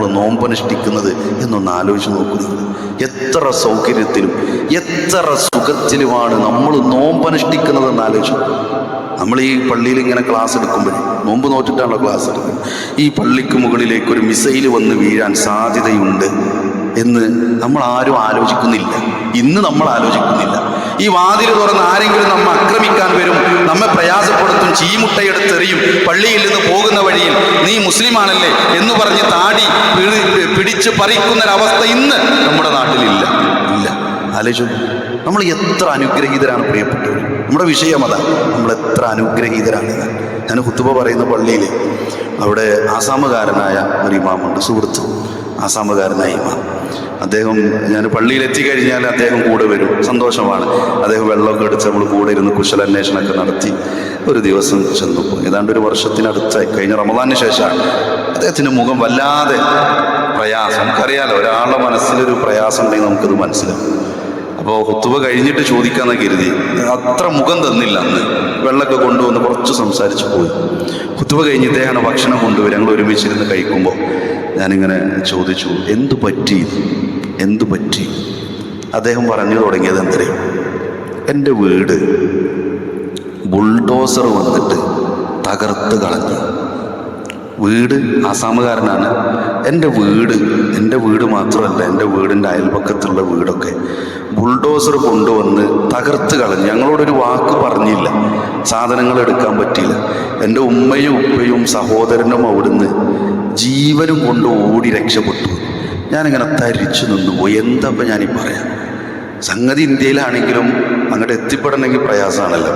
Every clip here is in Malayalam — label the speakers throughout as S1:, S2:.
S1: നമ്മൾ നോമ്പനുഷ്ഠിക്കുന്നത് എന്നൊന്ന് ആലോചിച്ച് നോക്കുന്നത്. എത്ര സൗകര്യത്തിലും എത്ര സുഖത്തിലുമാണ് നമ്മൾ നോമ്പനുഷ്ഠിക്കുന്നതെന്ന് ആലോചിച്ചു. നമ്മൾ ഈ പള്ളിയിൽ ഇങ്ങനെ ക്ലാസ് എടുക്കുമ്പോൾ, നോമ്പ് നോറ്റിട്ടാണല്ലോ ക്ലാസ് എടുക്കുന്നത്, ഈ പള്ളിക്ക് മുകളിലേക്ക് ഒരു മിസൈൽ വന്ന് വീഴാൻ സാധ്യതയുണ്ട് എന്ന് നമ്മൾ ആരും ആലോചിക്കുന്നില്ല. ഇന്ന് നമ്മൾ ആലോചിക്കുന്നില്ല. ഈ വാതിൽ തുറന്ന് ആരെങ്കിലും നമ്മെ ആക്രമിക്കാൻ വരും, നമ്മെ പ്രയാസപ്പെടുത്തും, ചീമുട്ടയെടുത്തെറിയും. പള്ളിയിൽ നിന്ന് പോകുന്ന വഴിയിൽ നീ മുസ്ലിമാണല്ലേ എന്ന് പറഞ്ഞ് താടി പിടിച്ച് പറിക്കുന്നൊരവസ്ഥ ഇന്ന് നമ്മുടെ നാട്ടിലില്ല. ഇല്ല, ആലോചിച്ചു. നമ്മൾ എത്ര അനുഗ്രഹീതരാണ് പ്രിയപ്പെട്ടവർ. നമ്മുടെ വിഷയം അതാ, നമ്മൾ എത്ര അനുഗ്രഹീതരാണ്. ഞാൻ ഖുതുബ പറയുന്ന പള്ളിയിൽ അവിടെ ആസാമുകാരനായ ഒരു ഇമാമുണ്ട്, സുഹൃത്ത്, ആസാമുകാരനായ ഇമാം. അദ്ദേഹം, ഞാൻ പള്ളിയിൽ എത്തിക്കഴിഞ്ഞാൽ അദ്ദേഹം കൂടെ വരും, സന്തോഷമാണ്. അദ്ദേഹം വെള്ളമൊക്കെ എടുത്ത് നമ്മൾ കൂടെ ഇരുന്ന് കുശലാന്വേഷണമൊക്കെ നടത്തി. ഒരു ദിവസം ചെന്നപ്പോൾ, ഏതാണ്ട് ഒരു വർഷത്തിനടുത്തായി, കഴിഞ്ഞ റമദാനിന് ശേഷമാണ്, അദ്ദേഹത്തിൻ്റെ മുഖം വല്ലാതെ പ്രയാസം. നമുക്കറിയാലോ, ഒരാളുടെ മനസ്സിലൊരു പ്രയാസം ഉണ്ടെങ്കിൽ നമുക്കത് മനസ്സിലാവും. അപ്പോൾ ഖുതുബ കഴിഞ്ഞിട്ട് ചോദിക്കാമെന്ന് കരുതി, അത്ര മുഖം തന്നില്ല അന്ന്. വെള്ളമൊക്കെ കൊണ്ടുവന്ന് കുറച്ച് സംസാരിച്ച് പോയി. ഖുതുബ കഴിഞ്ഞ് ഇദ്ദേഹമാണ് ഭക്ഷണം കൊണ്ടുവരും. ഞങ്ങൾ ഒരുമിച്ചിരുന്ന് കഴിക്കുമ്പോൾ ഞാനിങ്ങനെ ചോദിച്ചു, എന്തു പറ്റി? അദ്ദേഹം പറഞ്ഞു തുടങ്ങിയത് എന്തറിയും, എൻ്റെ വീട് ബുൾഡോസർ വന്നിട്ട് തകർത്ത് കളഞ്ഞു. വീട്, ആസാമുകാരനാണ്. എൻ്റെ വീട് മാത്രമല്ല, എൻ്റെ വീടിൻ്റെ അയൽപക്കത്തുള്ള വീടൊക്കെ ബുൾഡോസർ കൊണ്ടുവന്ന് തകർത്ത് കളഞ്ഞു. ഞങ്ങളോടൊരു വാക്ക് പറഞ്ഞില്ല, സാധനങ്ങൾ എടുക്കാൻ പറ്റിയില്ല. എൻ്റെ ഉമ്മയും ഉപ്പയും സഹോദരനും അവിടുന്ന് ജീവനും കൊണ്ട് ഓടി രക്ഷപ്പെട്ടു. ഞാനിങ്ങനെ തരിച്ചു നിന്നുപോയി. എന്താ ഞാനീ പറയാം? സംഗതി ഇന്ത്യയിലാണെങ്കിലും അങ്ങോട്ട് എത്തിപ്പെടണമെങ്കിൽ പ്രയാസമാണല്ലോ.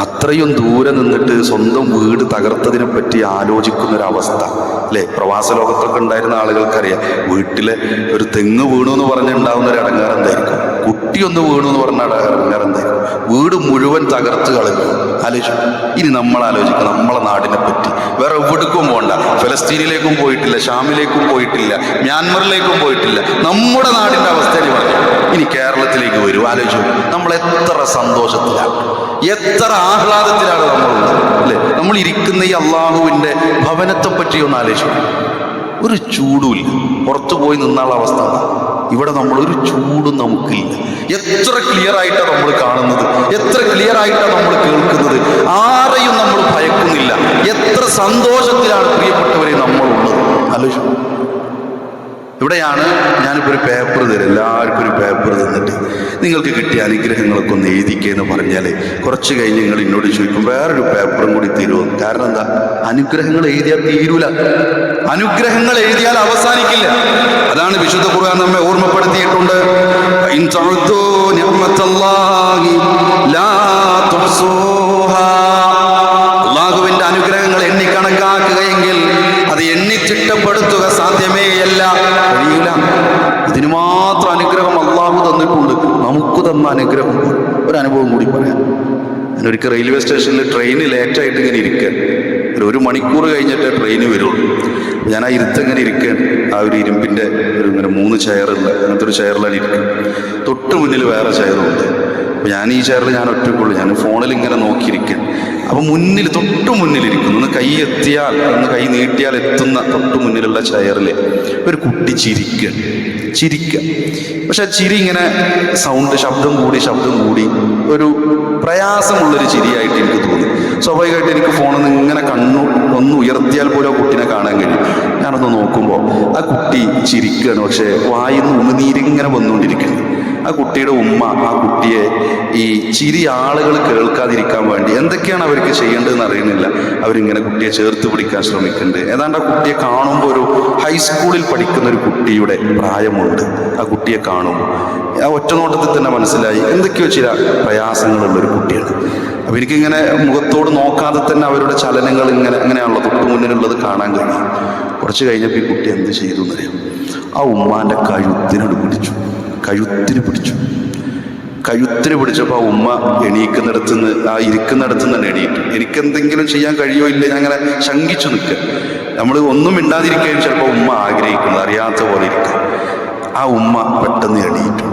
S1: അത്രയും ദൂരെ നിന്നിട്ട് സ്വന്തം വീട് തകർത്തതിനെ പറ്റി ആലോചിക്കുന്നൊരവസ്ഥ അല്ലേ? പ്രവാസ ലോകത്തൊക്കെ ഉണ്ടായിരുന്ന ആളുകൾക്കറിയാം, വീട്ടിലെ ഒരു തെങ്ങ് വീണു എന്ന് പറഞ്ഞുണ്ടാവുന്ന ഒരു അടങ്ങാറെന്തായിരിക്കും, കുട്ടിയൊന്ന് വീണു എന്ന് പറഞ്ഞ അടങ്ങാറെന്തായിരിക്കും, വീട് മുഴുവൻ തകർത്ത് കളഞ്ഞു. ആലോചിച്ചു. ഇനി നമ്മൾ ആലോചിക്കണം നമ്മളെ നാടിനെ പറ്റി. വേറെ എവിടേക്കും പോകണ്ട, ഫലസ്തീനിലേക്കും പോയിട്ടില്ല, ഷാമിലേക്കും പോയിട്ടില്ല, മ്യാൻമറിലേക്കും പോയിട്ടില്ല. നമ്മുടെ നാടിൻ്റെ അവസ്ഥയിൽ പറഞ്ഞു. ഇനി കേരളത്തിലേക്ക് വരും. ആലോചിച്ചു, നമ്മൾ എത്ര സന്തോഷത്തിലാണ്, എത്ര ആഹ്ലാദത്തിലാണ് നമ്മളുള്ളത് അല്ലേ? നമ്മൾ ഇരിക്കുന്ന ഈ അള്ളാഹുവിൻ്റെ ഭവനത്തെ പറ്റി ഒന്ന് ആലോചിച്ചു. ഒരു ചൂടുമില്ല, പുറത്തു പോയി നിന്നുള്ള അവസ്ഥ. ഇവിടെ നമ്മളൊരു ചൂടും നമുക്കില്ല. എത്ര ക്ലിയർ ആയിട്ടാണ് നമ്മൾ കാണുന്നത്, എത്ര ക്ലിയർ ആയിട്ടാണ് നമ്മൾ കേൾക്കുന്നത്. ആരെയും നമ്മൾ ഭയക്കുന്നില്ല. എത്ര സന്തോഷത്തിലാണ് പ്രിയപ്പെട്ടവരെ നമ്മളുള്ളത്. ആലോചിച്ചു. ഇവിടെയാണ് ഞാനിപ്പോൾ ഒരു പേപ്പർ തരും, എല്ലാവർക്കും ഒരു പേപ്പർ തന്നിട്ട് നിങ്ങൾക്ക് കിട്ടിയ അനുഗ്രഹങ്ങളൊക്കെ ഒന്ന് എഴുതിക്കുകയെന്ന് പറഞ്ഞാൽ കുറച്ച് കഴിഞ്ഞ് നിങ്ങൾ എന്നോട് ചോദിക്കും വേറൊരു പേപ്പറും കൂടി തരുമോ? കാരണം എന്താ? അനുഗ്രഹങ്ങൾ എഴുതിയാൽ തീരൂല. അനുഗ്രഹങ്ങൾ എഴുതിയാൽ അവസാനിക്കില്ല. അതാണ് വിശുദ്ധ ഖുർആൻ നമ്മെ ഓർമ്മപ്പെടുത്തിയിട്ടുണ്ട്. അല്ലാഹുവിന്റെ അനുഗ്രഹങ്ങൾ എണ്ണിക്കണക്കാക്കുകയെങ്കിൽ അത് എണ്ണിച്ചിട്ടപ്പെടുത്തുക സാധ്യമേയല്ല, കഴിയില്ല. ഇതിന് മാത്രം അനുഗ്രഹം അള്ളാഹു തന്നിട്ടുണ്ട്. നമുക്ക് തന്ന അനുഗ്രഹം ഒരു അനുഭവം കൂടി പറയാം. ഞാനൊരിക്കൽ റെയിൽവേ സ്റ്റേഷനിൽ ട്രെയിന് ലേറ്റായിട്ട് ഇങ്ങനെ ഇരിക്കുകയാണ്. ഒരു മണിക്കൂർ കഴിഞ്ഞിട്ടേ ട്രെയിന് വരുള്ളൂ. ഞാൻ ആ ഇരുത്തങ്ങനെ ഇരിക്കുകയാണ്. ആ ഒരു ഇരുമ്പിൻ്റെ ഇങ്ങനെ 3 ചെയറുള്ള അങ്ങനത്തെ ഒരു ചെയറിലാണ് ഇരിക്കുന്നത്. തൊട്ട് മുന്നിൽ വേറെ ചെയറുണ്ട്. അപ്പോൾ ഞാൻ ഈ ചെയറിൽ ഞാൻ ഒറ്റയ്ക്കുള്ളൂ. ഞാൻ ഫോണിൽ ഇങ്ങനെ നോക്കിയിരിക്കുകയാണ്. അപ്പോൾ തൊട്ട് മുന്നിലിരിക്കുന്നു. ഒന്ന് കൈ എത്തിയാൽ, ഒന്ന് കൈ നീട്ടിയാൽ എത്തുന്ന തൊട്ട് മുന്നിലുള്ള ചെയറിൽ ഒരു കുട്ടി ചിരിക്കുക. പക്ഷെ ചിരി ഇങ്ങനെ ശബ്ദം കൂടി ഒരു പ്രയാസമുള്ളൊരു ചിരിയായിട്ട് എനിക്ക് തോന്നി. സ്വാഭാവികമായിട്ട് എനിക്ക് ഫോണിൽ നിന്ന് ഇങ്ങനെ ഒന്ന് ഉയർത്തിയാൽ പോലും ആ കുട്ടീനെ കാണാൻ കഴിയും. ഞാനൊന്ന് നോക്കുമ്പോൾ ആ കുട്ടി ചിരിക്കുകയാണ്, പക്ഷേ വായിന്ന് ഉമിനീരിങ്ങനെ വന്നുകൊണ്ടിരിക്കുന്നു. ആ കുട്ടിയുടെ ഉമ്മ ആ കുട്ടിയെ ഈ ചിരി ആളുകൾ കേൾക്കാതിരിക്കാൻ വേണ്ടി എന്തൊക്കെയാണ് അവർക്ക് ചെയ്യേണ്ടതെന്ന് അറിയുന്നില്ല. അവരിങ്ങനെ കുട്ടിയെ ചേർത്ത് പിടിക്കാൻ ശ്രമിക്കുന്നുണ്ട്. ഏതാണ്ട് ആ കുട്ടിയെ കാണുമ്പോൾ ഒരു ഹൈസ്കൂളിൽ പഠിക്കുന്ന ഒരു കുട്ടിയുടെ പ്രായമുണ്ട്. ആ കുട്ടിയെ കാണുമ്പോൾ ആ ഒറ്റനോട്ടത്തിൽ തന്നെ മനസ്സിലായി എന്തൊക്കെയോ ചില പ്രയാസങ്ങളുള്ളൊരു കുട്ടിയാണ്. അപ്പം എനിക്കിങ്ങനെ മുഖത്തോട് നോക്കാതെ തന്നെ അവരുടെ ചലനങ്ങൾ ഇങ്ങനെയാണല്ലോ തൊട്ട് മുന്നിലുള്ളത് കാണാൻ കഴിയും. കുറച്ച് കഴിഞ്ഞപ്പോൾ ഈ കുട്ടി എന്ത് ചെയ്തു എന്നറിയാം? ആ ഉമ്മാൻ്റെ കഴുത്തിന് പിടിച്ചപ്പോൾ ആ ഉമ്മ എണീക്കുന്നിടത്തുനിന്ന്, ആ ഇരിക്കുന്നിടത്തുനിന്ന് തന്നെ എണീറ്റു. എനിക്കെന്തെങ്കിലും ചെയ്യാൻ കഴിയോ ഇല്ല, ഞാൻ അങ്ങനെ ശങ്കിച്ചു നിൽക്കുക. നമ്മൾ ഒന്നും മിണ്ടാതിരിക്കുകയും ചിലപ്പോൾ ഉമ്മ ആഗ്രഹിക്കുന്നത് അറിയാത്ത പോലെ ഇരിക്കുക. ആ ഉമ്മ പെട്ടെന്ന് എണീറ്റു.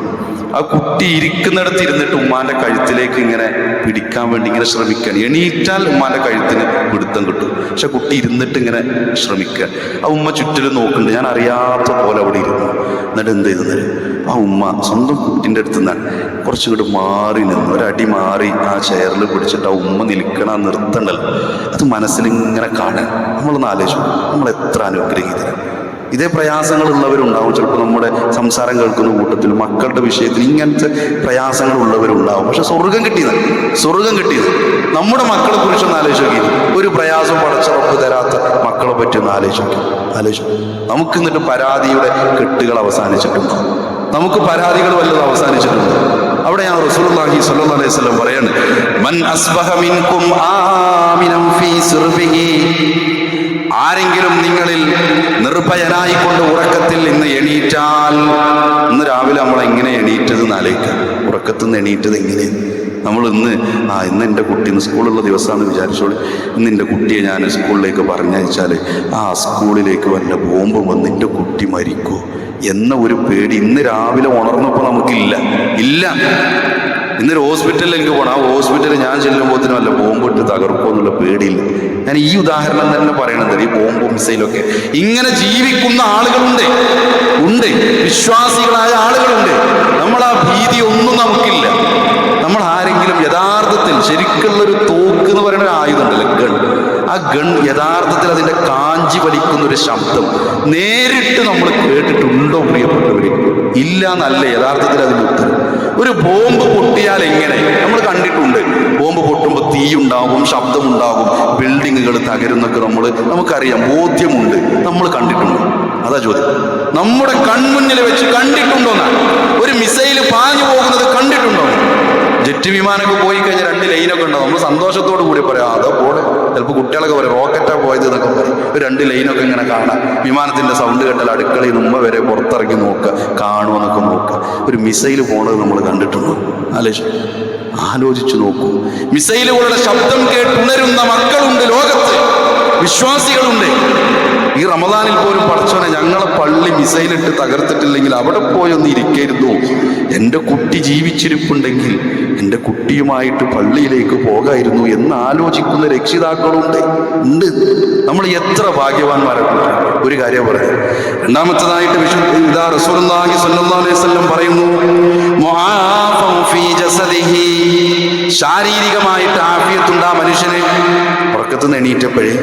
S1: ആ കുട്ടി ഇരിക്കുന്നിടത്ത് ഇരുന്നിട്ട് ഉമ്മാന്റെ കഴുത്തിലേക്ക് ഇങ്ങനെ പിടിക്കാൻ വേണ്ടി ഇങ്ങനെ ശ്രമിക്കാൻ. എണീറ്റാൽ ഉമ്മാന്റെ കഴുത്തിന് പിടുത്തം കിട്ടും. പക്ഷെ കുട്ടി ഇരുന്നിട്ട് ഇങ്ങനെ ശ്രമിക്കുക. ആ ഉമ്മ ചുറ്റിലും നോക്കുന്നുണ്ട്. ഞാൻ അറിയാത്ത പോലെ അവിടെ ഇരുന്നു. എന്നിട്ട് എന്ത് ചെയ്തു? ആ ഉമ്മ സ്വന്തം കുട്ടിൻ്റെ അടുത്ത് നിന്നാണ് കുറച്ചുകൂടി മാറി നിന്ന് ഒരടി മാറി ആ ചെയറിൽ പിടിച്ചിട്ട് ആ ഉമ്മ നിൽക്കണം, നിർത്തണ്ടല്ലോ. അത് മനസ്സിലിങ്ങനെ കാണാൻ നമ്മളൊന്ന് ആലോചിച്ചു. നമ്മൾ എത്ര അനുഗ്രഹീതരാണ്. ഇതേ പ്രയാസങ്ങളുള്ളവരുണ്ടാവും. ചിലപ്പോൾ നമ്മുടെ സംസാരം കേൾക്കുന്ന കൂട്ടത്തിൽ മക്കളുടെ വിഷയത്തിൽ ഇങ്ങനത്തെ പ്രയാസങ്ങളുള്ളവരുണ്ടാവും. പക്ഷെ സ്വർഗം കിട്ടിയത് നമ്മുടെ മക്കളെ കുറിച്ചൊന്ന് ആലോചിച്ച് നോക്കി. ഒരു പ്രയാസം പടച്ചുറപ്പ് തരാത്ത മക്കളെ പറ്റി ഒന്ന് ആലോചിച്ചു. നമുക്ക് എന്നിട്ട് പരാതിയുടെ കെട്ടുകൾ അവസാനിച്ചിട്ടുണ്ടോ? നമുക്ക് പരാതികൾ വല്ലതും അവസാനിച്ചിട്ടുണ്ടോ? അവിടെയാണ് റസൂലുള്ളാഹി സ്വല്ലല്ലാഹു അലൈഹി വസല്ലം പറയുന്നത്, മൻ അസ്ബഹ മിൻകും ആമിനൻ ഫീ സിർബിഹി, ആരെങ്കിലും നിങ്ങളിൽ നിർഭയനായിക്കൊണ്ട് ഉറക്കത്തിൽ നിന്ന് എണീറ്റാൽ. ഇന്ന് രാവിലെ നമ്മൾ എങ്ങനെ എണീറ്റത് ആലോചിക്കുക. ഉറക്കത്തിൽ നിന്ന് എണീറ്റത് എങ്ങനെ? നമ്മൾ ഇന്ന് എൻ്റെ കുട്ടി ഇന്ന് സ്കൂളുള്ള ദിവസമാണെന്ന് വിചാരിച്ചോളൂ. ഇന്ന് എൻ്റെ കുട്ടിയെ ഞാൻ സ്കൂളിലേക്ക് പറഞ്ഞയച്ചാൽ ആ സ്കൂളിലേക്ക് വല്ല ബോംബ് വന്ന് എൻ്റെ കുട്ടി മരിക്കുമോ എന്ന ഒരു പേടി ഇന്ന് രാവിലെ ഉണർന്നപ്പോൾ നമുക്കില്ല. ഇന്നൊരു ഹോസ്പിറ്റലിൽ എനിക്ക് പോകണം. ആ ഹോസ്പിറ്റലിൽ ഞാൻ ചെല്ലുമ്പോഴത്തേനും വല്ല ബോംബ് ഇട്ട് തകർക്കുമോ എന്നുള്ള പേടിയില്ല. ഞാൻ ഈ ഉദാഹരണം തന്നെ പറയണത്, ഈ ബോംബും മിസൈലൊക്കെ ഇങ്ങനെ ജീവിക്കുന്ന ആളുകളുണ്ട്, വിശ്വാസികളായ ആളുകളുണ്ട്. നമ്മൾ ആ ഭീതി ഒന്നും നമുക്കില്ല. നമ്മൾ ആരെങ്കിലും യഥാർത്ഥത്തിൽ ശരിക്കുള്ളൊരു തോക്ക് എന്ന് പറയുന്ന ഒരു ആയുധമുണ്ടല്ലോ, ഗൺ. ആ ഗൺ യഥാർത്ഥത്തിൽ അതിൻ്റെ കാഞ്ചി വലിക്കുന്നൊരു ശബ്ദം നേരിട്ട് നമ്മൾ കേട്ടിട്ടുണ്ടോ പ്രിയപ്പെട്ടവര്? ഇല്ല എന്നല്ല യഥാർത്ഥത്തിൽ അതിന് ഉത്തരം. ഒരു ബോംബ് പൊട്ടിയാൽ എങ്ങനെ നമ്മൾ കണ്ടിട്ടുണ്ട്. ബോംബ് പൊട്ടുമ്പോൾ തീയുണ്ടാകും, ശബ്ദമുണ്ടാകും, ബിൽഡിങ്ങുകൾ തകരുന്നൊക്കെ നമുക്കറിയാം, ബോധ്യമുണ്ട്, നമ്മൾ കണ്ടിട്ടുണ്ട്. അതാ ചോദ്യം. നമ്മുടെ കൺമുന്നിൽ വെച്ച് കണ്ടിട്ടുണ്ടോന്നാണ്. ഒരു മിസൈല് പാഞ്ഞു പോകുന്നത് കണ്ടിട്ടുണ്ടോ? ജെറ്റ് വിമാനമൊക്കെ പോയി കഴിഞ്ഞാൽ 2 ലൈനൊക്കെ ഉണ്ടാവും. നമ്മൾ സന്തോഷത്തോടു കൂടി പറയാം, അതോ പോടെ. ചിലപ്പോൾ കുട്ടികളൊക്കെ പറയും റോക്കറ്റാ പോയത് എന്നൊക്കെ പറയും. ഒരു 2 ലൈനൊക്കെ ഇങ്ങനെ കാണാം. വിമാനത്തിന്റെ സൗണ്ട് കേട്ടാൽ അടുക്കളയിൽ മുമ്പ് വരെ പുറത്തിറങ്ങി നോക്കുക, കാണുമെന്നൊക്കെ നോക്കുക. ഒരു മിസൈൽ പോണത് നമ്മൾ കണ്ടിട്ടുണ്ടോ? ആലോചിച്ചു നോക്കൂ. മിസൈലുകളുടെ ശബ്ദം കേട്ടുണരുന്ന മക്കളുണ്ട് ലോകത്ത്, വിശ്വാസികളുണ്ട്. ഈ റമദാനിൽ പോലും പടച്ചോനെ ഞങ്ങളെ പള്ളി മിസൈലിട്ട് തകർത്തിട്ടില്ലെങ്കിൽ അവിടെ പോയി ഒന്ന് ഇരിക്കരുന്നു. എൻ്റെ കുട്ടി ജീവിച്ചിരിപ്പുണ്ടെങ്കിൽ എൻ്റെ കുട്ടിയുമായിട്ട് പള്ളിയിലേക്ക് പോകായിരുന്നു എന്ന് ആലോചിക്കുന്ന രക്ഷിതാക്കളുണ്ട്. നമ്മൾ എത്ര ഭാഗ്യവാന്മാരാണ്. ഒരു കാര്യം പറയാം. രണ്ടാമത്തേതായിട്ട് ഇതാ റസൂലുള്ളാഹി സ്വല്ലല്ലാഹു അലൈഹി വസല്ലം പറയുന്നു, മുആഫൻ ഫീ ജസദിഹി, ശാരീരികമായിട്ട് ആഫിയത്തുണ്ട് ആ മനുഷ്യന്. ഉറക്കത്തുനിന്ന് എണീറ്റപ്പോഴേ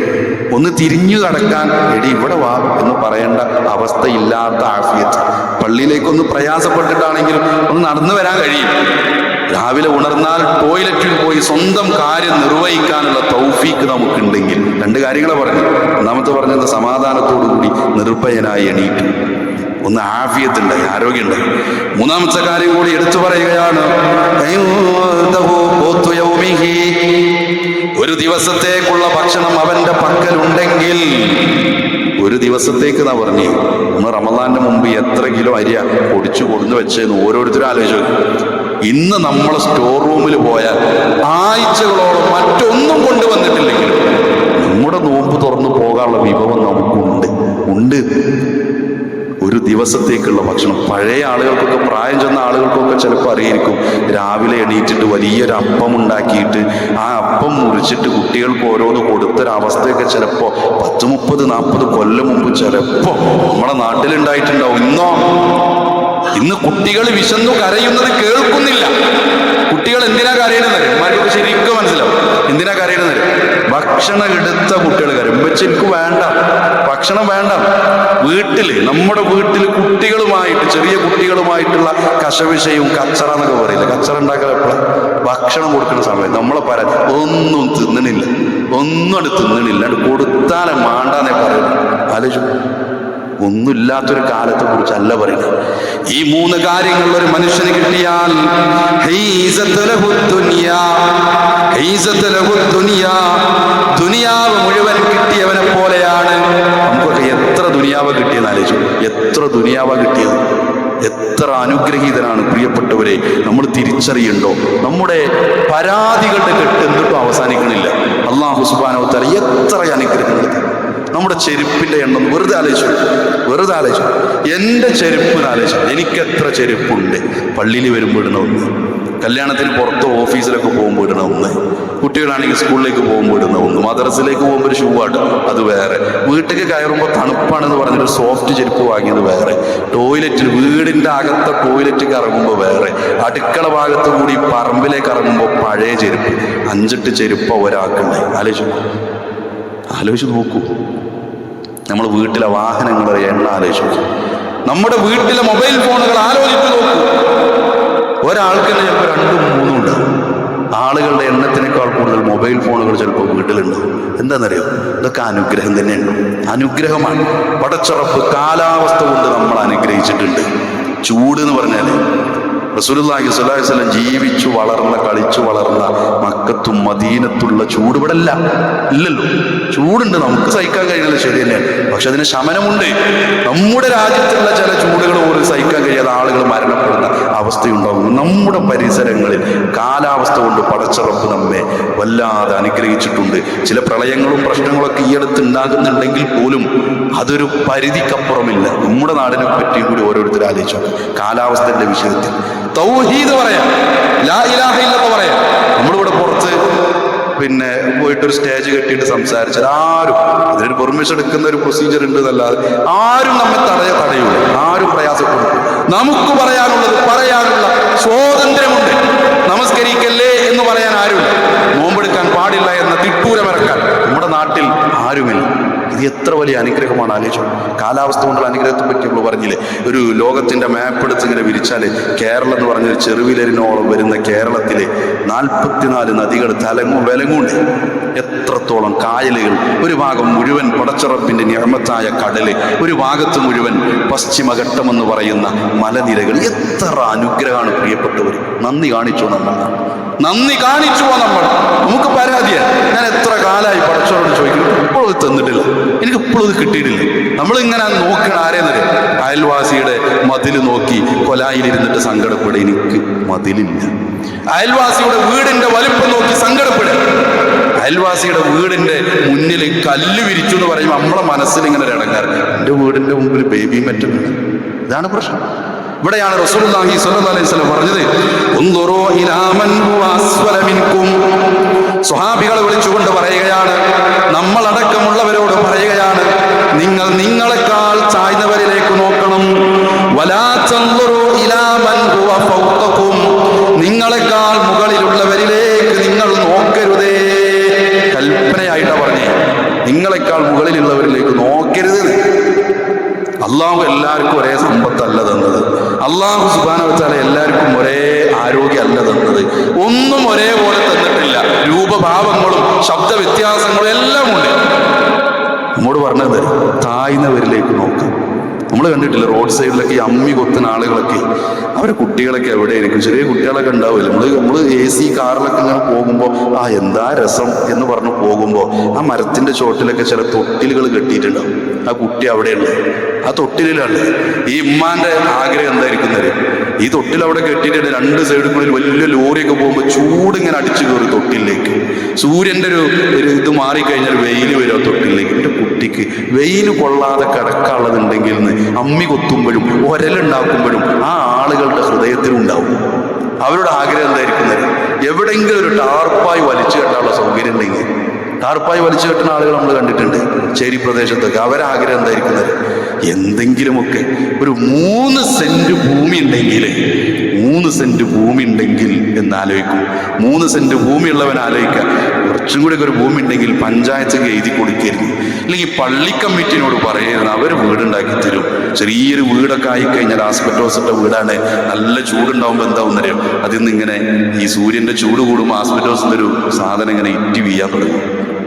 S1: ഒന്ന് തിരിഞ്ഞു കടക്കാൻ എടി ഇവിടെ വാ എന്ന് പറയേണ്ട അവസ്ഥയില്ലാത്ത ആഫിയത്ത്. പള്ളിയിലേക്കൊന്ന് പ്രയാസപ്പെട്ടിട്ടാണെങ്കിലും ഒന്ന് നടന്നു വരാൻ കഴിയും. രാവിലെ ഉണർന്നാൽ ടോയ്ലറ്റിൽ പോയി സ്വന്തം കാര്യം നിർവഹിക്കാനുള്ള തൗഫീക്ക് നമുക്കുണ്ടെങ്കിൽ 2 കാര്യങ്ങളെ പറഞ്ഞു. ഒന്നാമത്തെ പറഞ്ഞത് സമാധാനത്തോടു കൂടി നിർഭയനായി എണീറ്റു, ഒന്ന് ആഫിയത്തുണ്ടായി, ആരോഗ്യമുണ്ടായി. മൂന്നാമത്തെ കാര്യം കൂടി എടുത്തു പറയുകയാണ്, ഒരു ദിവസത്തേക്കുള്ള ഭക്ഷണം അവന്റെ പക്കലുണ്ടെങ്കിൽ. ഒരു ദിവസത്തേക്ക് എന്നാ പറഞ്ഞു. ഒന്ന് റമദാന്റെ മുമ്പ് എത്ര കിലോ അരിയ പൊടിച്ചു കൊടുന്ന് വെച്ചെന്ന് ഓരോരുത്തരും ആലോചിച്ചു. ഇന്ന് നമ്മൾ സ്റ്റോർ റൂമിൽ പോയാൽ ആഴ്ചകളോളം മറ്റൊന്നും കൊണ്ടുവന്നിട്ടില്ലെങ്കിലും നമ്മുടെ നോമ്പ് തുറന്നു പോകാനുള്ള വിഭവം നമുക്കുണ്ട്. ഒരു ദിവസത്തേക്കുള്ള ഭക്ഷണം. പഴയ ആളുകൾക്കൊക്കെ, പ്രായം ചെന്ന ആളുകൾക്കൊക്കെ ചിലപ്പോൾ അറിയായിരിക്കും, രാവിലെ എണീറ്റിട്ട് വലിയൊരു അപ്പം ഉണ്ടാക്കിയിട്ട് ആ അപ്പം മുറിച്ചിട്ട് കുട്ടികൾക്ക് ഓരോന്ന് കൊടുത്തൊരവസ്ഥയൊക്കെ ചിലപ്പോൾ 10, 30, 40 കൊല്ലം മുമ്പ് ചിലപ്പോൾ നമ്മുടെ നാട്ടിലുണ്ടായിട്ടുണ്ടാവും. ഇന്ന് കുട്ടികൾ വിശന്നു കരയുന്നത് കേൾക്കുന്നില്ല. കുട്ടികൾ എന്തിനാ കരയുന്നത്? മാർക്ക് ശരിക്കും മനസ്സിലാവും എന്തിനാ കരയുന്നത്. ഭക്ഷണം എടുത്ത കുട്ടികൾ കരയും. വെച്ച് എനിക്ക് വേണ്ട, ഭക്ഷണം വേണ്ട. നമ്മുടെ വീട്ടിൽ കുട്ടികളുമായിട്ട്, ചെറിയ കുട്ടികളുമായിട്ടുള്ള കശവിഷയവും കച്ചറ എന്നൊക്കെ പറയില്ല. കച്ചറ ഉണ്ടാക്കാൻ എപ്പോഴാണ്? ഭക്ഷണം കൊടുക്കുന്ന സമയത്ത്. നമ്മളെ പരാതി ഒന്നും തിന്നണില്ല, കൊടുത്താലെ മാണ്ടാന്നേ പറയുന്നു. ആലോചിച്ചു. ഒന്നുമില്ലാത്തൊരു കാലത്തെ കുറിച്ചല്ല പറയുന്നത്. ഈ 3 കാര്യങ്ങൾ ഒരു മനുഷ്യന് കിട്ടിയാൽ ദുനിയാവ് മുഴുവൻ കിട്ടിയവനെ പോലെയാണ്. നമുക്കൊക്കെ എത്ര ദുനിയാവ് കിട്ടിയെന്ന് ആലോചിച്ചു. എത്ര ദുനിയാവ കിട്ടിയത്. എത്ര അനുഗ്രഹീതനാണ് പ്രിയപ്പെട്ടവരെ. നമ്മൾ തിരിച്ചറിയണ്ടോ? നമ്മുടെ പരാതികളുടെ കെട്ട് എന്നിട്ടും അവസാനിക്കണില്ല. അല്ലാഹു സുബ്ഹാനഹു വ തആല എത്ര അനുഗ്രഹങ്ങൾ. നമ്മുടെ ചെരുപ്പിന്റെ എണ്ണം വെറുതെ ആലോചിച്ചു. എൻ്റെ ചെരുപ്പിന് ആലോചിച്ചു. എനിക്ക് എത്ര ചെരുപ്പുണ്ട്? പള്ളിയിൽ വരുമ്പോൾ ഇടണ ഒന്ന്, കല്യാണത്തിന് പുറത്ത് ഓഫീസിലൊക്കെ പോകുമ്പോൾ ഇടണ ഒന്ന്, കുട്ടികളാണെങ്കിൽ സ്കൂളിലേക്ക് പോകുമ്പോൾ ഇടുന്ന ഒന്ന്, മദ്രസയിലേക്ക് പോകുമ്പോൾ ഒരു ഷൂ ആട്ട് അത് വേറെ, വീട്ടിലേക്ക് കയറുമ്പോൾ തണുപ്പാണെന്ന് പറഞ്ഞൊരു സോഫ്റ്റ് ചെരുപ്പ് വാങ്ങിയത് വേറെ, ടോയ്ലറ്റിൽ വീടിൻ്റെ അകത്തെ ടോയ്ലറ്റിൽ ഇറങ്ങുമ്പോൾ വേറെ, അടുക്കള ഭാഗത്ത് കൂടി പറമ്പിലേക്ക് ഇറങ്ങുമ്പോൾ പഴയ ചെരുപ്പ്. 5-8 ചെരുപ്പ് ഒരാൾക്കുണ്ട്. ആലോചിച്ച് നോക്കൂ. നമ്മൾ വീട്ടിലെ വാഹനങ്ങളുടെ എണ്ണ ആലോചിച്ചു. നമ്മുടെ വീട്ടിലെ മൊബൈൽ ഫോണുകൾ ആലോചിച്ച് നോക്കൂ. ഒരാൾക്ക് തന്നെ ചിലപ്പോൾ 2-3 ഉണ്ടാവും. ആളുകളുടെ എണ്ണത്തിനേക്കാൾ കൂടുതൽ മൊബൈൽ ഫോണുകൾ ചിലപ്പോൾ വീട്ടിലുണ്ടാവും. എന്താണെന്നറിയോ? ഇതൊക്കെ അനുഗ്രഹം തന്നെയാണ്. അനുഗ്രഹമാണ്. പടച്ചുറപ്പ് കാലാവസ്ഥ കൊണ്ട് നമ്മൾ അനുഗ്രഹിച്ചിട്ടുണ്ട്. ചൂട് എന്ന് പറഞ്ഞാൽ റസൂലുള്ളാഹി സ്വല്ലല്ലാഹു അലൈഹി വസല്ലം ജീവിച്ചു വളർന്ന കളിച്ചു വളർന്ന മക്കത്തും മദീനത്തുള്ള ചൂട് ഇവിടെ ഇല്ലല്ലോ. ചൂടുണ്ട്, നമുക്ക് സഹിക്കാൻ കഴിയുന്നത് ശരി തന്നെയാണ്. പക്ഷെ അതിന് ശമനമുണ്ട്. നമ്മുടെ രാജ്യത്തുള്ള ചില ചൂടുകൾ പോലും സഹിക്കാൻ കഴിയാതെ ആളുകൾ മരണപ്പെടുന്ന അവസ്ഥയുണ്ടാകും. നമ്മുടെ പരിസരങ്ങളിൽ കാലാവസ്ഥ കൊണ്ട് പടച്ചുറപ്പ് നമ്മെ വല്ലാതെ അനുഗ്രഹിച്ചിട്ടുണ്ട്. ചില പ്രളയങ്ങളും പ്രശ്നങ്ങളൊക്കെ ഈ അടുത്ത് ഉണ്ടാകുന്നുണ്ടെങ്കിൽ പോലും അതൊരു പരിധിക്കപ്പുറമില്ല. നമ്മുടെ നാടിനെ പറ്റിയും കൂടി ഓരോരുത്തർ ആലോചിച്ചു. കാലാവസ്ഥയുടെ വിഷയത്തിൽ തൗഹീദ് പറയാം, ലാ ഇലാഹ ഇല്ലല്ലാഹ് പറയാം. നമ്മളിവിടെ പുറത്ത് പോയിട്ടൊരു സ്റ്റേജ് കെട്ടിയിട്ട് സംസാരിച്ചാൽ ആരും അതിനൊരു പെർമിഷൻ എടുക്കുന്ന ഒരു പ്രൊസീജിയർ ഉണ്ട് എന്നല്ലാതെ ആരും നമ്മെ തടയൂല, ആരും പ്രയാസപ്പെടും. നമുക്ക് പറയാനുള്ള സ്വാതന്ത്ര്യമുണ്ട്. നമസ്കരിക്കല്ലേ എന്ന് പറയാൻ ആരുമില്ല, നോമ്പെടുക്കാൻ പാടില്ല എന്ന തിട്ടൂരമിറക്കാൻ നമ്മുടെ നാട്ടിൽ ആരുമില്ല. ഇത് എത്ര വലിയ അനുഗ്രഹമാണ് ആലോചിച്ചു. കാലാവസ്ഥ കൊണ്ടുള്ള അനുഗ്രഹത്തെ പറ്റി നമ്മൾ പറഞ്ഞില്ലേ. ഒരു ലോകത്തിന്റെ മാപ്പ് എടുത്ത് ഇങ്ങനെ വിരിച്ചാല് കേരളം എന്ന് പറഞ്ഞൊരു ചെറുവിലരിനോളം വരുന്ന കേരളത്തിലെ 44 നദികൾ വിലങ്ങുണ്ട്. എത്രത്തോളം കായലുകൾ, ഒരു ഭാഗം മുഴുവൻ പടച്ചുറപ്പിന്റെ നിഅമത്തായ കടല്, ഒരു ഭാഗത്ത് മുഴുവൻ പശ്ചിമഘട്ടം എന്ന് പറയുന്ന മലനിരകൾ. എത്ര അനുഗ്രഹമാണ് പ്രിയപ്പെട്ടവർ. നന്ദി കാണിച്ചുവോ നമ്മൾ? നമുക്ക് പരാതിയാണ്. ഞാൻ എത്ര കാലമായി പടച്ചോരോട് ചോദിക്കുന്നു, ഇപ്പോഴും അത് തന്നിട്ടില്ല, എനിക്ക് ഇപ്പോഴും അത് കിട്ടിയിട്ടില്ല. നമ്മളിങ്ങനെ നോക്കണം ആരെന്നറിയ, അയൽവാസിയുടെ മതിൽ നോക്കി കൊലായിലിരുന്നിട്ട് സങ്കടപ്പെടുക. എനിക്ക് മതിലില്ല. അയൽവാസിയുടെ വീടിന്റെ വലിപ്പം നോക്കി സങ്കടപ്പെടുക. അയൽവാസിയുടെ വീടിന്റെ മുന്നിൽ കല്ല് വിരിച്ചു എന്ന് പറയുമ്പോൾ നമ്മളെ മനസ്സിൽ ഇങ്ങനെ ഇടങ്ങാറ്. എൻ്റെ വീടിന്റെ മുമ്പിൽ ബേബി മെറ്റൽ. ഇതാണ് പ്രശ്നം. ഇവിടെയാണ് റസൂലുള്ളാഹി സ്വല്ലല്ലാഹു അലൈഹി വസല്ലം പറഞ്ഞത്, ഉൻദുറൂ ഇലാ മൻ ഹുവ അസ്ഫല മിൻകും. സ്വഹാബികളെ വിളിച്ചുകൊണ്ട് പറയുകയാണ്, നമ്മളടക്കമുള്ളവരോട് പറയുകയാണ്, നിങ്ങൾ നിങ്ങളെക്കാൾ ചായ്ന്നവരിലേക്ക് നോക്കണം. വലാ തൻദുറൂ ഇലാ മൻ ഹുവ ഫൗഖകും. നിങ്ങളെക്കാൾ മുകളിലുള്ളവരിലേക്ക് നിങ്ങൾ നോക്കരുതേ. കൽപ്പനയായിട്ടാണ് പറഞ്ഞേ, നിങ്ങളെക്കാൾ മുകളിലുള്ളവരിലേക്ക് നോക്കരുത്. അള്ളാഹു എല്ലാവർക്കും ഒരേ സമ്പത്തല്ല തന്നത്. അള്ളാഹു സുബ്ഹാനഹു വ തആല എല്ലാവർക്കും ഒരേ ആരോഗ്യമല്ല തന്നത്. ഒന്നും ഒരേപോലെ തന്നിട്ടില്ല. രൂപഭാവങ്ങളും ശബ്ദ വ്യത്യാസങ്ങളും എല്ലാം ഉണ്ട്. നമ്മോട് പറഞ്ഞത് താഴ്ന്നവരിലേക്ക് നോക്കാം. നമ്മൾ കണ്ടിട്ടില്ല റോഡ് സൈഡിലൊക്കെ ഈ അമ്മി കൊത്തുന്ന ആളുകളൊക്കെ, അവരെ കുട്ടികളൊക്കെ എവിടെയായിരിക്കും? ചെറിയ കുട്ടികളൊക്കെ ഉണ്ടാവില്ല. നമ്മൾ AC കാറിലൊക്കെ ഇങ്ങനെ പോകുമ്പോൾ എന്താ രസം എന്ന് പറഞ്ഞ് പോകുമ്പോൾ ആ മരത്തിന്റെ ചോട്ടിലൊക്കെ ചില തൊട്ടിലുകൾ കെട്ടിയിട്ടുണ്ടാവും. ആ കുട്ടി അവിടെയുണ്ട്, ആ തൊട്ടിലാണ്. ഈ ഉമ്മാന്റെ ആഗ്രഹം എന്തായിരിക്കുന്നത്? ഈ തൊട്ടിൽ അവിടെ കെട്ടിയിട്ടുണ്ട്. 2 സൈഡിൽ കൂടി വലിയ ലോറിയൊക്കെ പോകുമ്പോൾ ചൂടിങ്ങനെ അടിച്ചു കയറി തൊട്ടിലേക്ക്. സൂര്യന്റെ ഒരു ഇത് മാറിക്കഴിഞ്ഞാൽ വെയിൽ വരും തൊട്ടിലേക്ക്. എൻ്റെ കുട്ടിക്ക് വെയിൽ കൊള്ളാതെ കിടക്കാനുള്ളതുണ്ടെങ്കിൽ എന്ന് അമ്മി കൊത്തുമ്പോഴും ഒരലുണ്ടാക്കുമ്പോഴും ആ ആളുകളുടെ ഹൃദയത്തിലുണ്ടാവും. അവരുടെ ആഗ്രഹം എന്തായിരിക്കുന്നത്? എവിടെയെങ്കിലും ഒരു ടാർപ്പായി വലിച്ചു കെട്ടാനുള്ള സൗകര്യം ഉണ്ടെങ്കിൽ. ടാർപ്പായി വലിച്ചു കെട്ടുന്ന ആളുകൾ നമ്മൾ കണ്ടിട്ടുണ്ട് ചേരി പ്രദേശത്തൊക്കെ. അവരാഗ്രഹം എന്തായിരിക്കുന്നത്? എന്തെങ്കിലുമൊക്കെ ഒരു 3 സെന്റ് ഭൂമി ഉണ്ടെങ്കിൽ, 3 സെന്റ് ഭൂമി ഉണ്ടെങ്കിൽ എന്നാലോചിക്കും. 3 സെന്റ് ഭൂമിയുള്ളവൻ ആലോചിക്കുക, കുറച്ചും കൂടി ഒരു ഭൂമി ഉണ്ടെങ്കിൽ പഞ്ചായത്ത് എഴുതി കൊടുക്കരുത്, അല്ലെങ്കിൽ പള്ളി കമ്മിറ്റിനോട് പറയരുത്, അവർ വീടുണ്ടാക്കി തരും. ചെറിയൊരു വീടൊക്കെ ആയിക്കഴിഞ്ഞാൽ ആസ്പെറ്റോസിന്റെ വീടാണ്, നല്ല ചൂടുണ്ടാവുമ്പോൾ എന്താവും അറിയാം, അതിൽ നിന്ന് ഇങ്ങനെ ഈ സൂര്യന്റെ ചൂട് കൂടുമ്പോൾ ആസ്പെറ്റോസിന്റെ ഒരു സാധനം ഇങ്ങനെ ഇറ്റി വീഴാൻ തുടങ്ങും.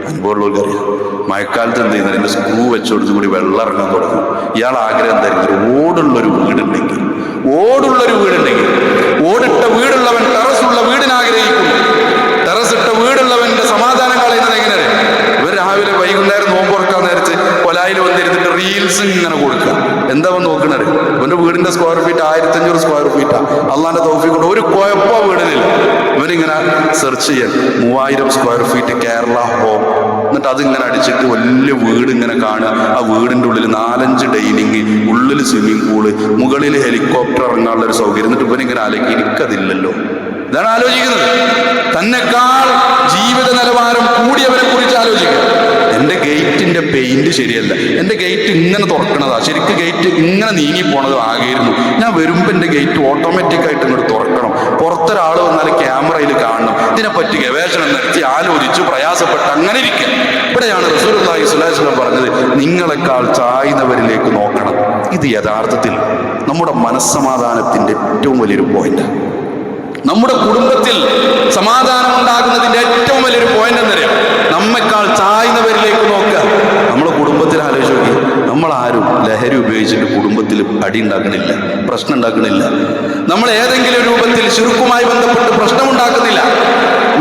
S1: അനുഭവമുള്ളവർക്കറിയാം. മഴക്കാലത്ത് എന്ത് ചെയ്യുന്നത്? എൻ്റെ സ്ക്രൂ വെച്ചുകൊടുത്ത് കൂടി വെള്ളം ഇറങ്ങാൻ തുടങ്ങും. ഇയാൾ ആഗ്രഹം എന്തായിരിക്കും? ഓടുള്ളൊരു വീടുണ്ടെങ്കിൽ, ഓടിട്ട വീടുള്ളവൻ ടെറസുള്ള വീടിന് ആഗ്രഹിക്കുന്നു. ടെറസിട്ട വീടുള്ളവന്റെ സമാധാനം കളയുന്നത് എങ്ങനെയാണ്? ഇവർ രാവിലെ വൈകുന്നേരം നോമ്പ് തുറക്കാൻ നേരത്ത് കൊലായിൽ വന്നിരുന്നിട്ട് റീൽസ് ഇങ്ങനെ കൊടുക്കുക. എന്താ വന്ന് നോക്കണത്? ഇവന്റെ വീടിന്റെ സ്ക്വയർ ഫീറ്റ് 1500 സ്ക്വയർ ഫീറ്റാ. അള്ളാന്റെ തൗഫീഖ് കൊണ്ട് ഒരു കുഴപ്പ വീടിനില്ല. ഇവരിങ്ങനെ സെർച്ച് ചെയ്യാൻ 3000 സ്ക്വയർ ഫീറ്റ് കേരള ഹോം എന്നിട്ട് അതിങ്ങനെ അടിച്ചിട്ട് വലിയ വീട് ഇങ്ങനെ കാണുക. ആ വീടിൻ്റെ ഉള്ളിൽ 4-5 ഡൈനിങ്, ഉള്ളിൽ സ്വിമ്മിംഗ് പൂള്, മുകളിൽ ഹെലികോപ്റ്റർ ഇറങ്ങാനുള്ള ഒരു സൗകര്യം. എന്നിട്ട് ഇവനിങ്ങനെ ആലോചിക്കും, എനിക്കതില്ലല്ലോ. ഇതാണ് ആലോചിക്കുന്നത്. തന്നെക്കാൾ ജീവിത നിലവാരം കൂടിയവരെ കുറിച്ച് ആലോചിക്കുക. എൻ്റെ ഗേറ്റിൻ്റെ പെയിന്റ് ശരിയല്ല, എൻ്റെ ഗേറ്റ് ഇങ്ങനെ തുറക്കണതാ, ശരിക്കും ഗേറ്റ് ഇങ്ങനെ നീങ്ങി പോണത് ആകെയിരുന്നു. ഞാൻ വരുമ്പോൾ എൻ്റെ ഗേറ്റ് ഓട്ടോമാറ്റിക്കായിട്ട് ഇങ്ങോട്ട് തുറക്കണം. പുറത്തൊരാൾ വന്നാൽ ക്യാമറയിൽ കാണണം. ഇതിനെപ്പറ്റി ഗവേഷണം നടത്തി ആലോചിച്ച് പ്രയാസപ്പെട്ട് അങ്ങനെ ഇരിക്കുക. ഇവിടെയാണ് റസൂലുള്ളാഹി സ്വല്ലല്ലാഹു അലൈഹി വസല്ലം പറഞ്ഞത്, നിങ്ങളെക്കാൾ ചായുന്നവരിലേക്ക് നോക്കണം. ഇത് യഥാർത്ഥത്തിൽ നമ്മുടെ മനസ്സമാധാനത്തിൻ്റെ ഏറ്റവും വലിയൊരു പോയിന്റാണ്. നമ്മുടെ കുടുംബത്തിൽ സമാധാനം ഉണ്ടാകുന്നതിൻ്റെ ഏറ്റവും വലിയൊരു പോയിന്റ് എന്നറിയാം, നമ്മെക്കാൾ ചായുന്നവരിലേക്ക് നോക്കുക. നമ്മുടെ കുടുംബത്തിൽ ആലോചിച്ച് നോക്കി, നമ്മളാരും ലഹരി ഉപയോഗിച്ചിട്ട് കുടുംബത്തിൽ അടി ഉണ്ടാക്കണില്ല, പ്രശ്നം ഉണ്ടാക്കണില്ല. നമ്മൾ ഏതെങ്കിലും രൂപത്തിൽ ശിർക്കുമായി ബന്ധപ്പെട്ട് പ്രശ്നമുണ്ടാക്കുന്നില്ല.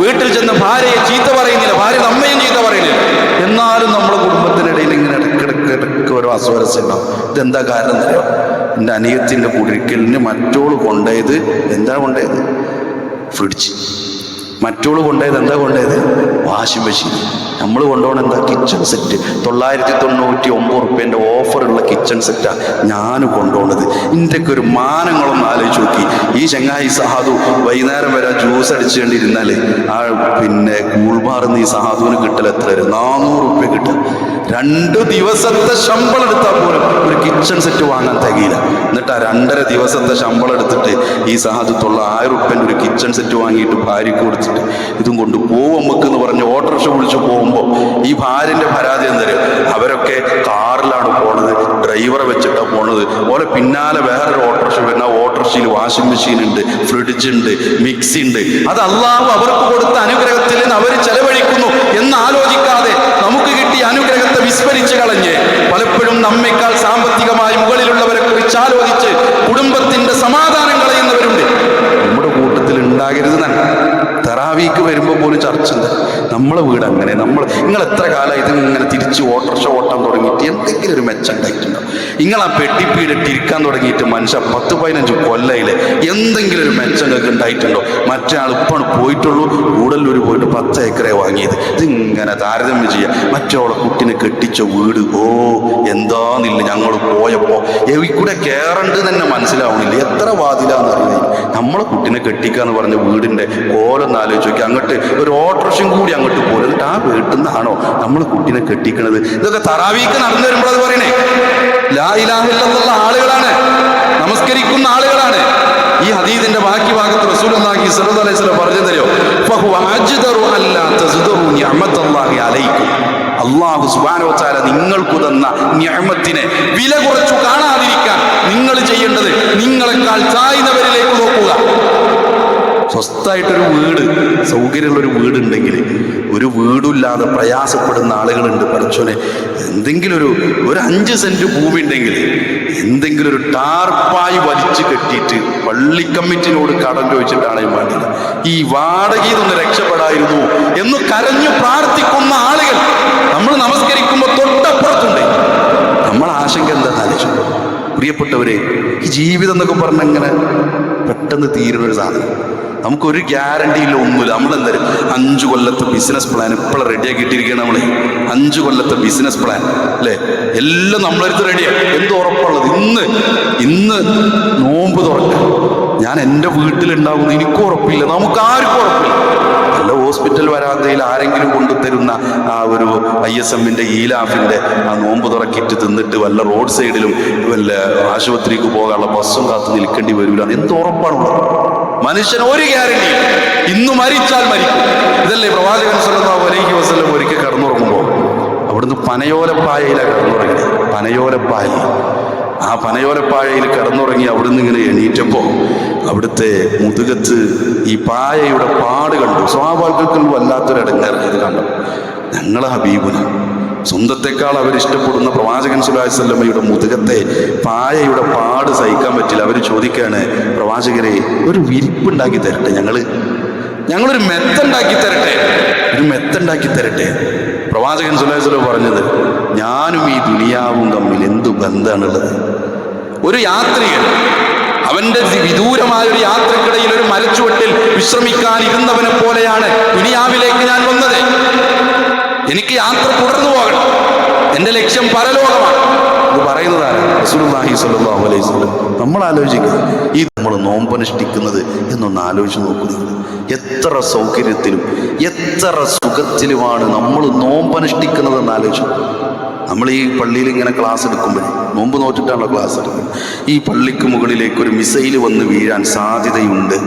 S1: വീട്ടിൽ ചെന്ന് ഭാര്യയെ ചീത്ത പറയുന്നില്ല, ഭാര്യ നമ്മയും ചീത്ത പറയുന്നില്ല. എന്നാലും നമ്മുടെ കുടുംബത്തിനിടയിൽ ഇങ്ങനെ ഇടയ്ക്കിടയ്ക്ക് ഓരോ അസ്വാരസ്യം ഉണ്ടാവും. ഇതെന്താ കാരണം എന്നറിയാം? എൻ്റെ അനിയത്തിൻ്റെ കുടിരിക്കലിന് മറ്റോള് കൊണ്ടുപോയത് എന്താ കൊണ്ടുപോയത്? ഫ്രിഡ്ജ്. മറ്റോള് കൊണ്ടുപോയത് എന്താ കൊണ്ടുപോയത്? Washing machine. നമ്മൾ കൊണ്ടുപോകണം എന്താ? Kitchen set. 999 റുപ്യേൻ്റെ ഓഫറുള്ള കിച്ചൺ സെറ്റാണ് ഞാൻ കൊണ്ടുപോകുന്നത്. ഇതിൻ്റെയൊക്കെ ഒരു മാനങ്ങളൊന്നും ആലോചിച്ച് നോക്കി. ഈ ചങ്ങായി സഹാദു വൈകുന്നേരം വരെ ജ്യൂസ് അടിച്ചുകൊണ്ടിരുന്നാൽ ആ കൂൾബാറിന്ന് ഈ സഹാദുവിന് കിട്ടൽ എത്ര വരും? 400 റുപ്യ കിട്ടുക. 2 ദിവസത്തെ ശമ്പളം എടുത്താൽ പോലും ഒരു കിച്ചൺ സെറ്റ് വാങ്ങാൻ തികയില്ല. എന്നിട്ട് ആ 2.5 ദിവസത്തെ ശമ്പളം എടുത്തിട്ട് ഈ സഹാദു 900 റുപ്യൻ്റെ ഒരു കിച്ചൺ സെറ്റ് വാങ്ങിയിട്ട് ഭാര്യയ്ക്ക് കൊടുത്തിട്ട് ഇതും കൊണ്ട് പോവും നമുക്ക് എന്ന് പറഞ്ഞ് ഓട്ടോറിക്ഷ വിളിച്ച് പോകുമ്പോൾ ഈ ഭാര്യൻ്റെ പരാതി എന്തറിയാം? അവരൊക്കെ കാറിലാണ് പോണത്, ഡ്രൈവറെ വെച്ചിട്ടാണ് പോണത്. ഓലെ പിന്നാലെ വേറൊരു ഓട്ടോറിക്ഷ വരുന്ന ഓട്ടോറിക്ഷയിൽ വാഷിംഗ് മെഷീൻ ഉണ്ട്, ഫ്രിഡ്ജ് ഉണ്ട്, മിക്സി ഉണ്ട്. അത് അല്ലാഹു അവർക്ക് കൊടുത്ത അനുഗ്രഹത്തിൽ നിന്ന് അവർ ചെലവഴിക്കുന്നു എന്ന് ആലോചിക്കാതെ നമുക്ക് കിട്ടിയ അനുഗ്രഹത്തെ വിസ്മരിച്ച് കളഞ്ഞ് പലപ്പോഴും നമ്മെക്കാൾ സാമ്പത്തികമായി മുകളിലുള്ളവരെ കുറിച്ച് ആലോചിച്ച് കുടുംബത്തിന്റെ സമാധാനം കളയുന്നവരുണ്ട്. നമ്മുടെ കൂട്ടത്തിൽ ഉണ്ടാകരുത് തന്നെ. തറാവീക്ക് വരുമ്പോൾ പോലും ചർച്ച ഉണ്ട്, നമ്മളെ വീട് അങ്ങനെ, നിങ്ങൾ എത്ര കാലമായി ഇത് ഇങ്ങനെ തിരിച്ച് ഓട്ടോറിക്ഷ ഓട്ടാൻ തുടങ്ങിയിട്ട് എന്തെങ്കിലും ഒരു മെച്ചം ഉണ്ടായിട്ടുണ്ടോ? നിങ്ങൾ ആ പെട്ടിപ്പീടിട്ട് ഇരിക്കാൻ തുടങ്ങിയിട്ട് മനുഷ്യ 10-15 കൊല്ലയിലെ എന്തെങ്കിലും ഒരു മെച്ചം നിങ്ങൾക്ക് ഉണ്ടായിട്ടുണ്ടോ? മറ്റേ ആൾ ഇപ്പോൾ പോയിട്ടുള്ളൂ, കൂടുതലൂർ പോയിട്ട് 10 ഏക്കറെ വാങ്ങിയത്. ഇതിങ്ങനെ താരതമ്യം ചെയ്യാം. മറ്റോളെ കുട്ടിനെ കെട്ടിച്ച വീട്, ഓ എന്താന്നില്ല, ഞങ്ങൾ പോയപ്പോൾ എവിക്കൂടെ കയറണ്ട് തന്നെ മനസ്സിലാവണില്ല, എത്ര വാതിലാന്ന് അറിയുന്നത്. നമ്മളെ കുട്ടിനെ കെട്ടിക്കാന്ന് പറഞ്ഞ വീടിൻ്റെ കോലൊന്ന് ആലോചിച്ച് നോക്കി. അങ്ങോട്ട് ഒരു ഓട്ടോറിക്ഷയും കൂടി അങ്ങോട്ട് പോലും, എന്നിട്ട് ആ വീട്ടിൽ നിന്നാണോ നമ്മൾ കുട്ടിനെ കെട്ടിക്കണത്? ഇതൊക്കെ തറാവീക്ക് നടന്നു വരുമ്പോൾ അത് പറയണേ, ലാ ഇലാഹ ഇല്ലല്ലാഹ് ആളുകളാണ്, നമസ്കരിക്കുന്ന ആളുകളാണ്. ഈ ഹദീസിന്റെ ബാക്കി ഭാഗത്ത് റസൂലുള്ളാഹി സ്വല്ലല്ലാഹു അലൈഹി വസല്ലം പറഞ്ഞു തരുമോ? ഫഹുവ അജ്ദറു അല്ലാ തസ്ദറു നിഅമത്തല്ലാഹി അലൈക്കും. അല്ലാഹു സുബ്ഹാനഹു വ തആല നിങ്ങൾക്ക് തന്ന നിഅമത്തിനെ വില കുറച്ചു കാണാതിരിക്കാൻ നിങ്ങൾ ചെയ്യേണ്ടത് നിങ്ങളെക്കാൾ ചായുന്നവരിലേക്ക് നോക്കുക. സ്വസ്ഥമായിട്ടൊരു വീട്, സൗകര്യമുള്ളൊരു വീടുണ്ടെങ്കിൽ, ഒരു വീടില്ലാതെ പ്രയാസപ്പെടുന്ന ആളുകളുണ്ട്. പഠിച്ചോനെ, എന്തെങ്കിലും ഒരു 5 സെന്റ് ഭൂമി ഉണ്ടെങ്കിൽ എന്തെങ്കിലും ഒരു ടാർപ്പായി വലിച്ചു കെട്ടിയിട്ട് പള്ളി കമ്മിറ്റിനോട് കടം ചോദിച്ചിട്ടാണെങ്കിൽ വേണ്ടില്ല, ഈ വാടകയിൽ നിന്ന് രക്ഷപ്പെടായിരുന്നു എന്ന് കരഞ്ഞു പ്രാർത്ഥിക്കുന്ന ആളുകൾ നമ്മൾ നമസ്കരിക്കുമ്പോൾ തൊട്ടപ്പുറത്തുണ്ട്. നമ്മളെ ആശങ്ക എന്താണെന്ന് ആലോചിച്ചു. പ്രിയപ്പെട്ടവരെ, ഈ ജീവിതം എന്നൊക്കെ പറഞ്ഞങ്ങനെ പെട്ടെന്ന് തീരുന്നൊരു സാധനം. നമുക്കൊരു ഗ്യാരണ്ടിയില്ല, ഒന്നുമില്ല. നമ്മളെന്തായാലും 5 കൊല്ലത്തെ ബിസിനസ് പ്ലാൻ ഇപ്പോൾ റെഡിയാക്കിയിട്ടിരിക്കുകയാണ്. നമ്മൾ 5 കൊല്ലത്തെ ബിസിനസ് പ്ലാൻ അല്ലേ, എല്ലാം നമ്മളെടുത്ത് റെഡിയാണ്. എന്ത് ഉറപ്പുള്ളത്? ഇന്ന് നോമ്പ് തുറക്കാം, ഞാൻ എൻ്റെ വീട്ടിലുണ്ടാവുമെന്ന് എനിക്കും ഉറപ്പില്ല, നമുക്കാർക്കും ഉറപ്പില്ല. വല്ല ഹോസ്പിറ്റൽ വരാന്തയിൽ ആരെങ്കിലും കൊണ്ടുതരുന്ന ആ ഒരു ISM-ന്റെ ഈലാഫിൻ്റെ ആ നോമ്പ് തുറക്കിറ്റ് തിന്നിട്ട് വല്ല റോഡ് സൈഡിലും വല്ല ആശുപത്രിക്ക് പോകാനുള്ള ബസ്സും കാത്ത് നിൽക്കേണ്ടി വരില്ല. എന്ത് ഉറപ്പാണുള്ളത്? മനുഷ്യൻ ഒരു ഗ്യാരണ്ടി, ഇന്ന് മരിച്ചാൽ മരിക്കും. ഇതല്ലേ പ്രവാചകൻ സ്വല്ലല്ലാഹു അലൈഹി വസല്ലം ഒരിക്കൽ കിടന്നുറങ്ങുമ്പോൾ അവിടുന്ന് പനയോലപ്പായയിലാണ് കിടന്നുറങ്ങി. ആ പനയോലപ്പായയിൽ കിടന്നുറങ്ങി അവിടുന്ന് ഇങ്ങനെ എണീറ്റപ്പോൾ അവിടുത്തെ മുതുകത്ത് ഈ പായയുടെ പാട് കണ്ടു. സ്വാഭാവികത്തിൽ വല്ലാത്തൊരിടങ്ങേറ് ഇത് കണ്ടു. ഞങ്ങളെ ഹബീബിന് സ്വന്തത്തെക്കാൾ അവരിഷ്ടപ്പെടുന്ന പ്രവാചകൻ സ്വല്ലല്ലാഹു അലൈഹി വസല്ലമയുടെ മുതുകത്തെ പായയുടെ പാട് സഹിക്കാൻ പറ്റില്ല. അവർ ചോദിക്കുകയാണ്, പ്രവാചകരെ ഒരു വിരിപ്പുണ്ടാക്കി തരട്ടെ, ഞങ്ങളൊരു മെത്തുണ്ടാക്കി തരട്ടെ. പ്രവാചകൻ സ്വല്ലല്ലാഹു അലൈഹി വസല്ലം പറഞ്ഞത്, ഞാനും ഈ ദുനിയാവും തമ്മിൽ എന്തു ബന്ധമാണുള്ളത്? ഒരു യാത്രികൻ അവന്റെ വിദൂരമായ ഒരു യാത്രക്കിടയിൽ ഒരു മരച്ചുവട്ടിൽ വിശ്രമിക്കാൻ ഇരുന്നവനെ പോലെയാണ് ദുനിയാവിലേക്ക് ഞാൻ വന്നത്. എനിക്ക് യാത്ര തുടർന്നു പോകണം, എൻ്റെ ലക്ഷ്യം പരലോകമാണ്. ഇത് പറയുന്നതാണ് റസൂലുള്ളാഹി സ്വല്ലല്ലാഹു അലൈഹി വസല്ലം. നമ്മൾ ആലോചിക്കുക, ഈ നമ്മൾ നോമ്പനുഷ്ഠിക്കുന്നത് എന്നൊന്ന് ആലോചിച്ച് നോക്കൂ നിങ്ങൾ. എത്ര സൗകര്യത്തിലും എത്ര സുഖത്തിലുമാണ് നമ്മൾ നോമ്പനുഷ്ഠിക്കുന്നതെന്ന് ആലോചിച്ചു. നമ്മൾ ഈ പള്ളിയിൽ ഇങ്ങനെ ക്ലാസ് എടുക്കുമ്പോൾ, നോമ്പ് നോറ്റിട്ടാണല്ലോ ക്ലാസ് എടുക്കുന്നത്, ഈ പള്ളിക്ക് മുകളിലേക്ക് ഒരു മിസൈൽ വന്ന് വീഴാൻ സാധ്യതയുണ്ട്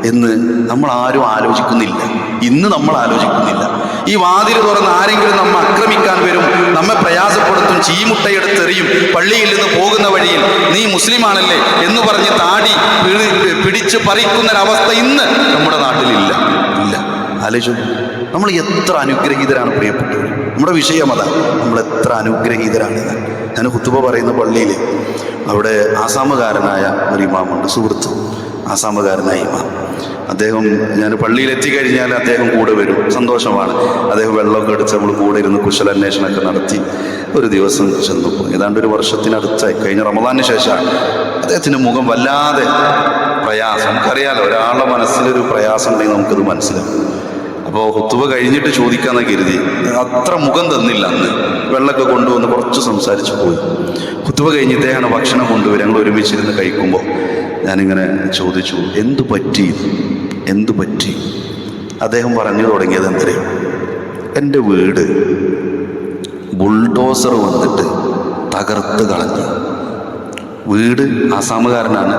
S1: എന്ന് നമ്മൾ ആരും ആലോചിക്കുന്നില്ല. ഇന്ന് നമ്മൾ ആലോചിക്കുന്നില്ല. ഈ വാതിൽ തുറന്ന് ആരെങ്കിലും നമ്മെ ആക്രമിക്കാൻ വരും, നമ്മെ പ്രയാസപ്പെടുത്തും, ചീമുട്ടയെടുത്തെറിയും. പള്ളിയിൽ നിന്ന് പോകുന്ന വഴിയിൽ നീ മുസ്ലിമാണല്ലേ എന്ന് പറഞ്ഞ് താടി പിടിച്ച് പറിക്കുന്നൊരവസ്ഥ ഇന്ന് നമ്മുടെ നാട്ടിലില്ല. ഇല്ല, ആലോചിച്ചു. നമ്മൾ എത്ര അനുഗ്രഹീതരാണ് പ്രിയപ്പെട്ടവർ. നമ്മുടെ വിഷയം അതാ, നമ്മൾ എത്ര അനുഗ്രഹീതരാണ്. ഞാൻ ഖുതുബ പറയുന്ന പള്ളിയിൽ അവിടെ ആസാമുകാരനായ ഒരു ഇമാമുണ്ട്, സുഹൃത്ത്, ആസാമുകാരനായ ഇമാം. അദ്ദേഹം, ഞാൻ പള്ളിയിൽ എത്തിക്കഴിഞ്ഞാൽ അദ്ദേഹം കൂടെ വരും, സന്തോഷമാണ്. അദ്ദേഹം വെള്ളമൊക്കെ അടിച്ച് നമ്മൾ കൂടെ ഇരുന്ന് കുശലാന്വേഷണമൊക്കെ നടത്തി. ഒരു ദിവസം ചെന്നു, ഏതാണ്ട് ഒരു വർഷത്തിനടുത്തായി, കഴിഞ്ഞ റമദാനിന് ശേഷമാണ്. അദ്ദേഹത്തിൻ്റെ മുഖം വല്ലാതെ പ്രയാസം, നമുക്കറിയാലോ ഒരാളുടെ മനസ്സിലൊരു പ്രയാസം ഉണ്ടെങ്കിൽ നമുക്കത് മനസ്സിലാവും. അപ്പോൾ ഖുതുബ കഴിഞ്ഞിട്ട് ചോദിക്കാമെന്ന് കരുതി, അത്ര മുഖം തന്നില്ല അന്ന്. വെള്ളമൊക്കെ കൊണ്ടുവന്ന് കുറച്ച് സംസാരിച്ച് പോയി. ഖുതുബ കഴിഞ്ഞ് ഇദ്ദേഹമാണ് ഭക്ഷണം കൊണ്ടുവരും. ഞങ്ങൾ ഒരുമിച്ചിരുന്ന് കഴിക്കുമ്പോൾ ഞാനിങ്ങനെ ചോദിച്ചു, എന്തു പറ്റി? അദ്ദേഹം പറഞ്ഞു തുടങ്ങിയത് എന്തറിയും, എൻ്റെ വീട് ബുൾഡോസർ വന്നിട്ട് തകർത്ത് കളഞ്ഞു. വീട് ആസാമുകാരനാണ്.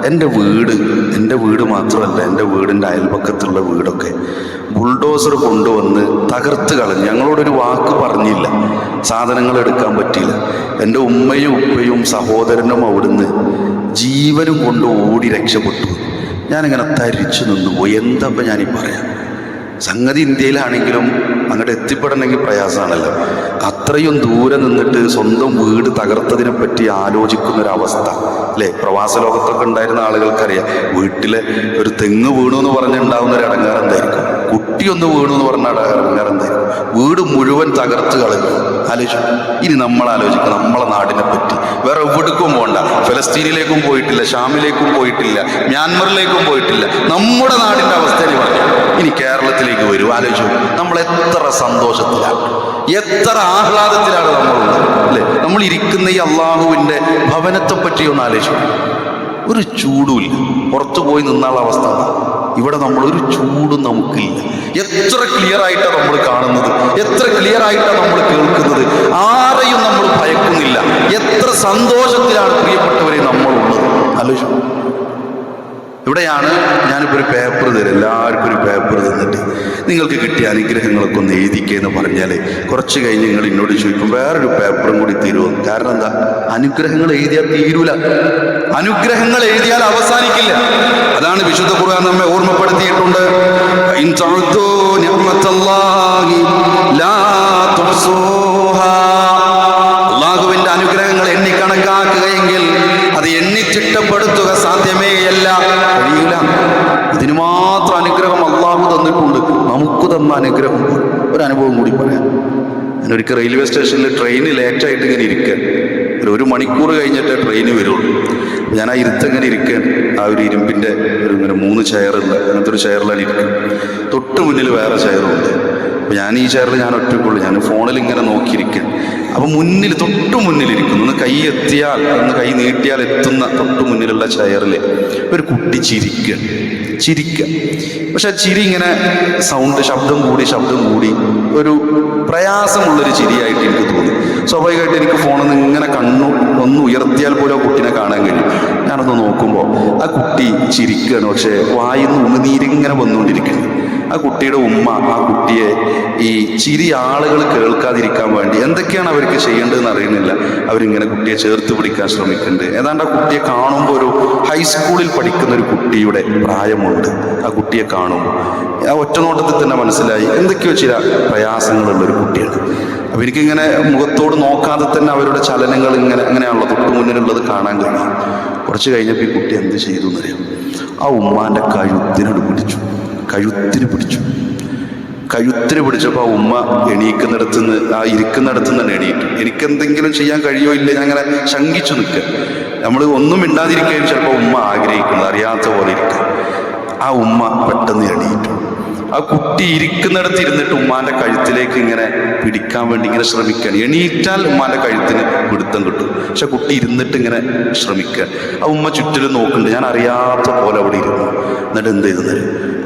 S1: എൻ്റെ വീട് മാത്രമല്ല, എൻ്റെ വീടിൻ്റെ അയൽപക്കത്തുള്ള വീടൊക്കെ ബുൾഡോസർ കൊണ്ടുവന്ന് തകർത്ത് കളഞ്ഞു. ഞങ്ങളോടൊരു വാക്ക് പറഞ്ഞില്ല, സാധനങ്ങൾ എടുക്കാൻ പറ്റിയില്ല. എൻ്റെ ഉമ്മയും ഉപ്പയും സഹോദരനും അവിടുന്ന് ജീവനും കൊണ്ട് ഓടി രക്ഷപ്പെട്ടു. ഞാനിങ്ങനെ തരിച്ചു നിന്നുപോയി. എന്താ ഇപ്പം ഞാനീ പറയാം? സംഗതി ഇന്ത്യയിലാണെങ്കിലും അങ്ങോട്ട് എത്തിപ്പെടണമെങ്കിൽ പ്രയാസമാണല്ലോ. അത്രയും ദൂരെ നിന്നിട്ട് സ്വന്തം വീട് തകർത്തതിനെ പറ്റി ആലോചിക്കുന്നൊരവസ്ഥ അല്ലേ? പ്രവാസ ലോകത്തൊക്കെ ഉണ്ടായിരുന്ന ആളുകൾക്കറിയാം, വീട്ടിലെ ഒരു തെങ്ങ് വീണു എന്ന് പറഞ്ഞുണ്ടാവുന്ന ഒരു അടങ്ങാറ് എന്തായിരിക്കും, കുട്ടിയൊന്ന് വീണു എന്ന് പറഞ്ഞ അടങ്ങാറ് എന്തായിരിക്കും, വീട് മുഴുവൻ തകർത്ത് കളഞ്ഞു. ആലോചിച്ചു. ഇനി നമ്മൾ ആലോചിക്കണം നമ്മളെ നാടിനെ പറ്റി. വേറെ എവിടേക്കും പോകണ്ട, ഫലസ്തീനിലേക്കും പോയിട്ടില്ല, ഷാമിലേക്കും പോയിട്ടില്ല, മ്യാൻമറിലേക്കും പോയിട്ടില്ല. നമ്മുടെ നാടിൻ്റെ അവസ്ഥയിൽ പറഞ്ഞു. ഇനി കേരളത്തിലേക്ക് വരൂ, ആലോചിച്ചു. നമ്മൾ എത്ര സന്തോഷത്തിലാണ്, എത്ര ആഹ്ലാദത്തിലാണ് നമ്മളുള്ളത് അല്ലേ? നമ്മൾ ഇരിക്കുന്ന ഈ അള്ളാഹുവിൻ്റെ ഭവനത്തെ പറ്റി ഒന്ന് ആലോചിച്ചു. ഒരു ചൂടുമില്ല, പുറത്തു പോയി നിന്നുള്ള അവസ്ഥ. ഇവിടെ നമ്മളൊരു ചൂടും നമുക്കില്ല. എത്ര ക്ലിയർ ആയിട്ടാണ് നമ്മൾ കാണുന്നത്, എത്ര ക്ലിയർ ആയിട്ടാണ് നമ്മൾ കേൾക്കുന്നത്. ആരെയും നമ്മൾ ഭയക്കുന്നില്ല. എത്ര സന്തോഷത്തിലാണ് പ്രിയപ്പെട്ടവരെ നമ്മളുള്ളത്. ആലോചിച്ചു. ഇവിടെയാണ് ഞാനിപ്പോൾ ഒരു പേപ്പർ തരും, എല്ലാവർക്കും ഒരു പേപ്പർ തന്നിട്ട് നിങ്ങൾക്ക് കിട്ടിയ അനുഗ്രഹങ്ങളൊക്കെ ഒന്ന് എഴുതിക്കെന്ന് പറഞ്ഞാൽ കുറച്ച് കഴിഞ്ഞ് നിങ്ങൾ എന്നോട് ചോദിക്കും വേറൊരു പേപ്പറും കൂടി തരുമോ? കാരണം എന്താ? അനുഗ്രഹങ്ങൾ എഴുതിയാൽ തീരൂല. അനുഗ്രഹങ്ങൾ എഴുതിയാൽ അവസാനിക്കില്ല. അതാണ് വിശുദ്ധ ഖുർആൻ നമ്മെ ഓർമ്മപ്പെടുത്തിയിട്ടുണ്ട്. ഇൻ തഅദ്ദൂ നിഅമത്തല്ലാഹി ലാ തുഹ്സൂഹാ. അല്ലാഹുവിൻ്റെ അനുഗ്രഹങ്ങൾ എണ്ണിക്കണക്കാക്കുകയെങ്കിൽ അത് എണ്ണിച്ചിട്ടപ്പെടുത്തുക സാധ്യമേയല്ല, കഴിയൂല. ഇതിന് മാത്രം അനുഗ്രഹം അള്ളാഹു തന്നിട്ടുണ്ട്. നമുക്ക് തന്ന അനുഗ്രഹം ഒരു അനുഭവം കൂടി പറയാം. ഞാനൊരിക്കൽ റെയിൽവേ സ്റ്റേഷനിൽ ട്രെയിന് ലേറ്റായിട്ട് ഇങ്ങനെ ഇരിക്കുക, ഒരു മണിക്കൂർ കഴിഞ്ഞിട്ടേ ട്രെയിന് വരുള്ളൂ. ഞാൻ ആ ഇരുത്തങ്ങനെ ഇരിക്കുകയാണ്. ആ ഒരു ഇരുമ്പിൻ്റെ ഇങ്ങനെ 3 ചെയറുള്ള അങ്ങനത്തെ ഒരു ചെയറിലാണ് ഇരിക്കുന്നത്. തൊട്ട് മുന്നിൽ വേറെ ചെയറുണ്ട്. അപ്പോൾ ഞാൻ ഈ ചെയറിൽ ഞാൻ ഒറ്റയ്ക്കുള്ളൂ. ഞാൻ ഫോണിൽ ഇങ്ങനെ നോക്കിയിരിക്കുക. അപ്പം മുന്നിൽ, തൊട്ട് മുന്നിലിരിക്കുന്നു, ഒന്ന് കൈ എത്തിയാൽ, ഒന്ന് കൈ നീട്ടിയാൽ എത്തുന്ന തൊട്ട് മുന്നിലുള്ള ചെയറിൽ ഒരു കുട്ടി ചിരിക്കുക. പക്ഷെ ചിരി ഇങ്ങനെ ശബ്ദം കൂടി ഒരു പ്രയാസമുള്ളൊരു ചിരിയായിട്ട് എനിക്ക് തോന്നി. സ്വാഭാവികമായിട്ട് എനിക്ക് ഫോണിൽ നിന്ന് ഇങ്ങനെ ഒന്ന് ഉയർത്തിയാൽ പോലും ആ കുട്ടീനെ കാണാൻ കഴിയും. ഞാനൊന്ന് നോക്കുമ്പോൾ ആ കുട്ടി ചിരിക്കുകയാണ്, പക്ഷേ വായിന്ന് ഉമിനീരിങ്ങനെ വന്നുകൊണ്ടിരിക്കുന്നു. ആ കുട്ടിയുടെ ഉമ്മ ആ കുട്ടിയെ ഈ ചിരി ആളുകൾ കേൾക്കാതിരിക്കാൻ വേണ്ടി എന്തൊക്കെയാണ് അവർക്ക് ചെയ്യേണ്ടതെന്ന് അറിയുന്നില്ല. അവരിങ്ങനെ കുട്ടിയെ ചേർത്ത് പിടിക്കാൻ ശ്രമിക്കുന്നുണ്ട്. ഏതാണ്ട് ആ കുട്ടിയെ കാണുമ്പോൾ ഒരു ഹൈസ്കൂളിൽ പഠിക്കുന്ന ഒരു കുട്ടിയുടെ പ്രായമുണ്ട്. ആ കുട്ടിയെ കാണുമ്പോൾ ആ ഒറ്റനോട്ടത്തിൽ തന്നെ മനസ്സിലായി എന്തൊക്കെയോ ചില പ്രയാസങ്ങളുള്ളൊരു കുട്ടിയാണ്. അപ്പോൾ എനിക്കിങ്ങനെ മുഖത്തോട് നോക്കാതെ തന്നെ അവരുടെ ചലനങ്ങൾ അങ്ങനെയാണല്ലോ തൊട്ട് മുന്നിലുള്ളത് കാണാൻ കഴിയും. കുറച്ച് കഴിഞ്ഞപ്പോൾ ഈ കുട്ടി എന്ത് ചെയ്തു എന്നറിയാം? ആ ഉമ്മാൻ്റെ കഴുത്തിന് പിടിച്ചപ്പോൾ ആ ഉമ്മ എണീക്കുന്നിടത്തുനിന്ന്, ആ ഇരിക്കുന്നിടത്തുനിന്ന് തന്നെ എണീറ്റു. എനിക്കെന്തെങ്കിലും ചെയ്യാൻ കഴിയോ ഇല്ല, ഞാൻ അങ്ങനെ ശങ്കിച്ചു നിൽക്കുക. നമ്മൾ ഒന്നും മിണ്ടാതിരിക്കുകയും ചിലപ്പോൾ ഉമ്മ ആഗ്രഹിക്കുന്നത് അറിയാത്ത പോലെ ഇരിക്കുക. ആ ഉമ്മ പെട്ടെന്ന് എണീറ്റു. ആ കുട്ടി ഇരിക്കുന്നിടത്ത് ഇരുന്നിട്ട് ഉമ്മാന്റെ കഴുത്തിലേക്ക് ഇങ്ങനെ പിടിക്കാൻ വേണ്ടി ഇങ്ങനെ ശ്രമിക്കുകയാണ്. എണീറ്റാൽ ഉമ്മാന്റെ കഴുത്തിന് പിടുത്തം കിട്ടും, പക്ഷെ കുട്ടി ഇരുന്നിട്ട് ഇങ്ങനെ ശ്രമിക്കുക. ആ ഉമ്മ ചുറ്റിലും നോക്കുന്നുണ്ട്. ഞാൻ അറിയാത്ത പോലെ അവിടെ ഇരുന്നു. എന്നിട്ട് എന്ത് ചെയ്തത്,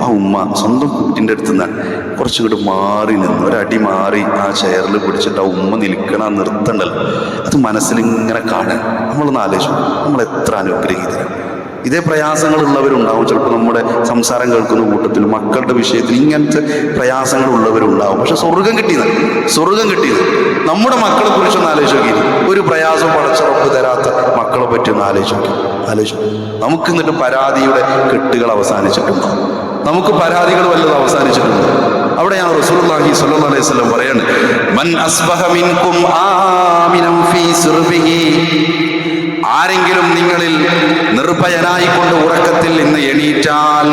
S1: ആ ഉമ്മ സ്വന്തം കുട്ടിൻ്റെ അടുത്ത് നിന്ന് കുറച്ചുകൂടി മാറി നിന്ന് ഒരടി മാറി ആ ചെയറിൽ പിടിച്ചിട്ട് ആ ഉമ്മ നിൽക്കണം, ആ നിർത്തണ്ടല്ലോ, അത് മനസ്സിലിങ്ങനെ കാണാൻ. നമ്മളൊന്ന് ആലോചിച്ചു, നമ്മൾ എത്ര അനുഗ്രഹീതരാണ്. ഇതേ പ്രയാസങ്ങളുള്ളവരുണ്ടാവും. ചിലപ്പോൾ നമ്മുടെ സംസാരം കേൾക്കുന്ന കൂട്ടത്തിൽ മക്കളുടെ വിഷയത്തിൽ ഇങ്ങനത്തെ പ്രയാസങ്ങളുള്ളവരുണ്ടാവും. പക്ഷെ സ്വർഗം കിട്ടിയത് നമ്മുടെ മക്കളെ കുറിച്ചൊന്ന് ആലോചിച്ച് നോക്കി. ഒരു പ്രയാസം പടച്ചുറപ്പ് തരാത്ത മക്കളെ പറ്റി ഒന്ന് ആലോചിച്ചു. നമുക്ക് എന്നിട്ട് പരാതിയുടെ കെട്ടുകൾ അവസാനിച്ചിട്ടുണ്ടോ? നമുക്ക് പരാതികൾ വല്ലതും അവസാനിച്ചിട്ടുണ്ടോ? അവിടെയാണ് റസൂലുള്ളാഹി സ്വല്ലല്ലാഹു അലൈഹി വസല്ലം പറയാണ്, മൻ അസ്ബഹ മിൻകും ആമിനൻ ഫീ സിർബിഹി, ആരെങ്കിലും നിങ്ങളിൽ നിർഭയനായിക്കൊണ്ട് ഉറക്കത്തിൽ ഇന്ന് എണീറ്റാൽ,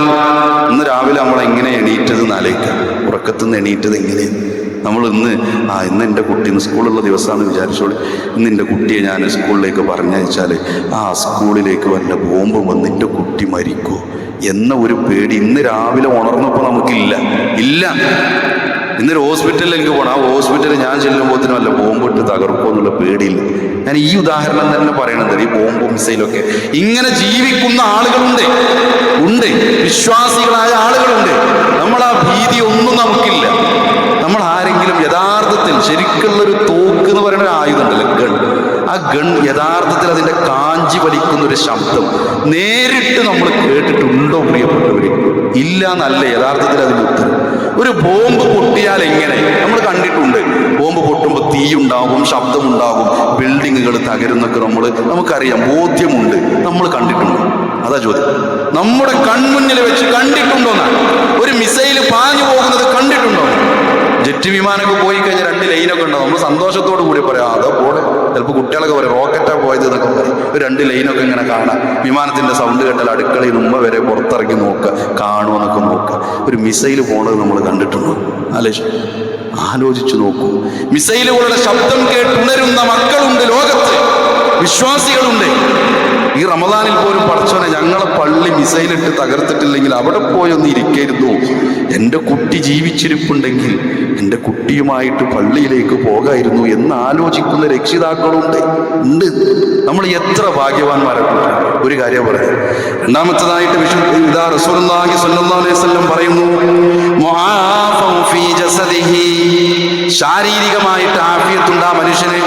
S1: ഇന്ന് രാവിലെ നമ്മൾ എങ്ങനെ എണീറ്റത് ആലോചിക്കുക. ഉറക്കത്തിൽ നിന്ന് എണീറ്റത് എങ്ങനെ? നമ്മൾ ഇന്ന് എൻ്റെ കുട്ടി ഇന്ന് സ്കൂളുള്ള ദിവസമാണെന്ന് വിചാരിച്ചോളൂ. ഇന്ന് എൻ്റെ കുട്ടിയെ ഞാൻ സ്കൂളിലേക്ക് പറഞ്ഞയച്ചാൽ ആ സ്കൂളിലേക്ക് വല്ല ബോംബും വന്ന് എൻ്റെ കുട്ടി മരിക്കുമോ എന്ന ഒരു പേടി ഇന്ന് രാവിലെ ഉണർന്നപ്പോൾ നമുക്കില്ല. ഇന്നൊരു ഹോസ്പിറ്റലിലേക്ക് പോകണം. ആ ഹോസ്പിറ്റലിൽ ഞാൻ ചെല്ലുമ്പോഴത്തേനും വല്ല ബോംബിട്ട് തകർക്കുമോ എന്നുള്ള പേടിയില്ല. ഞാൻ ഈ ഉദാഹരണം തന്നെ പറയണത്, ഈ ബോംബും മിസൈലൊക്കെ ഇങ്ങനെ ജീവിക്കുന്ന ആളുകളുണ്ട്, വിശ്വാസികളായ ആളുകളുണ്ട്. നമ്മൾ ആ ഭീതി ഒന്നും നമുക്കില്ല. നമ്മൾ ആരെങ്കിലും യഥാർത്ഥത്തിൽ ശരിക്കുള്ളൊരു തോക്ക് എന്ന് പറയുന്ന ഒരു ആയുധം ഉണ്ടല്ലോ, ഗൺ, ആ ഗൺ യഥാർത്ഥത്തിൽ അതിൻ്റെ കാഞ്ചി വലിക്കുന്നൊരു ശബ്ദം നേരിട്ട് നമ്മൾ കേട്ടിട്ടുണ്ടോ പ്രിയപ്പെട്ടവര്? ഇല്ല എന്നല്ല യഥാർത്ഥത്തിൽ അതിന് ഉത്തരം. ഒരു ബോംബ് പൊട്ടിയാൽ എങ്ങനെ നമ്മൾ കണ്ടിട്ടുണ്ട്. ബോംബ് പൊട്ടുമ്പോൾ തീയുണ്ടാകും, ശബ്ദമുണ്ടാകും, ബിൽഡിങ്ങുകൾ തകരുന്നൊക്കെ നമുക്കറിയാം, ബോധ്യമുണ്ട്, നമ്മൾ കണ്ടിട്ടുണ്ട്. അതാ ചോദ്യം, നമ്മുടെ കൺമുന്നിൽ വെച്ച് കണ്ടിട്ടുണ്ടോന്നാണ്. ഒരു മിസൈല് പാഞ്ഞു പോകുന്നത് കണ്ടിട്ടുണ്ടോ? ജെറ്റ് വിമാനമൊക്കെ പോയി കഴിഞ്ഞാൽ 2 ലൈനൊക്കെ ഉണ്ടാവും. നമ്മൾ സന്തോഷത്തോടു കൂടി പറയാം, അതോ പോടെ. ചിലപ്പോൾ കുട്ടികളൊക്കെ പറയും റോക്കറ്റാ പോയത് എന്നൊക്കെ പറയും. ഒരു 2 ലൈനൊക്കെ ഇങ്ങനെ കാണാം. വിമാനത്തിന്റെ സൗണ്ട് കേട്ടാൽ അടുക്കളയിൽ മുമ്പ് വരെ പുറത്തിറങ്ങി നോക്കുക, കാണുമെന്നൊക്കെ നോക്കുക. ഒരു മിസൈല് പോണത് നമ്മൾ കണ്ടിട്ടുണ്ടോ? ആലോചിച്ചു നോക്കൂ. മിസൈലുകളുടെ ശബ്ദം കേട്ടുണരുന്ന മക്കളുണ്ട് ലോകത്ത്, വിശ്വാസികളുണ്ട്. ഈ റമദാനിൽ പോലും പടച്ചോനെ ഞങ്ങളെ പള്ളി മിസൈലിട്ട് തകർത്തിട്ടില്ലെങ്കിൽ അവിടെ പോയി ഒന്ന് ഇരിക്കരുന്നു. എൻ്റെ കുട്ടി ജീവിച്ചിരിപ്പുണ്ടെങ്കിൽ എൻ്റെ കുട്ടിയുമായിട്ട് പള്ളിയിലേക്ക് പോകായിരുന്നു എന്ന് ആലോചിക്കുന്ന രക്ഷിതാക്കളുണ്ട്. നമ്മൾ എത്ര ഭാഗ്യവാന്മാരാണ്. ഒരു കാര്യം പറയാം. രണ്ടാമത്തേതായിട്ട് ഇതാ റസൂലുള്ളാഹി സ്വല്ലല്ലാഹു അലൈഹി വസല്ലം പറയുന്നു, മുആഫൻ ഫീ ജസദിഹി, ശാരീരികമായിട്ട് ആഫിയത്തുണ്ട് ആ മനുഷ്യന്.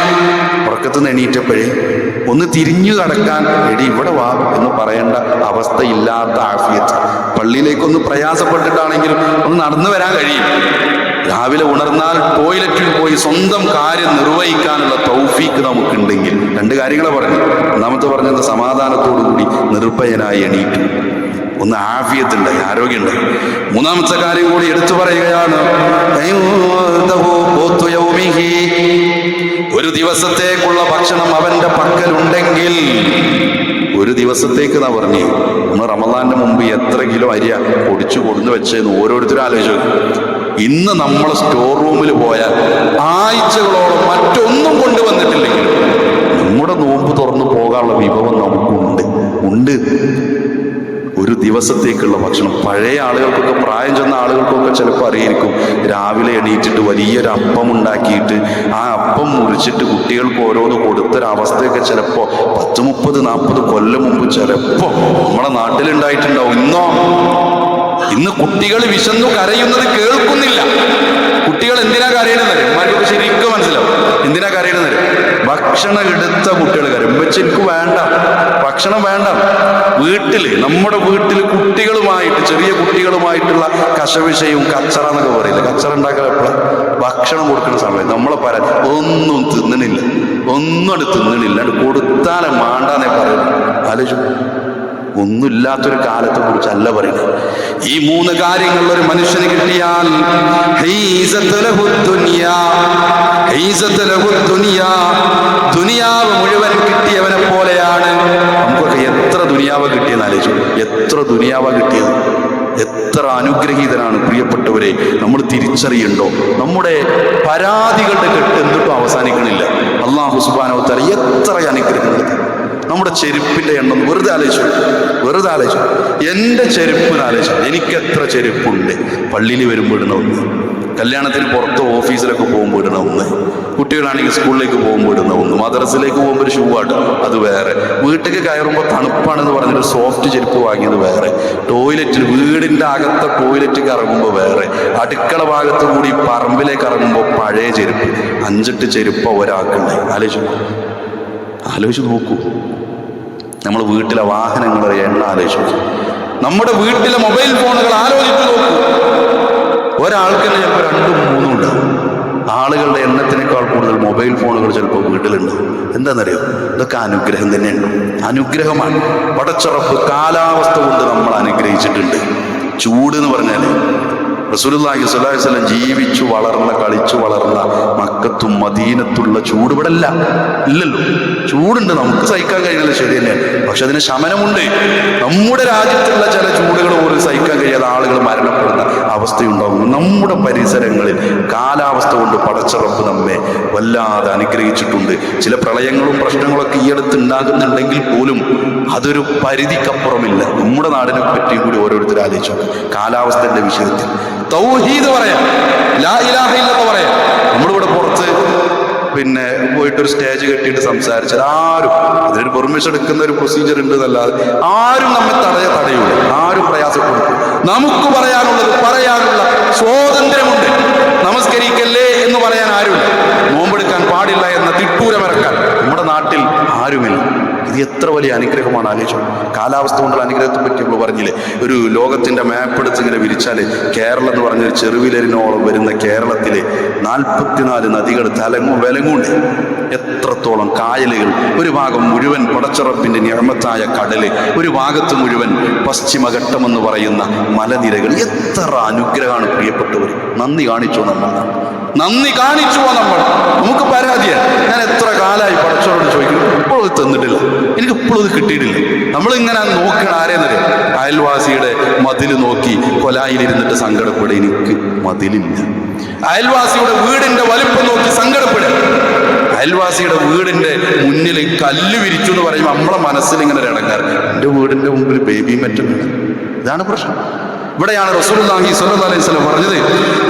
S1: ഉറക്കത്തുനിന്ന് എണീറ്റപ്പോഴേ ഒന്ന് തിരിഞ്ഞു കടക്കാൻ എടി ഇവിടെ വാ എന്ന് പറയേണ്ട അവസ്ഥയില്ലാത്ത ആഫിയത്ത്. പള്ളിയിലേക്കൊന്ന് പ്രയാസപ്പെട്ടിട്ടാണെങ്കിലും ഒന്ന് നടന്നു വരാൻ കഴിയും. രാവിലെ ഉണർന്നാൽ ടോയ്ലറ്റിൽ പോയി സ്വന്തം കാര്യം നിർവഹിക്കാനുള്ള തൗഫീക്ക് നമുക്കുണ്ടെങ്കിൽ 2 കാര്യങ്ങളെ പറഞ്ഞു. ഒന്നാമത്തെ പറഞ്ഞത് സമാധാനത്തോടു കൂടി നിർഭയനായി എണീറ്റു, ഒന്ന് ആഫിയത്തുണ്ടായി, ആരോഗ്യമുണ്ടായി. മൂന്നാമത്തെ കാര്യം കൂടി എടുത്തു പറയുകയാണ്, ഒരു ദിവസത്തേക്കുള്ള ഭക്ഷണം അവന്റെ പക്കലുണ്ടെങ്കിൽ. ഒരു ദിവസത്തേക്ക് എന്നാ പറഞ്ഞു. നമ്മൾ റമദാന്റെ മുമ്പ് എത്ര കിലോ അരിയ പൊടിച്ചു കൊടുന്ന് വെച്ചതെന്ന് ഓരോരുത്തരും ആലോചിച്ചു. ഇന്ന് നമ്മൾ സ്റ്റോർ റൂമിൽ പോയാൽ ആഴ്ചകളോളം മറ്റൊന്നും കൊണ്ടുവന്നിട്ടില്ലെങ്കിലും നമ്മുടെ നോമ്പ് തുറന്നു പോകാനുള്ള വിഭവം നമുക്കുണ്ട്. ഒരു ദിവസത്തേക്കുള്ള ഭക്ഷണം. പഴയ ആളുകൾക്കൊക്കെ, പ്രായം ചെന്ന ആളുകൾക്കൊക്കെ ചിലപ്പോൾ അറിയായിരിക്കും, രാവിലെ എണീറ്റിട്ട് വലിയൊരു അപ്പം ഉണ്ടാക്കിയിട്ട് ആ അപ്പം മുറിച്ചിട്ട് കുട്ടികൾക്ക് ഓരോന്ന് കൊടുത്തൊരവസ്ഥയൊക്കെ ചിലപ്പോൾ 10, 30, 40 കൊല്ലം മുമ്പ് ചിലപ്പോൾ നമ്മുടെ നാട്ടിലുണ്ടായിട്ടുണ്ടാവും. ഇന്ന് കുട്ടികൾ വിശന്നു കരയുന്നത് കേൾക്കുന്നില്ല. കുട്ടികൾ എന്തിനാ കരയണമെന്ന് അമ്മമാർക്ക് ശരിക്കും മനസ്സിലാവും. എന്തിനാ കരയണമെന്ന്? ഭക്ഷണം എടുത്ത കുട്ടികൾ കരയും. വെച്ച് എനിക്ക് വേണ്ട, ഭക്ഷണം വേണ്ട. നമ്മുടെ വീട്ടിൽ കുട്ടികളുമായിട്ട്, ചെറിയ കുട്ടികളുമായിട്ടുള്ള കശവിഷയവും കച്ചറ എന്നൊക്കെ പറയില്ല. കച്ചറ ഉണ്ടാക്കാൻ എപ്പോഴാണ്? ഭക്ഷണം കൊടുക്കുന്ന സമയത്ത് നമ്മളെ ഒന്നും തിന്നണില്ല, ഒന്നും തിന്നണില്ല, കൊടുത്താലേ മാണ്ടാന്നേ പറയുന്നു. ആലോചിച്ചു. ഒന്നുമില്ലാത്തൊരു കാലത്തെ കുറിച്ചല്ല പറയുന്നത്. ഈ 3 കാര്യങ്ങൾ ഒരു മനുഷ്യന് കിട്ടിയാൽ ദുനിയാവ് മുഴുവൻ കിട്ടിയവനെ പോലെയാണ്. നമുക്കൊക്കെ എത്ര ദുനിയാവ് കിട്ടിയെന്ന് ആലോചിച്ചു. എത്ര ദുനിയാവ് കിട്ടിയത്, എത്ര അനുഗ്രഹീതനാണ് പ്രിയപ്പെട്ടവരെ. നമ്മൾ തിരിച്ചറിയണ്ടോ? നമ്മുടെ പരാതികളുടെ കെട്ട് എന്നിട്ടും അവസാനിക്കണില്ല. അല്ലാഹു സുബ്ഹാനഹു വ തആല എത്ര അനുഗ്രഹങ്ങൾ. നമ്മുടെ ചെരുപ്പിന്റെ എണ്ണം വെറുതെ ആലോചിച്ചു. എൻ്റെ ചെരുപ്പിന് ആലോചിച്ചു. എനിക്ക് എത്ര ചെരുപ്പുണ്ട്? പള്ളിയിൽ വരുമ്പോൾ ഇടുന്ന ഒന്ന്, കല്യാണത്തിന് പുറത്ത് ഓഫീസിലൊക്കെ പോകുമ്പോൾ ഇടുന്ന ഒന്ന്, കുട്ടികളാണെങ്കിൽ സ്കൂളിലേക്ക് പോകുമ്പോൾ ഇടുന്ന ഒന്ന്, മദ്രസയിലേക്ക് പോകുമ്പോൾ ഒരു ഷൂ ആട്ട് അത് വേറെ, വീട്ടിലേക്ക് കയറുമ്പോൾ തണുപ്പാണെന്ന് പറഞ്ഞൊരു സോഫ്റ്റ് ചെരുപ്പ് വാങ്ങിയത് വേറെ, ടോയ്ലറ്റിൽ വീടിൻ്റെ അകത്തെ ടോയ്ലറ്റിൽ ഇറങ്ങുമ്പോൾ വേറെ, അടുക്കള ഭാഗത്ത് കൂടി പറമ്പിലേക്ക് ഇറങ്ങുമ്പോൾ പഴയ ചെരുപ്പ്. 5-8 ചെരുപ്പ് ഒരാൾക്കുണ്ട്. ആലോചിച്ച് നോക്കൂ. നമ്മൾ വീട്ടിലെ വാഹനങ്ങളുടെ എണ്ണ ആലോചിച്ചു. നമ്മുടെ വീട്ടിലെ മൊബൈൽ ഫോണുകൾ ആലോചിച്ചു നോക്കൂ. ഒരാൾക്ക് തന്നെ ചിലപ്പോൾ 2-3 ഉണ്ടാവും. ആളുകളുടെ എണ്ണത്തിനേക്കാൾ കൂടുതൽ മൊബൈൽ ഫോണുകൾ ചിലപ്പോൾ വീട്ടിലുണ്ടാവും. എന്താണെന്നറിയോ? ഇതൊക്കെ അനുഗ്രഹം തന്നെയാണ്. അനുഗ്രഹമാണ്. പടച്ചുറപ്പ് കാലാവസ്ഥ കൊണ്ട് നമ്മൾ അനുഗ്രഹിച്ചിട്ടുണ്ട്. ചൂട് എന്ന് പറഞ്ഞാൽ റസൂലുള്ളാഹി സ്വല്ലല്ലാഹു അലൈഹി വസല്ലം ജീവിച്ചു വളർന്ന കളിച്ചു വളർന്ന മക്കത്തും മദീനത്തുള്ള ചൂട് ഇവിടെ ഇല്ലല്ലോ. ചൂടുണ്ട്, നമുക്ക് സഹിക്കാൻ കഴിയുന്നത് ശരി തന്നെയാണ്, പക്ഷെ അതിന് ശമനമുണ്ട്. നമ്മുടെ രാജ്യത്തുള്ള ചില ചൂടുകൾ പോലും സഹിക്കാൻ കഴിയാതെ ആളുകൾ മരണപ്പെടുന്ന അവസ്ഥയുണ്ടാകും. നമ്മുടെ പരിസരങ്ങളിൽ കാലാവസ്ഥ കൊണ്ട് പടച്ചറപ്പ് നമ്മെ വല്ലാതെ അനുഗ്രഹിച്ചിട്ടുണ്ട്. ചില പ്രളയങ്ങളും പ്രശ്നങ്ങളൊക്കെ ഈ അടുത്ത് ഉണ്ടാകുന്നുണ്ടെങ്കിൽ പോലും അതൊരു പരിധിക്കപ്പുറമില്ല. നമ്മുടെ നാടിനെ പറ്റിയും കൂടി ഓരോരുത്തർ ആലോചിച്ചു. കാലാവസ്ഥയുടെ വിഷയത്തിൽ തൗഹീദ് പറയാം, ലാ ഇലാഹ ഇല്ലല്ലാഹ് പറയാം. നമ്മളിവിടെ പുറത്ത് പോയിട്ടൊരു സ്റ്റേജ് കെട്ടിയിട്ട് സംസാരിച്ചാൽ ആരും അതിനൊരു പെർമിഷൻ എടുക്കുന്ന ഒരു പ്രൊസീജിയർ ഉണ്ട് എന്നല്ലാതെ ആരും നമ്മെ തടയൂല, ആരും പ്രയാസപ്പെടുത്തും. നമുക്ക് പറയാനുള്ളത് പറയാനുള്ള സ്വാതന്ത്ര്യമുണ്ട്. നമസ്കരിക്കല്ലേ എന്ന് പറയാൻ ആരുമില്ല, നോമ്പെടുക്കാൻ പാടില്ല എന്ന തിട്ടൂരമിറക്കാൻ നമ്മുടെ നാട്ടിൽ ആരുമില്ല. ഇത് എത്ര വലിയ അനുഗ്രഹമാണ് ആലോചിച്ചു. കാലാവസ്ഥ കൊണ്ടുള്ള അനുഗ്രഹത്തെ പറ്റി നമ്മൾ പറഞ്ഞില്ലേ. ഒരു ലോകത്തിന്റെ മാപ്പ് എടുത്ത് ഇങ്ങനെ വിരിച്ചാൽ കേരളം എന്ന് പറഞ്ഞൊരു ചെറുവിലരിനോളം വരുന്ന കേരളത്തിലെ 44 നദികൾ വിലങ്ങുണ്ട്. എത്രത്തോളം കായലുകൾ, ഒരു ഭാഗം മുഴുവൻ പടച്ചുറപ്പിന്റെ നിയമത്തായ കടല്, ഒരു ഭാഗത്ത് മുഴുവൻ പശ്ചിമഘട്ടമെന്ന് പറയുന്ന മലനിരകൾ. എത്ര അനുഗ്രഹമാണ് പ്രിയപ്പെട്ടവർ. നന്ദി കാണിച്ചോ നമ്മൾ? നമുക്ക് പരാതിയാണ്. ഞാൻ എത്ര കാലമായി പടച്ചോരോട് ചോദിക്കുന്നു, ഇപ്പോഴും ഇത് തന്നിട്ടില്ല, എനിക്ക് ഇപ്പോഴും ഇത് കിട്ടിയിട്ടില്ല. നമ്മളിങ്ങനെ നോക്കണം ആരെന്നറിയാം? അയൽവാസിയുടെ മതിൽ നോക്കി കൊലായിലിരുന്നിട്ട് സങ്കടപ്പെടുക, എനിക്ക് മതിലില്ല. അയൽവാസിയുടെ വീടിന്റെ വലിപ്പം നോക്കി സങ്കടപ്പെടുക. അയൽവാസിയുടെ വീടിന്റെ മുന്നിൽ കല്ല് വിരിച്ചു എന്ന് പറയുമ്പോൾ നമ്മളെ മനസ്സിൽ ഇങ്ങനെ ഇടങ്ങാറ്, എൻ്റെ വീടിന്റെ മുമ്പിൽ ബേബി മെറ്റൽ. ഇതാണ് പ്രശ്നം. ഇവിടെയാണ് റസൂലുള്ളാഹി സ്വല്ലല്ലാഹു അലൈഹി വസല്ലം പറഞ്ഞത്,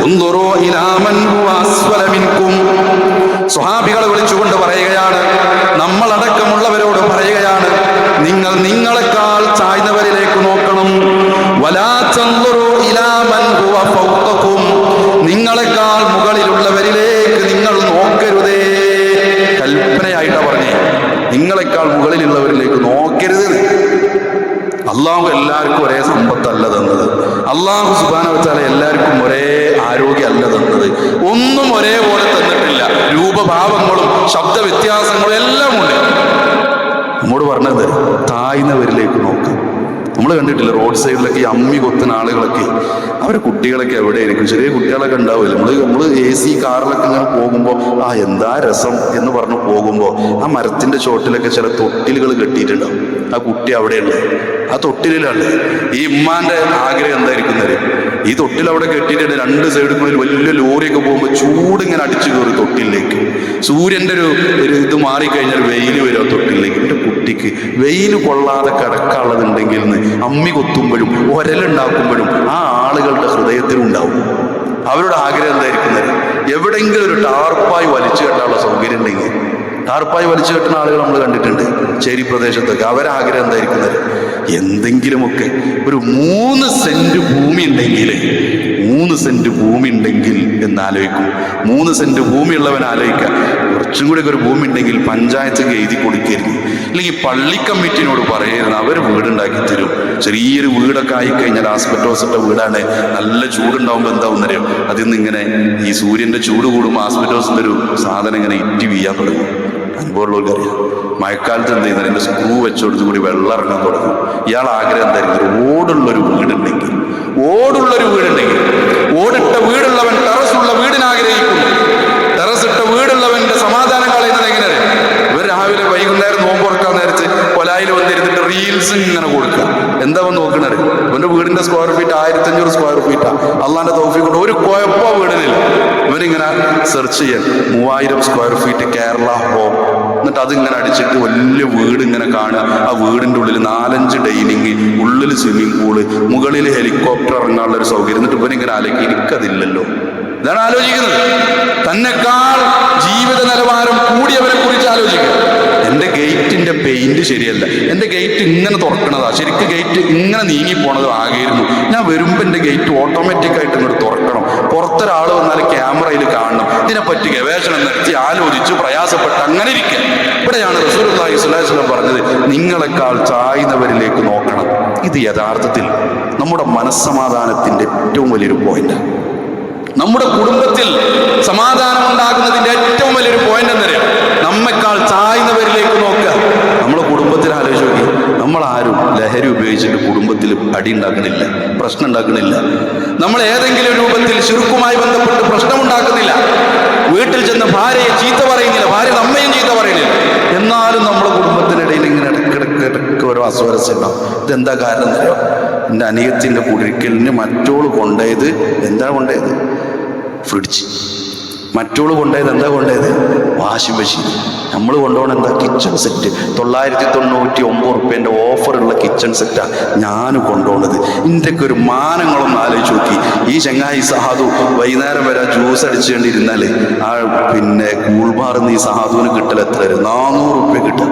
S1: ഉൻദുറൂ ഇലാ മൻ ഹുവ അസ്ഫല മിൻകും. സ്വഹാബികളെ വിളിച്ചുകൊണ്ട് പറയുകയാണ്, നമ്മളടക്കമുള്ളവരോട് പറയുകയാണ്, നിങ്ങൾ നിങ്ങളെക്കാൾ താഴ്ന്നവരിലേക്ക് നോക്കണം. വലാ തൻദുറൂ ഇലാ മൻ ഹുവ ഫൗഖകും. നിങ്ങളെക്കാൾ മുകളിലുള്ളവരിലേക്ക് നിങ്ങൾ നോക്കരുതേ. കൽപ്പനയായിട്ടാണ് പറഞ്ഞേ, നിങ്ങളെക്കാൾ മുകളിലുള്ളവരിലേക്ക് നോക്കരുത്. അള്ളാഹു എല്ലാവർക്കും ഒരേ സമ്പത്തല്ല തന്നത്. അള്ളാഹു സുബ്ഹാനഹു വ തആല എല്ലാവർക്കും ഒരേ ആരോഗ്യമല്ല തന്നത്. ഒന്നും ഒരേപോലെ തന്നിട്ടില്ല. രൂപഭാവങ്ങളും ശബ്ദ വ്യത്യാസങ്ങളും എല്ലാം ഉണ്ട്. നമ്മോട് പറഞ്ഞത് താഴ്ന്നവരിലേക്ക് നോക്കാം. നമ്മൾ കണ്ടിട്ടില്ല റോഡ് സൈഡിലൊക്കെ ഈ അമ്മി കൊത്തുന്ന ആളുകളൊക്കെ, അവരെ കുട്ടികളൊക്കെ എവിടെയായിരിക്കും? ചെറിയ കുട്ടികളൊക്കെ ഉണ്ടാവില്ല. നമ്മൾ AC കാറിലൊക്കെ ഇങ്ങനെ പോകുമ്പോൾ എന്താ രസം എന്ന് പറഞ്ഞ് പോകുമ്പോൾ ആ മരത്തിന്റെ ചോട്ടിലൊക്കെ ചില തൊട്ടിലുകൾ കെട്ടിയിട്ടുണ്ടാവും. ആ കുട്ടി അവിടെയുണ്ട്, ആ തൊട്ടിലാണ്. ഈ ഉമ്മാന്റെ ആഗ്രഹം എന്തായിരിക്കുന്നത്? ഈ തൊട്ടിൽ അവിടെ കെട്ടിയിട്ടുണ്ട്. 2 സൈഡിൽ കൂടി വലിയ ലോറിയൊക്കെ പോകുമ്പോൾ ചൂടിങ്ങനെ അടിച്ചു കയറി തൊട്ടിലേക്ക്. സൂര്യന്റെ ഒരു ഇത് മാറിക്കഴിഞ്ഞാൽ വെയിൽ വരും തൊട്ടിലേക്ക്. എൻ്റെ കുട്ടിക്ക് വെയിൽ കൊള്ളാതെ കിടക്കാനുള്ളതുണ്ടെങ്കിൽ എന്ന് അമ്മി കൊത്തുമ്പോഴും ഒരലുണ്ടാക്കുമ്പോഴും ആ ആളുകളുടെ ഹൃദയത്തിലുണ്ടാവും. അവരുടെ ആഗ്രഹം എന്തായിരിക്കുന്നത്? എവിടെയെങ്കിലും ഒരു ടാർപ്പായി വലിച്ചു കെട്ടാനുള്ള സൗകര്യം ഉണ്ടെങ്കിൽ. ടാർപ്പായി വലിച്ചു കെട്ടുന്ന ആളുകൾ നമ്മൾ കണ്ടിട്ടുണ്ട് ചേരി പ്രദേശത്തൊക്കെ. അവരാഗ്രഹം എന്തായിരിക്കുന്നത്? എന്തെങ്കിലുമൊക്കെ ഒരു 3 സെന്റ് ഭൂമി ഉണ്ടെങ്കിൽ, 3 സെന്റ് ഭൂമി ഉണ്ടെങ്കിൽ എന്നാലോചിക്കും. 3 സെന്റ് ഭൂമി ഉള്ളവൻ ആലോചിക്കുക, കുറച്ചും കൂടി ഒരു ഭൂമി ഉണ്ടെങ്കിൽ പഞ്ചായത്ത് എഴുതി കൊടുക്കരുത്, അല്ലെങ്കിൽ പള്ളി കമ്മിറ്റിനോട് പറയരുത്, അവർ വീടുണ്ടാക്കി തരും. ചെറിയൊരു വീടൊക്കെ ആയിക്കഴിഞ്ഞാൽ ആസ്പെറ്റോസിന്റെ വീടാണ്, നല്ല ചൂടുണ്ടാവുമ്പോൾ എന്താവും അറിയാം? അതിൽ നിന്ന് ഇങ്ങനെ ഈ സൂര്യന്റെ ചൂട് കൂടുമ്പോൾ ആസ്പെറ്റോസിന്റെ ഒരു സാധനം ഇങ്ങനെ ഇറ്റി വീയാൻ തുടങ്ങും. അനുഭവമുള്ളവർക്ക് അറിയാം. മഴക്കാലത്ത് എന്ത് ചെയ്യുന്നത്? എൻ്റെ സ്ക്രൂ വെച്ചോടത്ത് കൂടി വെള്ളം ഇറങ്ങാൻ തുടങ്ങും. ഇയാൾ ആഗ്രഹം എന്തായിരിക്കും? ഓടുള്ളൊരു വീടുണ്ടെങ്കിൽ, ഓടിട്ട വീടുള്ളവൻ ടെറസുള്ള വീടിന് ആഗ്രഹിക്കുന്നു. ടെറസിട്ട വീടുള്ളവന്റെ സമാധാനം കളയുന്നത് എങ്ങനെയാണ്? ഇവർ രാവിലെ വൈകുന്നേരം നോമ്പ് തുറക്കാൻ നേരത്ത് കൊലായിൽ വന്നിരുന്നിട്ട് റീൽസ് ഇങ്ങനെ കൊടുക്കുക. എന്താ നോക്കണത്? ഇവന്റെ വീടിന്റെ സ്ക്വയർ ഫീറ്റ് 1500 സ്ക്വയർ ഫീറ്റാ. അള്ളാന്റെ തൗഫീഖ് കൊണ്ട് ഒരു കുഴപ്പമോ വീടിനില്ല. ഇവരിങ്ങനെ സെർച്ച് ചെയ്യാൻ 3000 സ്ക്വയർ ഫീറ്റ് കേരള ഹോം, എന്നിട്ട് അതിങ്ങനെ അടിച്ചിട്ട് വലിയ വീട് ഇങ്ങനെ കാണുക. ആ വീടിന്റെ ഉള്ളിൽ 4-5 ഡൈനിങ്, ഉള്ളിൽ സ്വിമ്മിംഗ് പൂള്, മുകളിൽ ഹെലികോപ്റ്റർ ഇറങ്ങാനുള്ള ഒരു സൗകര്യം. എന്നിട്ട് ഇവരിങ്ങനെ ആലോചിക്കും, എനിക്കതില്ലല്ലോ. ഇതാണ് ആലോചിക്കുന്നത്. തന്നെക്കാൾ ജീവിത നിലവാരം കൂടിയവരെ കുറിച്ച് ആലോചിക്കുക. എൻ്റെ ഗേറ്റിന്റെ പെയിന്റ് ശരിയല്ല, എൻ്റെ ഗേറ്റ് ഇങ്ങനെ തുറക്കണതാ, ശരിക്കും ഗേറ്റ് ഇങ്ങനെ നീങ്ങിപ്പോണത് ആകെയിരുന്നു. ഞാൻ വരുമ്പോൾ എൻ്റെ ഗേറ്റ് ഓട്ടോമാറ്റിക് ആയിട്ട് ഇങ്ങോട്ട് തുറക്കണം. പുറത്തൊരാൾ വന്നാൽ ക്യാമറയിൽ കാണണം. ഇതിനെപ്പറ്റി ഗവേഷണം നടത്തി ആലോചിച്ച് പ്രയാസപ്പെട്ട് അങ്ങനെ ഇരിക്കുക. ഇവിടെയാണ് റസൂലുള്ളാഹി സ്വല്ലല്ലാഹു അലൈഹി വസല്ലം പറഞ്ഞത്, നിങ്ങളെക്കാൾ ചായുന്നവരിലേക്ക് നോക്കണം. ഇത് യഥാർത്ഥത്തിൽ നമ്മുടെ മനസ്സമാധാനത്തിന്റെ ഏറ്റവും വലിയൊരു പോയിന്റാണ്. നമ്മുടെ കുടുംബത്തിൽ സമാധാനം ഉണ്ടാകുന്നതിന്റെ ഏറ്റവും വലിയൊരു പോയിന്റ് എന്നറിയാം, നമ്മെക്കാൾ ചായുന്നവരിലേക്ക് നോക്കുക. നമ്മുടെ കുടുംബത്തിൽ ആലോചിച്ച് നോക്കി, നമ്മളാരും ലഹരി ഉപയോഗിച്ചിട്ട് കുടുംബത്തിൽ അടി ഉണ്ടാക്കണില്ല, പ്രശ്നം ഉണ്ടാക്കണില്ല. നമ്മൾ ഏതെങ്കിലും രൂപത്തിൽ ശിർക്കുമായി ബന്ധപ്പെട്ട് പ്രശ്നം ഉണ്ടാക്കുന്നില്ല. വീട്ടിൽ ചെന്ന് ഭാര്യയെ ചീത്ത പറയുന്നില്ല, ഭാര്യ നമ്മയും ചീത്ത പറയുന്നില്ല. എന്നാലും നമ്മുടെ കുടുംബത്തിനിടയിൽ ഇങ്ങനെ ഇടയ്ക്കിടയ്ക്ക് ഓരോ അസ്വരസ്യം ഉണ്ടാവും. ഇതെന്താ കാരണം എന്നറിയോ? എൻ്റെ അനിയത്തിൻ്റെ കുടിരിക്കലിന് മറ്റോള് കൊണ്ടുപോയത് എന്താ കൊണ്ടുപോയത്? ഫ്രിഡ്ജ്. മറ്റോള് കൊണ്ടുപോയത് എന്താ കൊണ്ടുപോയത്? Washing machine. നമ്മൾ കൊണ്ടുപോകണം എന്താ? Kitchen set. 999 റുപ്യേൻ്റെ ഓഫറുള്ള കിച്ചൺ സെറ്റാണ് ഞാൻ കൊണ്ടുപോകുന്നത്. ഇതിൻ്റെയൊക്കെ ഒരു മാനങ്ങളൊന്നും ആലോചിച്ച് നോക്കി. ഈ ചങ്ങായി സഹാദു വൈകുന്നേരം വരെ ജ്യൂസ് അടിച്ചുകൊണ്ടിരുന്നാൽ ആ കൂൾബാറിന്ന് ഈ സഹാദുവിന് കിട്ടൽ എത്ര വരും? 400 റുപ്യ കിട്ടുക.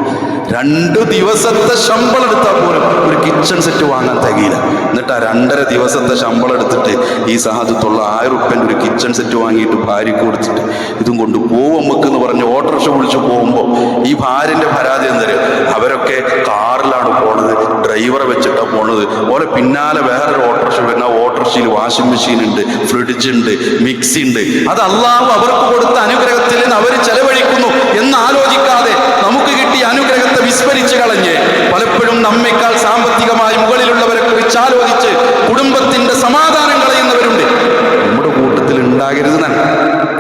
S1: 2 ദിവസത്തെ ശമ്പളം എടുത്താൽ പോലും ഒരു കിച്ചൺ സെറ്റ് വാങ്ങാൻ തികയില്ല. എന്നിട്ട് ആ 2.5 ദിവസത്തെ ശമ്പളം എടുത്തിട്ട് ഈ സഹാദു 900 റുപ്യൻ്റെ ഒരു കിച്ചൺ സെറ്റ് വാങ്ങിയിട്ട് ഭാര്യയ്ക്ക് കൊടുത്തിട്ട് ഇതും കൊണ്ട് പോവും നമുക്ക് എന്ന് പറഞ്ഞ് ഓട്ടോറിക്ഷ വിളിച്ച് പോകുമ്പോൾ ഈ ഭാര്യന്റെ പരാതി എന്തറിയോ? അവരൊക്കെ കാറിലാണ് പോണത്, ഡ്രൈവറെ വെച്ചിട്ടാണ് പോണത്. ഓലെ പിന്നാലെ വേറൊരു ഓട്ടോറിക്ഷ വരുന്ന ഓട്ടോറിക്ഷയിൽ വാഷിംഗ് മെഷീൻ ഉണ്ട്, ഫ്രിഡ്ജ് ഉണ്ട്, മിക്സി ഉണ്ട്. അത് അള്ളാഹു അവർക്ക് കൊടുത്ത അനുഗ്രഹത്തിൽ നിന്ന് അവർ ചെലവഴിക്കുന്നു എന്ന് ആലോചിക്കാതെ നമുക്ക് കിട്ടിയ അനുഗ്രഹത്തെ വിസ്മരിച്ച് കളഞ്ഞ് പലപ്പോഴും നമ്മെക്കാൾ സാമ്പത്തികമായി മുകളിലുള്ളവരെ കുറിച്ച് ആലോചിച്ച് കുടുംബത്തിന്റെ സമാധാനം കളയുന്നവരുണ്ട്. നമ്മുടെ കൂട്ടത്തിൽ ഉണ്ടാകരുത്.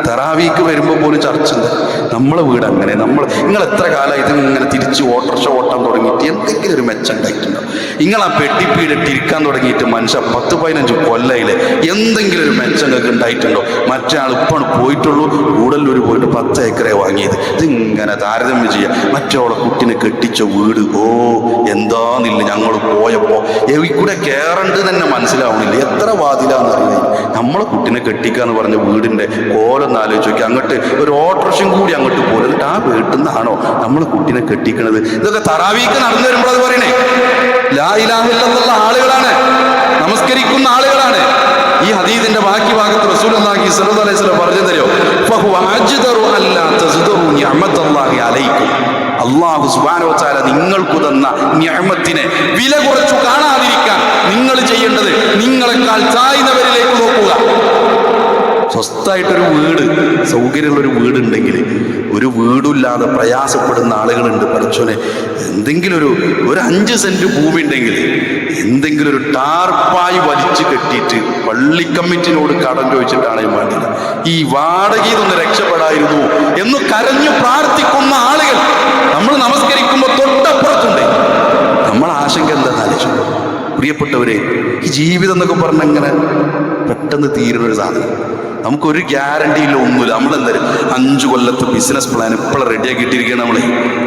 S1: തറാവീക്ക് വരുമ്പോൾ പോലും ചർച്ച ഉണ്ട്, നമ്മളെ വീട് അങ്ങനെ, നിങ്ങൾ എത്ര കാലം ഇങ്ങനെ തിരിച്ച് ഓട്ടോറിക്ഷ ഓട്ടാൻ തുടങ്ങിയിട്ട് എന്തെങ്കിലും ഒരു മെച്ചം ഉണ്ടായിട്ടുണ്ടോ? നിങ്ങൾ ആ പെട്ടിപ്പീടിട്ട് ഇരിക്കാൻ തുടങ്ങിയിട്ട് മനുഷ്യ 10-15 കൊല്ലയിലെ എന്തെങ്കിലും ഒരു മെച്ചം നിങ്ങൾക്ക് ഉണ്ടായിട്ടുണ്ടോ? മറ്റേ ആൾ ഇപ്പം പോയിട്ടുള്ളൂ, കൂടുതലൂർ പോയിട്ട് 10 ഏക്കറെ വാങ്ങിയത്. ഇതിങ്ങനെ താരതമ്യം ചെയ്യാം. മറ്റോളെ കുട്ടിനെ കെട്ടിച്ച വീട്, ഓ എന്താന്നില്ല, ഞങ്ങൾ പോയപ്പോ കൂടെ കയറണ്ട് തന്നെ മനസ്സിലാവണില്ല, എത്ര വാതിലാന്നറിയില്ല. നമ്മളെ കുട്ടിനെ കെട്ടിക്കാന്ന് പറഞ്ഞ വീടിന്റെ കോലൊന്ന് ആലോചിച്ച് നോക്കി. അങ്ങോട്ട് ഒരു ഓട്ടോറിക്ഷയും കൂടി അങ്ങോട്ട് പോലും, എന്നിട്ട് ആ വീട്ടിൽ നിന്നാണോ നമ്മൾ കുട്ടിനെ കെട്ടിക്കണത്? ഇതൊക്കെ തറാവീക്ക് നടന്നു വരുമ്പോൾ അത് പറയണേ, ലാ ഇലാഹ ഇല്ലല്ലാഹ് ആളുകളാണ്, നമസ്കരിക്കുന്ന ആളുകളാണ്. ഈ ഹദീസിന്റെ ബാക്കി ഭാഗത്ത് റസൂലുള്ളാഹി സ്വല്ലല്ലാഹു അലൈഹി വസല്ലം പറഞ്ഞു തരുമോ? ഫഹുവ അജ്ദറു അല്ലാ തസ്ദറു നിഅമത്തല്ലാഹി അലൈക്കും. അല്ലാഹു സുബ്ഹാനഹു വ തആല നിങ്ങൾക്ക് തന്ന നിഅമത്തിനെ വില കുറച്ചു കാണാതിരിക്കാൻ നിങ്ങൾ ചെയ്യേണ്ടത് നിങ്ങളെക്കാൾ ചായുന്നവരിലേക്ക് നോക്കുക. സ്വസ്ഥമായിട്ടൊരു വീട്, സൗകര്യമുള്ളൊരു വീടുണ്ടെങ്കിൽ, ഒരു വീടില്ലാതെ പ്രയാസപ്പെടുന്ന ആളുകളുണ്ട്. പഠിച്ചോനെ, എന്തെങ്കിലും ഒരു 5 സെന്റ് ഭൂമി ഉണ്ടെങ്കിൽ എന്തെങ്കിലും ഒരു ടാർപ്പായി വലിച്ചു കെട്ടിയിട്ട് പള്ളി കമ്മിറ്റിനോട് കടം ചോദിച്ചിട്ടാണെങ്കിൽ വേണ്ടില്ല, ഈ വാടകയിൽ നിന്ന് രക്ഷപ്പെടായിരുന്നു എന്ന് കരഞ്ഞു പ്രാർത്ഥിക്കുന്ന ആളുകൾ നമ്മൾ നമസ്കരിക്കുമ്പോൾ തൊട്ടപ്പുറത്തുണ്ട്. നമ്മളെ ആശങ്ക എന്താണെന്ന് ആലോചിച്ചു. പ്രിയപ്പെട്ടവരെ, ഈ ജീവിതം എന്നൊക്കെ പറഞ്ഞ ഇങ്ങനെ പെട്ടെന്ന് തീരുന്നൊരു സാധനം. നമുക്കൊരു ഗ്യാരണ്ടിയില്ല, ഒന്നുമില്ല. നമ്മളെന്തായാലും 5 കൊല്ലത്തെ ബിസിനസ് പ്ലാൻ ഇപ്പോൾ റെഡിയാക്കിയിട്ടിരിക്കുകയാണ്. നമ്മൾ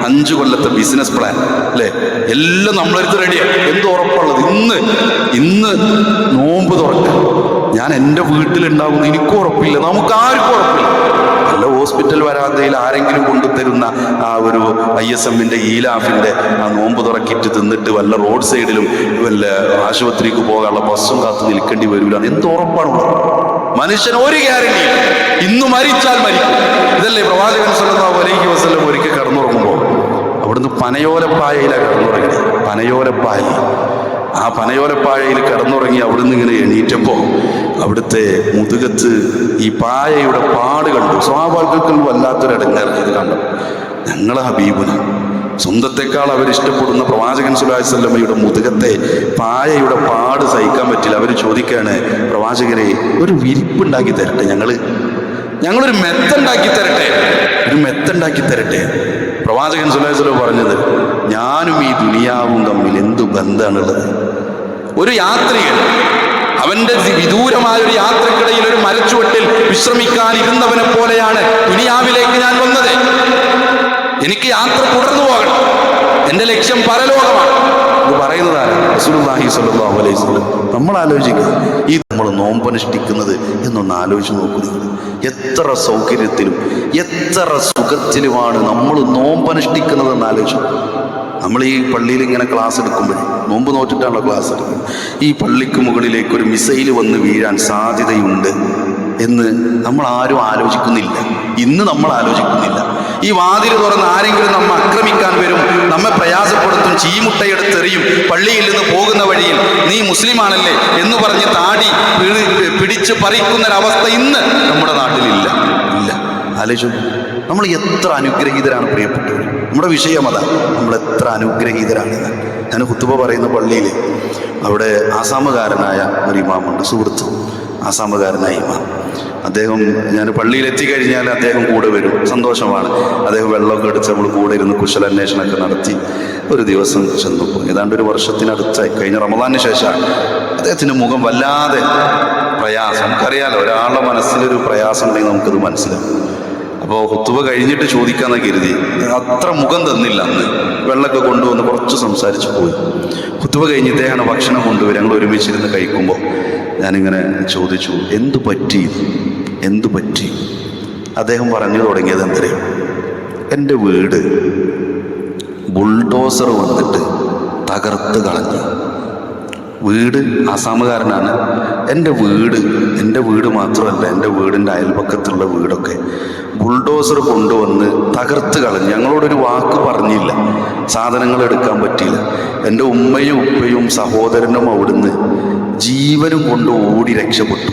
S1: 5 കൊല്ലത്തെ ബിസിനസ് പ്ലാൻ അല്ലേ, എല്ലാം നമ്മളെടുത്ത് റെഡിയാണ്. എന്ത് ഉറപ്പുള്ളത്? ഇന്ന് നോമ്പ് തുറക്കാം, ഞാൻ എൻ്റെ വീട്ടിലുണ്ടാകുന്നു, എനിക്കും ഉറപ്പില്ല, നമുക്ക് ആർക്കും ഉറപ്പില്ല. നല്ല ഹോസ്പിറ്റൽ വരാന്തയിൽ ആരെങ്കിലും കൊണ്ടുതരുന്ന ആ ഒരു ISMന്റെ ഈലാഫിന്റെ ആ നോമ്പ് തുറക്കിയിട്ട് തിന്നിട്ട് വല്ല റോഡ് സൈഡിലും വല്ല ആശുപത്രിക്ക് പോകാനുള്ള ബസ്സും കാത്ത് നിൽക്കേണ്ടി വരില്ല. എന്ത് ഉറപ്പാണുള്ളത്? മനുഷ്യൻ ഒരു ഗ്യാരണ്ടി, ഇന്ന് മരിച്ചാൽ മരിക്കും. ഇതല്ലേ പ്രവാചകൻ സല്ലല്ലാഹു അലൈഹി വസല്ലം ഒരിക്കൽ കടന്നുറങ്ങുമ്പോൾ അവിടുന്ന് പനയോലപ്പായയിലാണ് കടന്നുറങ്ങിയത്. ആ പനയോലപ്പായയിൽ കിടന്നുറങ്ങി അവിടുന്ന് ഇങ്ങനെ എണീറ്റപ്പോൾ അവിടുത്തെ മുതുകത്ത് ഈ പായയുടെ പാട് കണ്ടു. സ്വാഭാവികത്തിൽ വല്ലാത്തൊരിടങ്ങേറ് ഇത് കണ്ടു. ഞങ്ങളെ ഹബീബിന് സ്വന്തത്തെക്കാൾ അവരിഷ്ടപ്പെടുന്ന പ്രവാചകൻ സ്വല്ലല്ലാഹു അലൈഹി വസല്ലമയുടെ മുതുകത്തെ പായയുടെ പാട് സഹിക്കാൻ പറ്റില്ല. അവർ ചോദിക്കുകയാണ്, പ്രവാചകരെ ഒരു വിരിപ്പുണ്ടാക്കി തരട്ടെ, ഞങ്ങളൊരു മെത്തുണ്ടാക്കി തരട്ടെ. പ്രവാചകൻ സ്വല്ലല്ലാഹു അലൈഹി വസല്ലം പറഞ്ഞത്, ഞാനും ഈ ദുനിയാവും തമ്മിൽ എന്തു ബന്ധമാണുള്ളത്? ഒരു യാത്രികൻ അവന്റെ വിദൂരമായ ഒരു യാത്രക്കിടയിൽ ഒരു മരച്ചുവട്ടിൽ വിശ്രമിക്കാനിരുന്നവനെ പോലെയാണ് ദുനിയാവിലേക്ക് ഞാൻ വന്നത്. എനിക്ക് യാത്ര തുടർന്നു പോകണം, എന്റെ ലക്ഷ്യം പരലോകമാണ്. ഇത് പറയുന്നതാണ് റസൂലുള്ളാഹി സ്വല്ലല്ലാഹു അലൈഹി വസല്ലം. നമ്മൾ ആലോചിക്കുക, ഈ നമ്മൾ നോമ്പനുഷ്ഠിക്കുന്നത് എന്നൊന്ന് ആലോചിച്ച് നോക്കൂ. നിങ്ങൾ എത്ര സൗകര്യത്തിലും എത്ര സുഖത്തിലുമാണ് നമ്മൾ നോമ്പനുഷ്ഠിക്കുന്നതെന്ന് ആലോചിച്ചു. നമ്മൾ ഈ പള്ളിയിൽ ഇങ്ങനെ ക്ലാസ് എടുക്കുമ്പോഴേ, നോമ്പ് നോറ്റിട്ടാണല്ലോ ക്ലാസ് എടുക്കുന്നത്, ഈ പള്ളിക്ക് മുകളിലേക്ക് ഒരു മിസൈൽ വന്ന് വീഴാൻ സാധ്യതയുണ്ട് എന്ന് നമ്മൾ ആരും ആലോചിക്കുന്നില്ല. ഇന്ന് നമ്മൾ ആലോചിക്കുന്നില്ല. ഈ വാതിൽ തുറന്ന് ആരെങ്കിലും നമ്മെ ആക്രമിക്കാൻ വരും, നമ്മെ പ്രയാസപ്പെടുത്തും, ചീമുട്ടയെടുത്തെറിയും. പള്ളിയിൽ നിന്ന് പോകുന്ന വഴിയിൽ നീ മുസ്ലിമാണല്ലേ എന്ന് പറഞ്ഞ് താടി പിടിച്ച് പറിക്കുന്നൊരവസ്ഥ ഇന്ന് നമ്മുടെ നാട്ടിലില്ല. ഇല്ല, ആലോചിച്ചു. നമ്മൾ എത്ര അനുഗ്രഹീതരാണ് പ്രിയപ്പെട്ടവർ. നമ്മുടെ വിഷയം അതാ, നമ്മൾ എത്ര അനുഗ്രഹീതരാണ്. ഞാൻ ഖുതുബ പറയുന്ന പള്ളിയിൽ അവിടെ ആസാമുകാരനായ ഒരു ഇമാമുണ്ട്, സുഹൃത്ത്, ആസാമുകാരനായ ഇമാം. അദ്ദേഹം, ഞാൻ പള്ളിയിൽ എത്തിക്കഴിഞ്ഞാൽ അദ്ദേഹം കൂടെ വരും, സന്തോഷമാണ്. അദ്ദേഹം വെള്ളമൊക്കെ എടുത്ത് നമ്മൾ കൂടെ ഇരുന്ന് കുശലാന്വേഷണമൊക്കെ നടത്തി. ഒരു ദിവസം ചെന്നപ്പോൾ ഏതാണ്ട് ഒരു വർഷത്തിനടുത്തായി, കഴിഞ്ഞ റമദാനിന് ശേഷമാണ്, അദ്ദേഹത്തിൻ്റെ മുഖം വല്ലാതെ പ്രയാസം. നമുക്കറിയാലോ, ഒരാളുടെ മനസ്സിലൊരു പ്രയാസം ഉണ്ടെങ്കിൽ നമുക്കത് മനസ്സിലാവും. അപ്പോൾ ഖുതുബ കഴിഞ്ഞിട്ട് ചോദിക്കാമെന്ന് കരുതി, അത്ര മുഖം തന്നില്ല അന്ന്. വെള്ളമൊക്കെ കൊണ്ടുവന്ന് കുറച്ച് സംസാരിച്ച് പോയി. ഖുതുബ കഴിഞ്ഞ് ഇദ്ദേഹമാണ് ഭക്ഷണം കൊണ്ടുവരും. ഞങ്ങൾ ഒരുമിച്ചിരുന്ന് കഴിക്കുമ്പോൾ ഞാനിങ്ങനെ ചോദിച്ചു, എന്തു പറ്റി? അദ്ദേഹം പറഞ്ഞു തുടങ്ങിയത് എന്തറിയും, എൻ്റെ വീട് ബുൾഡോസർ വന്നിട്ട് തകർത്ത് കളഞ്ഞു. വീട് ആസാമുകാരനാണ്. എൻ്റെ വീട് മാത്രമല്ല, എൻ്റെ വീടിൻ്റെ അയൽപക്കത്തുള്ള വീടൊക്കെ ബുൾഡോസർ കൊണ്ടുവന്ന് തകർത്ത് കളഞ്ഞു. ഞങ്ങളോടൊരു വാക്ക് പറഞ്ഞില്ല, സാധനങ്ങൾ എടുക്കാൻ പറ്റിയില്ല. എൻ്റെ ഉമ്മയും ഉപ്പയും സഹോദരനും അവിടുന്ന് ജീവനും കൊണ്ട് ഓടി രക്ഷപ്പെട്ടു.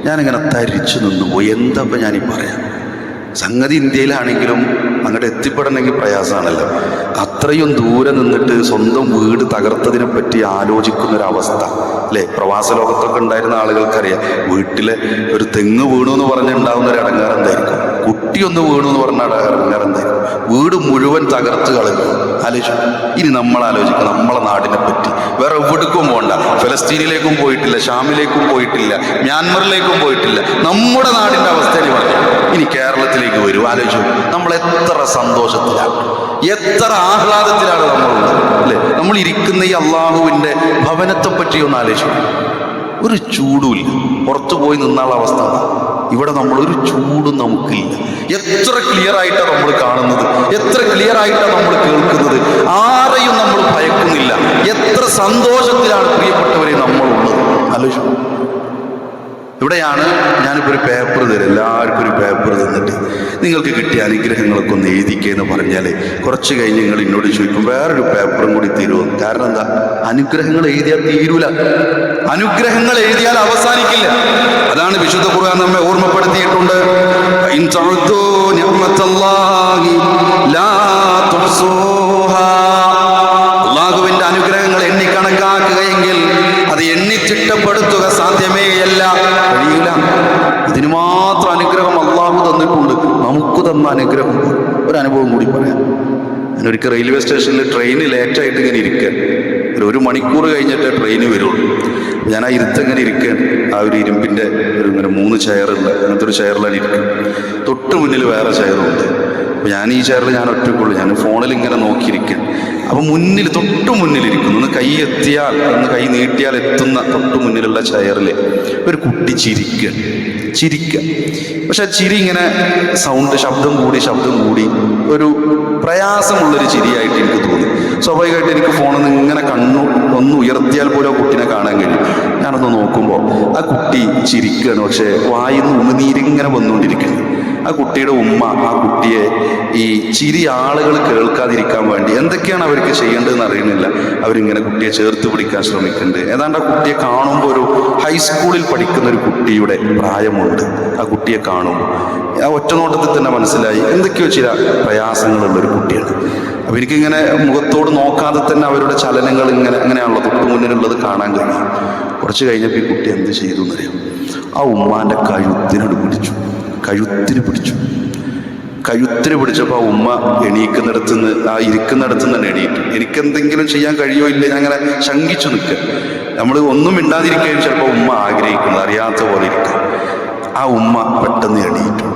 S1: ഞാനിങ്ങനെ തരിച്ചു നിന്നുപോയി. എന്താ ഇപ്പം ഞാനീ പറയാം? സംഗതി ഇന്ത്യയിലാണെങ്കിലും അങ്ങോട്ട് എത്തിപ്പെടണമെങ്കിൽ പ്രയാസമാണല്ലോ. അത്രയും ദൂരെ നിന്നിട്ട് സ്വന്തം വീട് തകർത്തതിനെ പറ്റി ആലോചിക്കുന്നൊരവസ്ഥ അല്ലേ? പ്രവാസ ലോകത്തൊക്കെ ഉണ്ടായിരുന്ന ആളുകൾക്കറിയാം, വീട്ടിലെ ഒരു തെങ്ങ് വീണു എന്ന് പറഞ്ഞുണ്ടാവുന്ന ഒരു അടങ്ങാറെന്തായിരിക്കും, കുട്ടിയൊന്ന് വീണു എന്ന് പറഞ്ഞ അടങ്ങാറെന്തായിരിക്കും, വീട് മുഴുവൻ തകർത്ത് കളഞ്ഞു. ആലോചിച്ചു. ഇനി നമ്മൾ ആലോചിക്കണം നമ്മളെ നാടിനെ പറ്റി. വേറെ എവിടേക്കും പോകണ്ട, ഫലസ്തീനിലേക്കും പോയിട്ടില്ല, ഷാമിലേക്കും പോയിട്ടില്ല, മ്യാൻമറിലേക്കും പോയിട്ടില്ല. നമ്മുടെ നാടിൻ്റെ അവസ്ഥയിൽ പറഞ്ഞു. ഇനി കേരളത്തിലേക്ക് വരും. ആലോചിച്ചു, നമ്മൾ എത്ര സന്തോഷത്തിലാണ്, എത്ര ആഹ്ലാദത്തിലാണ് നമ്മളുള്ളത് അല്ലേ? നമ്മൾ ഇരിക്കുന്ന ഈ അള്ളാഹുവിൻ്റെ ഭവനത്തെ പറ്റി ഒന്ന് ആലോചിച്ചു. ഒരു ചൂടുമില്ല, പുറത്തു പോയി നിന്നുള്ള അവസ്ഥ. ഇവിടെ നമ്മളൊരു ചൂടും നമുക്കില്ല. എത്ര ക്ലിയർ ആയിട്ടാണ് നമ്മൾ കാണുന്നത്, എത്ര ക്ലിയർ ആയിട്ടാണ് നമ്മൾ കേൾക്കുന്നത്. ആരെയും നമ്മൾ ഭയക്കുന്നില്ല. എത്ര സന്തോഷത്തിലാണ് പ്രിയപ്പെട്ടവരെ നമ്മളുള്ളത്. ആലോചിച്ചു. ഇവിടെയാണ് ഞാനിപ്പോൾ ഒരു പേപ്പർ തരും, എല്ലാവർക്കും ഒരു പേപ്പർ തന്നിട്ട് നിങ്ങൾക്ക് കിട്ടിയ അനുഗ്രഹങ്ങളൊക്കെ ഒന്ന് എഴുതിക്കുകയെന്ന് പറഞ്ഞാൽ കുറച്ച് കഴിഞ്ഞ് നിങ്ങൾ എന്നോട് ചോദിക്കും വേറൊരു പേപ്പറും കൂടി തരുമോ? കാരണം എന്താ? അനുഗ്രഹങ്ങൾ എഴുതിയാൽ തീരൂല. അനുഗ്രഹങ്ങൾ എഴുതിയാൽ അവസാനിക്കില്ല. അതാണ് വിശുദ്ധ ഖുർആൻ നമ്മെ ഓർമ്മപ്പെടുത്തിയിട്ടുണ്ട്. അല്ലാഹുവിന്റെ അനുഗ്രഹങ്ങൾ എണ്ണിക്കണക്കാക്കുകയെങ്കിൽ അത് എണ്ണിച്ചിട്ടപ്പെടുത്തുക സാധ്യമേയല്ല, കഴിയില്ല. ഇതിന് മാത്രം അനുഗ്രഹം അള്ളാഹു തന്നിട്ടുണ്ട്. നമുക്ക് തന്ന അനുഗ്രഹം ഒരു അനുഭവം കൂടി പറയാം. ഞാനൊരിക്കൽ റെയിൽവേ സ്റ്റേഷനിൽ ട്രെയിന് ലേറ്റായിട്ട് ഇങ്ങനെ ഇരിക്കുക, ഒരു മണിക്കൂർ കഴിഞ്ഞിട്ടേ ട്രെയിന് വരുള്ളൂ. ഞാൻ ആ ഇരുത്തങ്ങനെ ഇരിക്കുകയാണ്. ആ ഒരു ഇരുമ്പിൻ്റെ ഇങ്ങനെ 3 ചെയറുള്ള അങ്ങനത്തെ ഒരു ചെയറിലാണ് ഇരിക്കുന്നത്. തൊട്ട് മുന്നിൽ വേറെ ചെയറുണ്ട്. അപ്പോൾ ഞാൻ ഈ ചെയറിൽ ഞാൻ ഒറ്റയ്ക്കുള്ളൂ. ഞാൻ ഫോണിൽ ഇങ്ങനെ നോക്കിയിരിക്കുക. അപ്പോൾ തൊട്ട് മുന്നിലിരിക്കുന്നു, ഒന്ന് കൈ എത്തിയാൽ, ഒന്ന് കൈ നീട്ടിയാൽ എത്തുന്ന തൊട്ട് മുന്നിലുള്ള ചെയറിൽ ഒരു കുട്ടി ചിരിക്കുക. പക്ഷെ ചിരി ഇങ്ങനെ ശബ്ദം കൂടി ഒരു പ്രയാസമുള്ളൊരു ചിരിയായിട്ട് എനിക്ക് തോന്നി. സ്വാഭാവികമായിട്ട് എനിക്ക് ഫോണിൽ നിന്ന് ഇങ്ങനെ ഒന്ന് ഉയർത്തിയാൽ പോലും ആ കുട്ടീനെ കാണാൻ കഴിയും. ഞാനൊന്ന് നോക്കുമ്പോൾ ആ കുട്ടി ചിരിക്കുകയാണ്, പക്ഷെ വായിന്ന് ഉമിനീരിങ്ങനെ വന്നുകൊണ്ടിരിക്കുന്നു. ആ കുട്ടിയുടെ ഉമ്മ ആ കുട്ടിയെ ഈ ചിരി ആളുകൾ കേൾക്കാതിരിക്കാൻ വേണ്ടി എന്തൊക്കെയാണ് അവർക്ക് ചെയ്യേണ്ടതെന്ന് അറിയുന്നില്ല. അവരിങ്ങനെ കുട്ടിയെ ചേർത്ത് പിടിക്കാൻ ശ്രമിക്കുന്നുണ്ട്. ഏതാണ്ട് ആ കുട്ടിയെ കാണുമ്പോൾ ഒരു ഹൈസ്കൂളിൽ പഠിക്കുന്ന ഒരു കുട്ടിയുടെ പ്രായമുണ്ട്. ആ കുട്ടിയെ കാണുമ്പോൾ ആ ഒറ്റനോട്ടത്തിൽ തന്നെ മനസ്സിലായി എന്തൊക്കെയോ ചില പ്രയാസങ്ങളുള്ളൊരു കുട്ടിയാണ്. അപ്പോൾ എനിക്കിങ്ങനെ മുഖത്തോട് നോക്കാതെ തന്നെ അവരുടെ ചലനങ്ങൾ അങ്ങനെയാണല്ലോ തൊട്ട് മുന്നിലുള്ളത് കാണാൻ കഴിയും. കുറച്ച് കഴിഞ്ഞപ്പോൾ ഈ കുട്ടി എന്ത് ചെയ്തു എന്നറിയാം? ആ ഉമ്മാൻ്റെ കഴുത്തിന് പിടിച്ചപ്പോൾ ആ ഉമ്മ ഇരിക്കുന്നിടത്തുനിന്ന് തന്നെ എണീറ്റു. എനിക്കെന്തെങ്കിലും ചെയ്യാൻ കഴിയോ ഇല്ല, ഞാൻ അങ്ങനെ ശങ്കിച്ചു നിൽക്കുക. നമ്മൾ ഒന്നും മിണ്ടാതിരിക്കുകയും ചിലപ്പോൾ ഉമ്മ ആഗ്രഹിക്കുന്നത് അറിയാത്ത പോലെ ഇരിക്കും. ആ ഉമ്മ പെട്ടെന്ന് എണീറ്റു.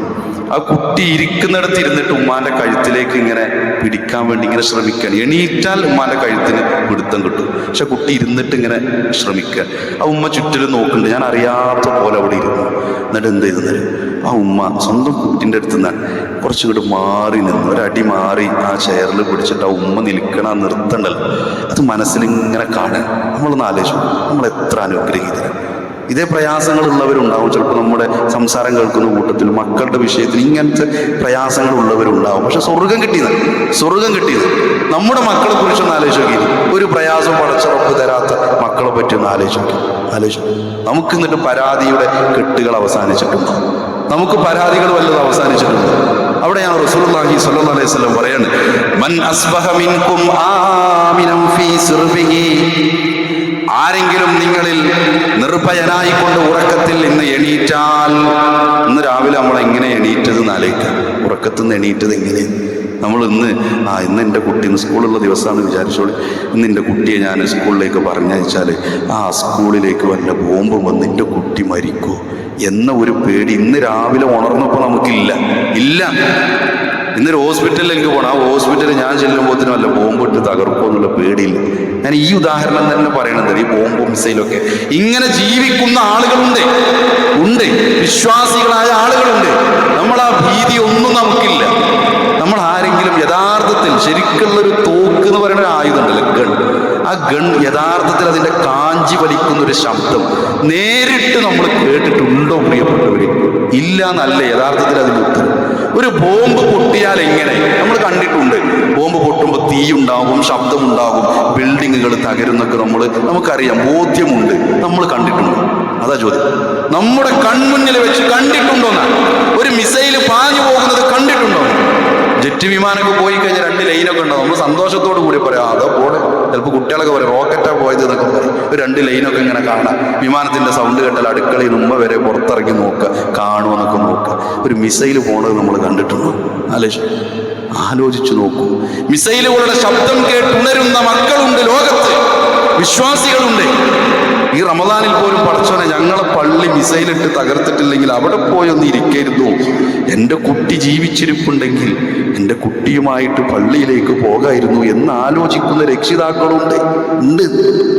S1: ആ കുട്ടി ഇരിക്കുന്നിടത്ത് ഇരുന്നിട്ട് ഉമ്മാന്റെ കഴുത്തിലേക്ക് ഇങ്ങനെ പിടിക്കാൻ വേണ്ടി ഇങ്ങനെ ശ്രമിക്കുകയാണ്. എണീറ്റാൽ ഉമ്മാന്റെ കഴുത്തിന് പിടുത്തം കിട്ടും. പക്ഷെ കുട്ടി ഇരുന്നിട്ട് ഇങ്ങനെ ശ്രമിക്കുക. ആ ഉമ്മ ചുറ്റിലും നോക്കുന്നുണ്ട്. ഞാൻ അറിയാത്ത പോലെ അവിടെ ഇരുന്നു. എന്നിട്ട് എന്ത് ചെയ്തു? ആ ഉമ്മ സ്വന്തം കുട്ടിൻ്റെ അടുത്ത് നിന്ന് കുറച്ചുകൂടി മാറി നിന്ന് ഒരടി മാറി ആ ചെയറിൽ പിടിച്ചിട്ട് ആ ഉമ്മ നിൽക്കണം, നിർത്തണ്ടല്ലോ. അത് മനസ്സിലിങ്ങനെ കാണാൻ നമ്മളൊന്ന് ആലോചിച്ചു. നമ്മൾ എത്ര അനുഗ്രഹീതരാണ്. ഇതേ പ്രയാസങ്ങളുള്ളവരുണ്ടാവും. ചിലപ്പോൾ നമ്മുടെ സംസാരം കേൾക്കുന്ന കൂട്ടത്തിൽ മക്കളുടെ വിഷയത്തിൽ ഇങ്ങനത്തെ പ്രയാസങ്ങളുള്ളവരുണ്ടാവും. പക്ഷെ സ്വർഗം കിട്ടിയത് നമ്മുടെ മക്കളെ കുറിച്ചൊന്ന് ആലോചിച്ച് നോക്കി. ഒരു പ്രയാസം പടച്ചുറപ്പ് തരാത്ത മക്കളെ പറ്റി ഒന്ന് ആലോചിച്ചു. നമുക്ക് എന്നിട്ട് പരാതിയുടെ കെട്ടുകൾ അവസാനിച്ചിട്ടുണ്ടോ? നമുക്ക് പരാതികൾ വല്ലതും അവസാനിച്ചിട്ടുണ്ടോ? അവിടെയാണ് റസൂലുള്ളാഹി സ്വല്ലല്ലാഹു അലൈഹി വസല്ലം പറയുന്നത്, മൻ അസ്ബഹ മിൻകും ആമിനൻ ഫീ സിർബിഹി, ആരെങ്കിലും നിങ്ങളിൽ നിർഭയനായിക്കൊണ്ട് ഉറക്കത്തിൽ ഇന്ന് എണീറ്റാൽ, ഇന്ന് രാവിലെ നമ്മൾ എങ്ങനെ എണീറ്റത് ആലോചിക്കാം. ഉറക്കത്തിൽ നിന്ന് എണീറ്റത് എങ്ങനെ? നമ്മൾ ഇന്ന് എൻ്റെ കുട്ടി ഇന്ന് സ്കൂളുള്ള ദിവസമാണെന്ന് വിചാരിച്ചോളൂ. ഇന്ന് എൻ്റെ കുട്ടിയെ ഞാൻ സ്കൂളിലേക്ക് പറഞ്ഞയച്ചാൽ ആ സ്കൂളിലേക്ക് വല്ല ബോംബും വന്ന് എൻ്റെ കുട്ടി മരിക്കുമോ എന്ന ഒരു പേടി ഇന്ന് രാവിലെ ഉണർന്നപ്പോൾ നമുക്കില്ല. ഇന്നൊരു ഹോസ്പിറ്റലിലേക്ക് പോകണം. ആ ഹോസ്പിറ്റലിൽ ഞാൻ ചെല്ലുമ്പോഴത്തേനും വല്ല ബോംബിട്ട് തകർക്കുമോ എന്നുള്ള പേടിയില്ല. ഞാൻ ഈ ഉദാഹരണം തന്നെ പറയണത്, ഈ ബോംബും മിസൈലൊക്കെ ഇങ്ങനെ ജീവിക്കുന്ന ആളുകളുണ്ട്, വിശ്വാസികളായ ആളുകളുണ്ട്. നമ്മൾ ആ ഭീതി ഒന്നും നമുക്കില്ല. നമ്മൾ ആരെങ്കിലും യഥാർത്ഥത്തിൽ ശരിക്കുള്ളൊരു തോക്ക് എന്ന് പറയുന്ന ഒരു ആയുധം ഉണ്ടല്ലോ, ഗൺ. ആ ഗൺ യഥാർത്ഥത്തിൽ അതിൻ്റെ കാഞ്ചി വലിക്കുന്നൊരു ശബ്ദം നേരിട്ട് നമ്മൾ കേട്ടിട്ടുണ്ടോ പ്രിയപ്പെട്ടവര്? ഇല്ല എന്നല്ല യഥാർത്ഥത്തിൽ അതിൻ്റെ ഉത്തരം. ഒരു ബോംബ് പൊട്ടിയാൽ എങ്ങനെ നമ്മൾ കണ്ടിട്ടുണ്ട്. ബോംബ് പൊട്ടുമ്പോൾ തീയുണ്ടാകും, ശബ്ദമുണ്ടാകും, ബിൽഡിങ്ങുകൾ തകരുന്നൊക്കെ നമുക്കറിയാം, ബോധ്യമുണ്ട്, നമ്മൾ കണ്ടിട്ടുണ്ട്. അതാ ചോദ്യം. നമ്മുടെ കൺമുന്നിൽ വെച്ച് കണ്ടിട്ടുണ്ടോന്നാണ്. ഒരു മിസൈല് പാഞ്ഞു പോകുന്നത് കണ്ടിട്ടുണ്ടോ? ജെറ്റ് വിമാനമൊക്കെ പോയി കഴിഞ്ഞാൽ 2 ലൈനൊക്കെ ഉണ്ടാവും. നമ്മൾ സന്തോഷത്തോടു കൂടി പറയാം, അതോ പോടെ. ചിലപ്പോൾ കുട്ടികളൊക്കെ പറയും റോക്കറ്റാ പോയത് എന്നൊക്കെ പറയും. ഒരു 2 ലൈനൊക്കെ ഇങ്ങനെ കാണാം. വിമാനത്തിന്റെ സൗണ്ട് കേട്ടാൽ അടുക്കളയിൽ മുമ്പ് വരെ പുറത്തിറങ്ങി നോക്കുക, കാണുമെന്നൊക്കെ നോക്കുക. ഒരു മിസൈല് പോണത് നമ്മൾ കണ്ടിട്ടുണ്ടോ? ആലോചിച്ചു നോക്കൂ. മിസൈലുകളുടെ ശബ്ദം കേട്ടുണരുന്ന മക്കളുണ്ട് ലോകത്ത്, വിശ്വാസികളുണ്ട്. ഈ റമദാനിൽ പോലും പടച്ചോനെ ഞങ്ങളെ പള്ളി മിസൈലിട്ട് തകർത്തിട്ടില്ലെങ്കിൽ അവിടെ പോയി ഒന്ന് ഇരിക്കരുതോ? എൻ്റെ കുട്ടി ജീവിച്ചിരിപ്പുണ്ടെങ്കിൽ എൻ്റെ കുട്ടിയുമായിട്ട് പള്ളിയിലേക്ക് പോകായിരുന്നു എന്ന് ആലോചിക്കുന്ന രക്ഷിതാക്കളുണ്ട്.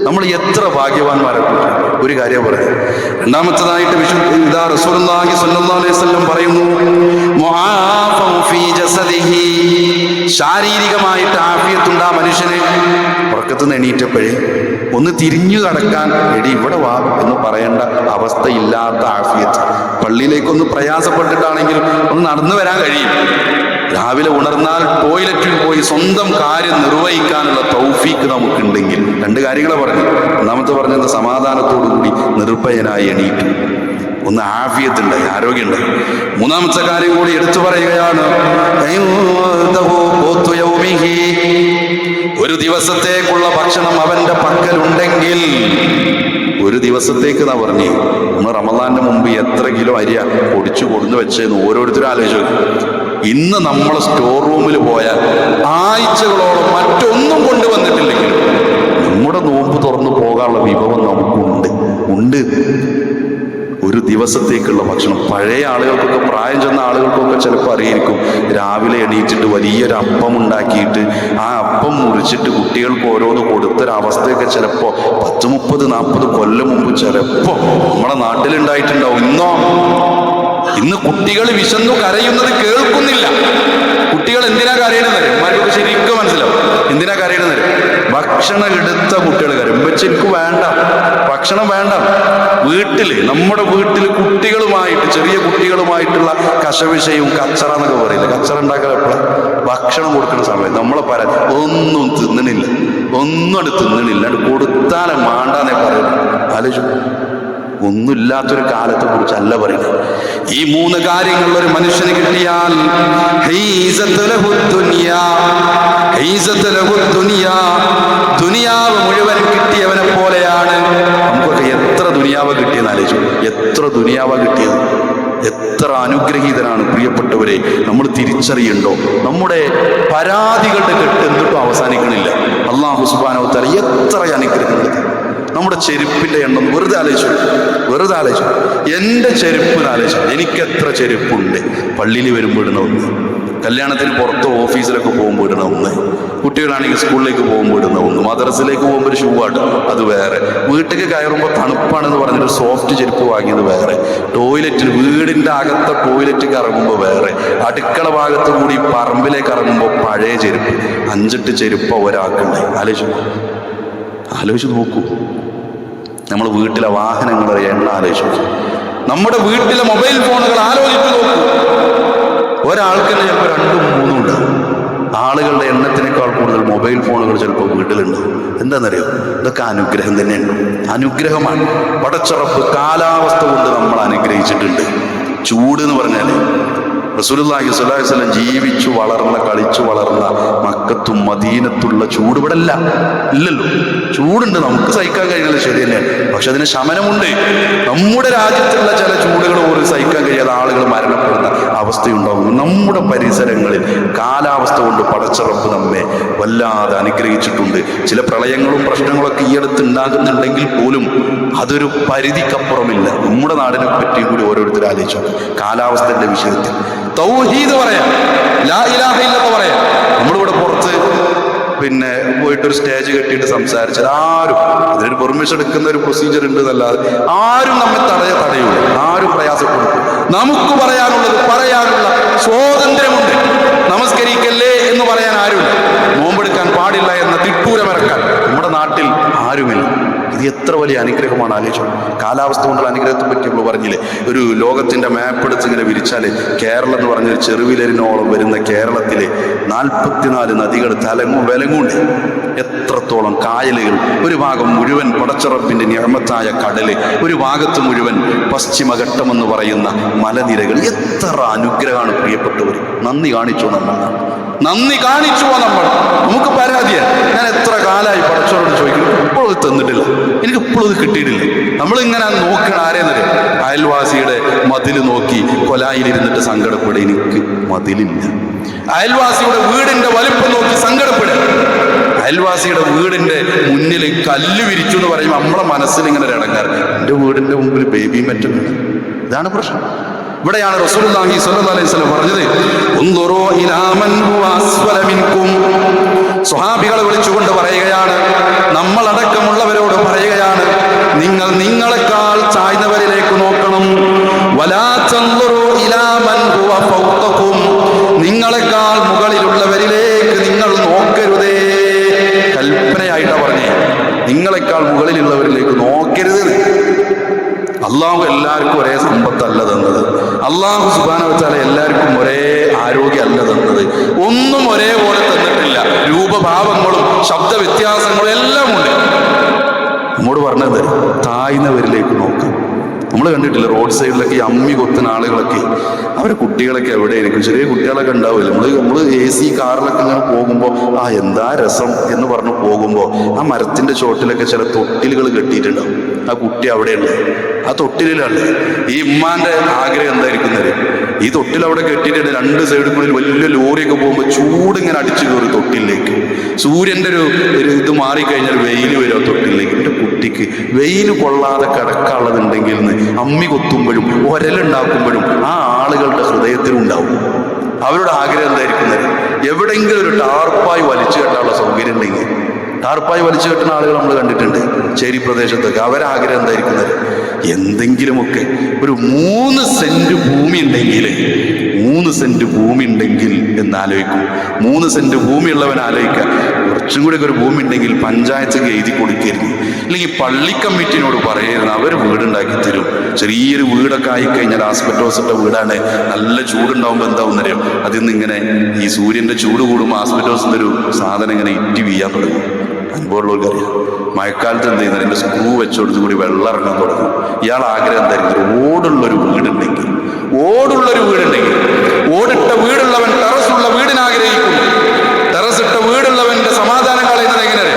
S1: നമ്മൾ എത്ര ഭാഗ്യവാന്മാരാണ്. ഒരു കാര്യം പറയാം. രണ്ടാമത്തേതായിട്ട് ഇതാ റസൂലുള്ളാഹി സ്വല്ലല്ലാഹു അലൈഹി വസല്ലം പറയുന്നു, മുആഫൻ ഫീ ജസദിഹി, ശാരീരികമായിട്ട് ആഫിയത്തുണ്ട് ആ മനുഷ്യന്. ഉറക്കത്തുനിന്ന് എണീറ്റപ്പോഴേ ഒന്ന് തിരിഞ്ഞു കടക്കാൻ എടി ഇവിടെ വാ എന്ന് പറയേണ്ട അവസ്ഥയില്ലാത്ത ആഫിയത്ത്. പള്ളിയിലേക്കൊന്ന് പ്രയാസപ്പെട്ടിട്ടാണെങ്കിലും ഒന്ന് നടന്നു വരാൻ കഴിയും. രാവിലെ ഉണർന്നാൽ ടോയ്ലറ്റിൽ പോയി സ്വന്തം കാര്യം നിർവഹിക്കാനുള്ള തൗഫീക്ക് നമുക്കുണ്ടെങ്കിൽ 2 കാര്യങ്ങളെ പറഞ്ഞു. ഒന്നാമത്തെ പറഞ്ഞത് സമാധാനത്തോടു കൂടി നിർഭയനായി എണീറ്റു, ഒന്ന് ആഫിയത്തുണ്ടായി, ആരോഗ്യമുണ്ടായി. മൂന്നാമത്തെ കാര്യം കൂടി എടുത്തു പറയുകയാണ്, ഒരു ദിവസത്തേക്കുള്ള ഭക്ഷണം അവന്റെ പക്കലുണ്ടെങ്കിൽ. ഒരു ദിവസത്തേക്ക് എന്നാ പറഞ്ഞേ. നമ്മൾ റമദാന്റെ മുമ്പ് എത്ര കിലോ അരിയ പൊടിച്ചു കൊടുന്ന് വെച്ചെന്ന് ഓരോരുത്തരും ആലോചിച്ചു. ഇന്ന് നമ്മൾ സ്റ്റോർ റൂമിൽ പോയാൽ ആഴ്ചകളോളം മറ്റൊന്നും കൊണ്ടുവന്നിട്ടില്ലെങ്കിലും നമ്മുടെ നോമ്പ് തുറന്നു പോകാനുള്ള വിഭവം നമുക്കുണ്ട്. ഒരു ദിവസത്തേക്കുള്ള ഭക്ഷണം. പഴയ ആളുകൾക്കൊക്കെ, പ്രായം ചെന്ന ആളുകൾക്കൊക്കെ ചിലപ്പോൾ അറിയായിരിക്കും, രാവിലെ എണീറ്റിട്ട് വലിയൊരു അപ്പം ഉണ്ടാക്കിയിട്ട് ആ അപ്പം മുറിച്ചിട്ട് കുട്ടികൾക്ക് ഓരോന്ന് കൊടുത്തൊരവസ്ഥയൊക്കെ ചിലപ്പോൾ 10, 30, 40 കൊല്ലം മുമ്പ് ചിലപ്പോൾ നമ്മുടെ നാട്ടിലുണ്ടായിട്ടുണ്ടാവും. ഇന്ന് കുട്ടികൾ വിശന്നു കരയുന്നത് കേൾക്കുന്നില്ല. കുട്ടികൾ എന്തിനാ കരയണമെന്ന് അമ്മമാർക്ക് ശരിക്കും മനസ്സിലാവും. എന്തിനാ കരയണമെന്ന്? ഭക്ഷണം എടുത്ത കുട്ടികൾ കരയും. എനിക്ക് വേണ്ട, ഭക്ഷണം വേണ്ട. നമ്മുടെ വീട്ടിൽ കുട്ടികളുമായിട്ട്, ചെറിയ കുട്ടികളുമായിട്ടുള്ള കശവിഷയവും കച്ചറ എന്നൊക്കെ പറയില്ല. കച്ചറ ഉണ്ടാക്കാൻ എപ്പോഴാണ്? ഭക്ഷണം കൊടുക്കുന്ന സമയത്ത്. നമ്മളെ ഒന്നും തിന്നണില്ല, അത് കൊടുത്താലേ മാണ്ടാന്നേ പറയുന്നു. ആലോചിച്ചു. ഒന്നുമില്ലാത്തൊരു കാലത്തെ കുറിച്ചല്ല പറയുന്നത്. ഈ 3 കാര്യങ്ങൾ ഒരു മനുഷ്യന് കിട്ടിയാൽ ദുനിയാവ് മുഴുവൻ കിട്ടിയവനെ പോലെയാണ്. നമുക്കൊക്കെ എത്ര ദുനിയാവ് കിട്ടിയെന്ന് ആലോചിച്ചു. എത്ര ദുനിയാവ് കിട്ടിയത്, എത്ര അനുഗ്രഹീതനാണ് പ്രിയപ്പെട്ടവരെ. നമ്മൾ തിരിച്ചറിയണ്ടോ? നമ്മുടെ പരാതികളുടെ കെട്ട് എന്നിട്ടും അവസാനിക്കണില്ല. അല്ലാഹു സുബ്ഹാനഹു വ തആല എത്ര അനുഗ്രഹങ്ങൾ. നമ്മുടെ ചെരുപ്പിന്റെ എണ്ണം വെറുതെ ആലോചിച്ചു. എൻ്റെ ചെരുപ്പിന് ആലോചിച്ചു. എനിക്ക് എത്ര ചെരുപ്പുണ്ട്? പള്ളിയിൽ വരുമ്പോൾ ഇടുന്ന ഒന്ന്, കല്യാണത്തിന് പുറത്ത് ഓഫീസിലൊക്കെ പോകുമ്പോൾ ഇടുന്ന ഒന്ന്, കുട്ടികളാണെങ്കിൽ സ്കൂളിലേക്ക് പോകുമ്പോൾ ഇടുന്ന ഒന്ന്, മദ്രസയിലേക്ക് പോകുമ്പോൾ ഒരു ഷൂ ആട്ട് അത് വേറെ, വീട്ടിലേക്ക് കയറുമ്പോൾ തണുപ്പാണെന്ന് പറഞ്ഞൊരു സോഫ്റ്റ് ചെരുപ്പ് വാങ്ങിയത് വേറെ, ടോയ്ലറ്റിൽ വീടിൻ്റെ അകത്തെ ടോയ്ലറ്റിൽ ഇറങ്ങുമ്പോൾ വേറെ, അടുക്കള ഭാഗത്ത് കൂടി പറമ്പിലേക്ക് ഇറങ്ങുമ്പോൾ പഴയ ചെരുപ്പ്. 5-8 ചെരുപ്പ് ഒരാൾക്കുണ്ട്. ആലോചിച്ച് നോക്കൂ. നമ്മൾ വീട്ടിലെ വാഹനങ്ങളുടെ എണ്ണ ആലോചിച്ചു. നമ്മുടെ വീട്ടിലെ മൊബൈൽ ഫോണുകൾ ആലോചിച്ച് നോക്കൂ. ഒരാൾക്ക് തന്നെ ചിലപ്പോൾ 2-3 ഉണ്ടാവും. ആളുകളുടെ എണ്ണത്തിനേക്കാൾ കൂടുതൽ മൊബൈൽ ഫോണുകൾ ചിലപ്പോൾ വീട്ടിലുണ്ടാവും. എന്താണെന്നറിയോ? ഇതൊക്കെ അനുഗ്രഹം തന്നെയാണ്. അനുഗ്രഹമാണ്. പടച്ചുറപ്പ് കാലാവസ്ഥ കൊണ്ട് നമ്മൾ അനുഗ്രഹിച്ചിട്ടുണ്ട്. ചൂട് എന്ന് പറഞ്ഞാൽ റസൂലുള്ളാഹി സ്വല്ലല്ലാഹു അലൈഹി വസല്ലം ജീവിച്ചു വളർന്ന കളിച്ചു വളർന്ന മക്കത്തും മദീനത്തുള്ള ചൂട് ഇവിടെ ഇല്ലല്ലോ. ചൂടുണ്ട്, നമുക്ക് സഹിക്കാൻ കഴിയുന്നത് ശരി തന്നെയാണ്. പക്ഷെ അതിന് ശമനമുണ്ട്. നമ്മുടെ രാജ്യത്തുള്ള ചില ചൂടുകൾ പോലും സഹിക്കാൻ കഴിയാതെ ആളുകൾ മരണപ്പെടുന്ന അവസ്ഥയുണ്ടാകും. നമ്മുടെ പരിസരങ്ങളിൽ കാലാവസ്ഥ കൊണ്ട് പടച്ചറപ്പ് നമ്മെ വല്ലാതെ അനുഗ്രഹിച്ചിട്ടുണ്ട്. ചില പ്രളയങ്ങളും പ്രശ്നങ്ങളൊക്കെ ഈ അടുത്ത് ഉണ്ടാകുന്നുണ്ടെങ്കിൽ പോലും അതൊരു പരിധിക്കപ്പുറമില്ല. നമ്മുടെ നാടിനെ പറ്റിയും കൂടി ഓരോരുത്തർ ആലോചിച്ചു. കാലാവസ്ഥയുടെ വിഷയത്തിൽ തൗഹീദ് പറയാം, ലാ ഇലാഹ ഇല്ലല്ലാഹ് പറയാം. നമ്മളിവിടെ പുറത്ത് പോയിട്ടൊരു സ്റ്റേജ് കെട്ടിയിട്ട് സംസാരിച്ചാൽ ആരും അതിനൊരു പെർമിഷൻ എടുക്കുന്ന ഒരു പ്രൊസീജിയർ ഉണ്ട് എന്നല്ലാതെ ആരും നമ്മെ തടയൂല, ആരും പ്രയാസപ്പെടുത്തും. നമുക്ക് പറയാനുള്ളത് പറയാനുള്ള സ്വാതന്ത്ര്യമുണ്ട്. നമസ്കരിക്കല്ലേ എന്ന് പറയാൻ ആരുമില്ല, നോമ്പെടുക്കാൻ പാടില്ല എന്ന തിട്ടൂരമിറക്കാൻ നമ്മുടെ നാട്ടിൽ ആരുമില്ല. ഇത് എത്ര വലിയ അനുഗ്രഹമാണ് ആലോചിച്ചു. കാലാവസ്ഥ കൊണ്ടുള്ള അനുഗ്രഹത്തെ പറ്റി നമ്മൾ പറഞ്ഞില്ലേ. ഒരു ലോകത്തിന്റെ മാപ്പ് എടുത്ത് ഇങ്ങനെ വിരിച്ചാൽ കേരളം എന്ന് പറഞ്ഞൊരു ചെറുവിലരിനോളം വരുന്ന കേരളത്തിലെ 44 നദികൾ വിലങ്ങുണ്ട്. എത്രത്തോളം കായലുകൾ, ഒരു ഭാഗം മുഴുവൻ പടച്ചറപ്പിന്റെ നിഅമത്തായ കടല്, ഒരു ഭാഗത്ത് മുഴുവൻ പശ്ചിമഘട്ടമെന്ന് പറയുന്ന മലനിരകൾ. എത്ര അനുഗ്രഹമാണ് പ്രിയപ്പെട്ടവർ. നന്ദി കാണിച്ചോ നമ്മൾ. നമുക്ക് പരാതിയാണ്. ഞാൻ എത്ര കാലമായി പടച്ചവരോട് ചോദിക്കുന്നു, ഇപ്പോഴും ഇത് തന്നിട്ടില്ല, എനിക്ക് ഇപ്പോഴും ഇത് കിട്ടിയിട്ടില്ല. നമ്മളിങ്ങനെ നോക്കണം ആരെന്നറിയാം. അയൽവാസിയുടെ മതിൽ നോക്കി കൊലായിലിരുന്നിട്ട് സങ്കടപ്പെടുക, എനിക്ക് മതിലില്ല. അയൽവാസിയുടെ വീടിന്റെ വലിപ്പം നോക്കി സങ്കടപ്പെടുക. അയൽവാസിയുടെ വീടിന്റെ മുന്നിൽ കല്ല് വിരിച്ചു എന്ന് പറയുമ്പോൾ നമ്മളെ മനസ്സിൽ ഇങ്ങനെ ഇടങ്ങാറ്, എൻ്റെ വീടിന്റെ മുമ്പിൽ ബേബി മെറ്റും. ഇതാണ് പ്രശ്നം. ഇവിടെയാണ് റസൂലുള്ളാഹി സ്വല്ലല്ലാഹു അലൈഹി വസല്ലം പറഞ്ഞത്, ഉൻദുറൂ ഇലാ മൻ ഹുവ അസ്ഫല മിൻകും. സ്വഹാബികളെ വിളിച്ചുകൊണ്ട് പറയുകയാണ്, നമ്മളടക്കമുള്ളവരോട് പറയുകയാണ്, നിങ്ങൾ നിങ്ങളെക്കാൾ ചായ്ന്നവരിലേക്ക് നോക്കണം. വലാ തൻദുറൂ ഇലാ മൻ ഹുവ ഫൗഖകും. നിങ്ങളെക്കാൾ മുകളിലുള്ളവരിലേക്ക് നിങ്ങൾ നോക്കരുതേ. കൽപ്പനയായിട്ടാണ് പറഞ്ഞേ, നിങ്ങളെക്കാൾ മുകളിലുള്ളവരിലേക്ക് നോക്കരുത്. അള്ളാഹു എല്ലാവർക്കും ഒരേ സമ്പത്തല്ല തന്നത്. അള്ളാഹു സുബ്ഹാനഹു വ തആല എല്ലാവർക്കും ഒരേ ആരോഗ്യമല്ല തന്നത്. ഒന്നും ഒരേപോലെ തന്നിട്ടില്ല. രൂപഭാവങ്ങളും ശബ്ദ വ്യത്യാസങ്ങളും എല്ലാം ഉണ്ട്. നമ്മോട് പറഞ്ഞത് താഴ്ന്നവരിലേക്ക് നോക്കാം. നമ്മൾ കണ്ടിട്ടില്ല റോഡ് സൈഡിലൊക്കെ ഈ അമ്മി കൊത്തുന്ന ആളുകളൊക്കെ, അവരെ കുട്ടികളൊക്കെ എവിടെയായിരിക്കും? ചെറിയ കുട്ടികളൊക്കെ ഉണ്ടാവില്ല. നമ്മൾ AC കാറിലൊക്കെ ഇങ്ങനെ പോകുമ്പോൾ എന്താ രസം എന്ന് പറഞ്ഞ് പോകുമ്പോൾ ആ മരത്തിന്റെ ചോട്ടിലൊക്കെ ചില തൊട്ടിലുകൾ കെട്ടിയിട്ടുണ്ടാവും. ആ കുട്ടി അവിടെയുണ്ട്, ആ തൊട്ടിലാണ്. ഈ ഉമ്മാന്റെ ആഗ്രഹം എന്തായിരിക്കുന്നത്? ഈ തൊട്ടിൽ അവിടെ കെട്ടിയിട്ടുണ്ട്. 2 സൈഡിൽ കൂടി വലിയ ലോറിയൊക്കെ പോകുമ്പോൾ ചൂടിങ്ങനെ അടിച്ചു കയറി തൊട്ടിലേക്ക്. സൂര്യന്റെ ഒരു ഇത് മാറിക്കഴിഞ്ഞാൽ വെയിൽ വരും തൊട്ടിലേക്ക്. എൻ്റെ കുട്ടിക്ക് വെയിൽ കൊള്ളാതെ കിടക്കാനുള്ളതുണ്ടെങ്കിൽ എന്ന് അമ്മി കൊത്തുമ്പോഴും ഒരലുണ്ടാക്കുമ്പോഴും ആ ആളുകളുടെ ഹൃദയത്തിലുണ്ടാവും. അവരുടെ ആഗ്രഹം എന്തായിരിക്കുന്നത്? എവിടെയെങ്കിലും ഒരു ടാർപ്പായി വലിച്ചു കെട്ടാനുള്ള സൗകര്യം ഉണ്ടെങ്കിൽ. ടാർപ്പായി വലിച്ചു കെട്ടുന്ന ആളുകൾ നമ്മൾ കണ്ടിട്ടുണ്ട് ചേരി പ്രദേശത്തൊക്കെ. അവരാഗ്രഹം എന്തായിരിക്കുന്നത്? എന്തെങ്കിലുമൊക്കെ ഒരു 3 സെന്റ് ഭൂമി ഉണ്ടെങ്കിൽ, 3 സെന്റ് ഭൂമി ഉണ്ടെങ്കിൽ എന്നാലോചിക്കും. 3 സെന്റ് ഭൂമി ഉള്ളവൻ ആലോചിക്കുക, കുറച്ചും കൂടി ഒരു ഭൂമി ഉണ്ടെങ്കിൽ പഞ്ചായത്ത് എഴുതി കൊടുക്കരുത്, അല്ലെങ്കിൽ പള്ളി കമ്മിറ്റിനോട് പറയരുത്, അവർ വീടുണ്ടാക്കി തരും. ചെറിയൊരു വീടൊക്കെ ആയിക്കഴിഞ്ഞാൽ ആസ്പെറ്റോസിന്റെ വീടാണ്, നല്ല ചൂടുണ്ടാവുമ്പോൾ എന്താവുന്നറിയാം, അതിൽ നിന്ന് ഇങ്ങനെ ഈ സൂര്യന്റെ ചൂട് കൂടുമ്പോൾ ആസ്പെറ്റോസിന്റെ ഒരു സാധനം ഇങ്ങനെ ഇറ്റി വീഴാൻ തുടങ്ങും. അനുഭവമുള്ളവർക്കറിയാം. മഴക്കാലത്ത് എന്ത് ചെയ്യുന്നത്? എൻ്റെ സ്ക്രൂ വെച്ചോടത്ത് കൂടി വെള്ളം ഇറങ്ങാൻ തുടങ്ങും. ഇയാൾ ആഗ്രഹം എന്തായിരിക്കും? ഓടുള്ളൊരു വീടുണ്ടെങ്കിൽ, ഓടിട്ട വീടുള്ളവൻ ടെറസുള്ള വീടിന് ആഗ്രഹിക്കുന്നു. ടെറസിട്ട വീടുള്ളവന്റെ സമാധാനം കളയുന്നത് എങ്ങനെയാണ്?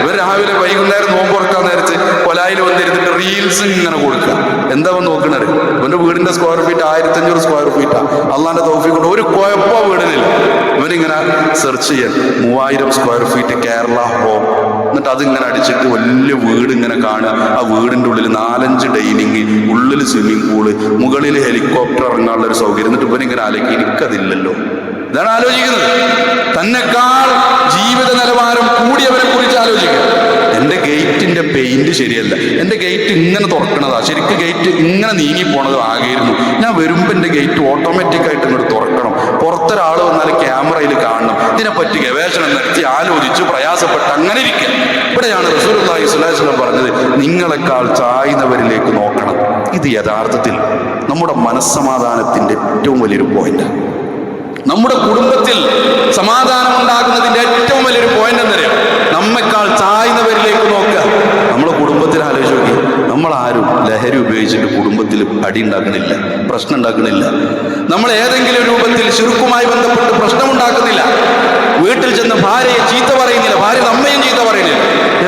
S1: ഇവർ രാവിലെ വൈകുന്നേരം നോമ്പ് തുറക്കാൻ നേരത്ത് കൊലായിൽ വന്നിരുന്നിട്ട് റീൽസ് ഇങ്ങനെ കൊടുക്കുക. എന്താ നോക്കണത്? ഇവന്റെ വീടിന്റെ സ്ക്വയർ ഫീറ്റ് 1500 സ്ക്വയർ ഫീറ്റാ. അള്ളാന്റെ തൗഫീഖ് കൊണ്ട് ഒരു കുഴപ്പ വീടിനില്ല. ഇവനിങ്ങനെ സെർച്ച് ചെയ്യാൻ 3000 സ്ക്വയർ ഫീറ്റ് കേരള ഹോം, എന്നിട്ട് അതിങ്ങനെ അടിച്ചിട്ട് വലിയ വീട് ഇങ്ങനെ കാണുക. ആ വീടിന്റെ ഉള്ളിൽ 4-5 ഡൈനിങ്, ഉള്ളിൽ സ്വിമ്മിംഗ് പൂള്, മുകളിൽ ഹെലികോപ്റ്റർ ഇറങ്ങാനുള്ള ഒരു സൗകര്യം. എന്നിട്ട് ഇവനിങ്ങനെ ആലോചിക്കും, എനിക്കതില്ലല്ലോ. ഇതാണ് ആലോചിക്കുന്നത്. തന്നെക്കാൾ ജീവിത നിലവാരം കൂടിയവരെ കുറിച്ച് ആലോചിക്കുക. എൻ്റെ ഗേറ്റിന്റെ പെയിന്റ് ശരിയല്ല, എൻ്റെ ഗേറ്റ് ഇങ്ങനെ തുറക്കണതാ, ശരിക്കും ഗേറ്റ് ഇങ്ങനെ നീങ്ങി പോണത് ആകെയിരുന്നു. ഞാൻ വരുമ്പോ എൻ്റെ ഗേറ്റ് ഓട്ടോമാറ്റിക് ആയിട്ട് ഇങ്ങോട്ട് തുറക്കണം. പുറത്തൊരാൾ വന്നാൽ ക്യാമറയിൽ കാണണം. ഇതിനെപ്പറ്റി ഗവേഷണം നടത്തി ആലോചിച്ച് പ്രയാസപ്പെട്ട് അങ്ങനെ ഇരിക്കുക. ഇവിടെയാണ് റസൂലുള്ളാഹി സ്വല്ലല്ലാഹു അലൈഹി വസല്ലം പറഞ്ഞത്, നിങ്ങളെക്കാൾ ചായുന്നവരിലേക്ക് നോക്കണം. ഇത് യഥാർത്ഥത്തിൽ നമ്മുടെ മനസ്സമാധാനത്തിന്റെ ഏറ്റവും വലിയൊരു പോയിന്റ്. നമ്മുടെ കുടുംബത്തിൽ സമാധാനം ഉണ്ടാകുന്നതിന്റെ ഏറ്റവും വലിയൊരു പോയിന്റ് എന്നറിയാം, നമ്മെക്കാൾ ചായുന്നവരിലേക്ക് നോക്കുക. നമ്മുടെ കുടുംബത്തിൽ ആലോചിച്ച് നോക്കി, നമ്മളാരും ലഹരി ഉപയോഗിച്ചിട്ട് കുടുംബത്തിൽ അടി ഉണ്ടാക്കണില്ല, പ്രശ്നം ഉണ്ടാക്കണില്ല. നമ്മൾ ഏതെങ്കിലും രൂപത്തിൽ ശിർക്കുമായി ബന്ധപ്പെട്ട് പ്രശ്നം ഉണ്ടാക്കുന്നില്ല. വീട്ടിൽ ചെന്ന് ഭാര്യയെ ചീത്ത പറയുന്നില്ല, ഭാര്യ നമ്മയും ചീത്ത പറയുന്നില്ല.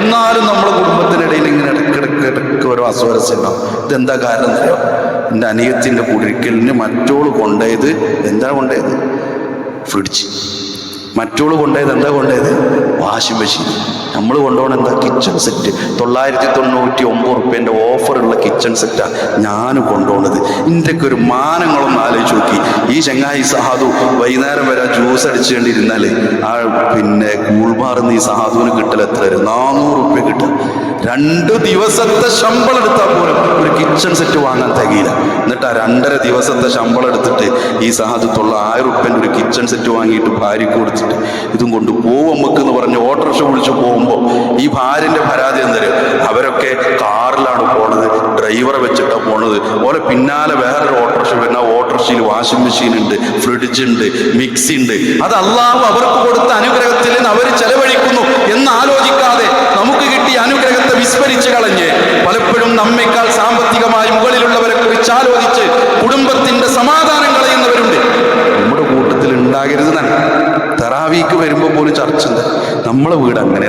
S1: എന്നാലും നമ്മുടെ കുടുംബത്തിനിടയിൽ ഇങ്ങനെ ഇടയ്ക്കിടയ്ക്ക് ഓരോ അസ്വാരസ്യം ഉണ്ടാവും. ഇതെന്താ കാരണം എന്നറിയോ? എൻ്റെ അനിയത്തിൻ്റെ കുടിരിക്കലിന് മറ്റോള് കൊണ്ടുപോയത് എന്താ കൊണ്ടുപോയത്? ഫ്രിഡ്ജ്. മറ്റോള് കൊണ്ടുപോയത് എന്താ കൊണ്ടുപോയത്? Washing machine. നമ്മൾ കൊണ്ടുപോകണം എന്താ? Kitchen set. 999 റുപ്യേൻ്റെ ഓഫറുള്ള കിച്ചൺ സെറ്റാണ് ഞാൻ കൊണ്ടുപോകുന്നത്. ഇതിൻ്റെയൊക്കെ ഒരു മാനങ്ങളൊന്നും ആലോചിച്ച് നോക്കി. ഈ ചങ്ങായി സഹാദു വൈകുന്നേരം വരെ ജ്യൂസ് അടിച്ചുകൊണ്ടിരുന്നാൽ ആ കൂൾബാറിന്ന് ഈ സഹാദുവിന് കിട്ടൽ എത്ര വരും? 400 റുപ്യ കിട്ടും. 2 ദിവസത്തെ ശമ്പളം എടുത്താൽ പോലും ഒരു കിച്ചൺ സെറ്റ് വാങ്ങാൻ തികയില്ല. എന്നിട്ട് ആ 2.5 ദിവസത്തെ ശമ്പളം എടുത്തിട്ട് ഈ സഹാദു 900 റുപ്യൻ്റെ ഒരു കിച്ചൺ സെറ്റ് വാങ്ങിയിട്ട് ഭാര്യയ്ക്ക് കൊടുത്തിട്ട് ഇതും കൊണ്ട് പോവും നമുക്ക് എന്ന് പറഞ്ഞ് ഓട്ടോറിക്ഷ വിളിച്ച് പോകുമ്പോൾ ഈ ഭാര്യന്റെ പരാതി എന്തരും? അവരൊക്കെ കാറിലാണ് പോണത്, ഡ്രൈവറെ വെച്ചിട്ടാണ് പോണത്. ഓലെ പിന്നാലെ വേറൊരു ഓട്ടോറിക്ഷ വരുന്ന ഓട്ടോറിക്ഷയിൽ വാഷിംഗ് മെഷീൻ ഉണ്ട്, ഫ്രിഡ്ജ് ഉണ്ട്, മിക്സി ഉണ്ട്. അത് അല്ലാഹു അവർക്ക് കൊടുത്ത അനുഗ്രഹത്തിൽ നിന്ന് അവർ ചെലവഴിക്കുന്നു എന്ന് ആലോചിക്കാതെ നമുക്ക് കിട്ടിയ അനുഗ്രഹത്തെ വിസ്മരിച്ച് കളഞ്ഞ് പലപ്പോഴും നമ്മേക്കാൾ സാമ്പത്തികമായി മുകളിലുള്ളവരെ കുറിച്ച് ആലോചിച്ച് കുടുംബത്തിന്റെ സമാധാനം കളയുന്നവരുണ്ട്. നമ്മുടെ കൂട്ടത്തിൽ ഉണ്ടാകരുത്. തറാവീക്ക് വരുമ്പോൾ പോലും ചർച്ച ഉണ്ട്, നമ്മളെ വീട് അങ്ങനെ,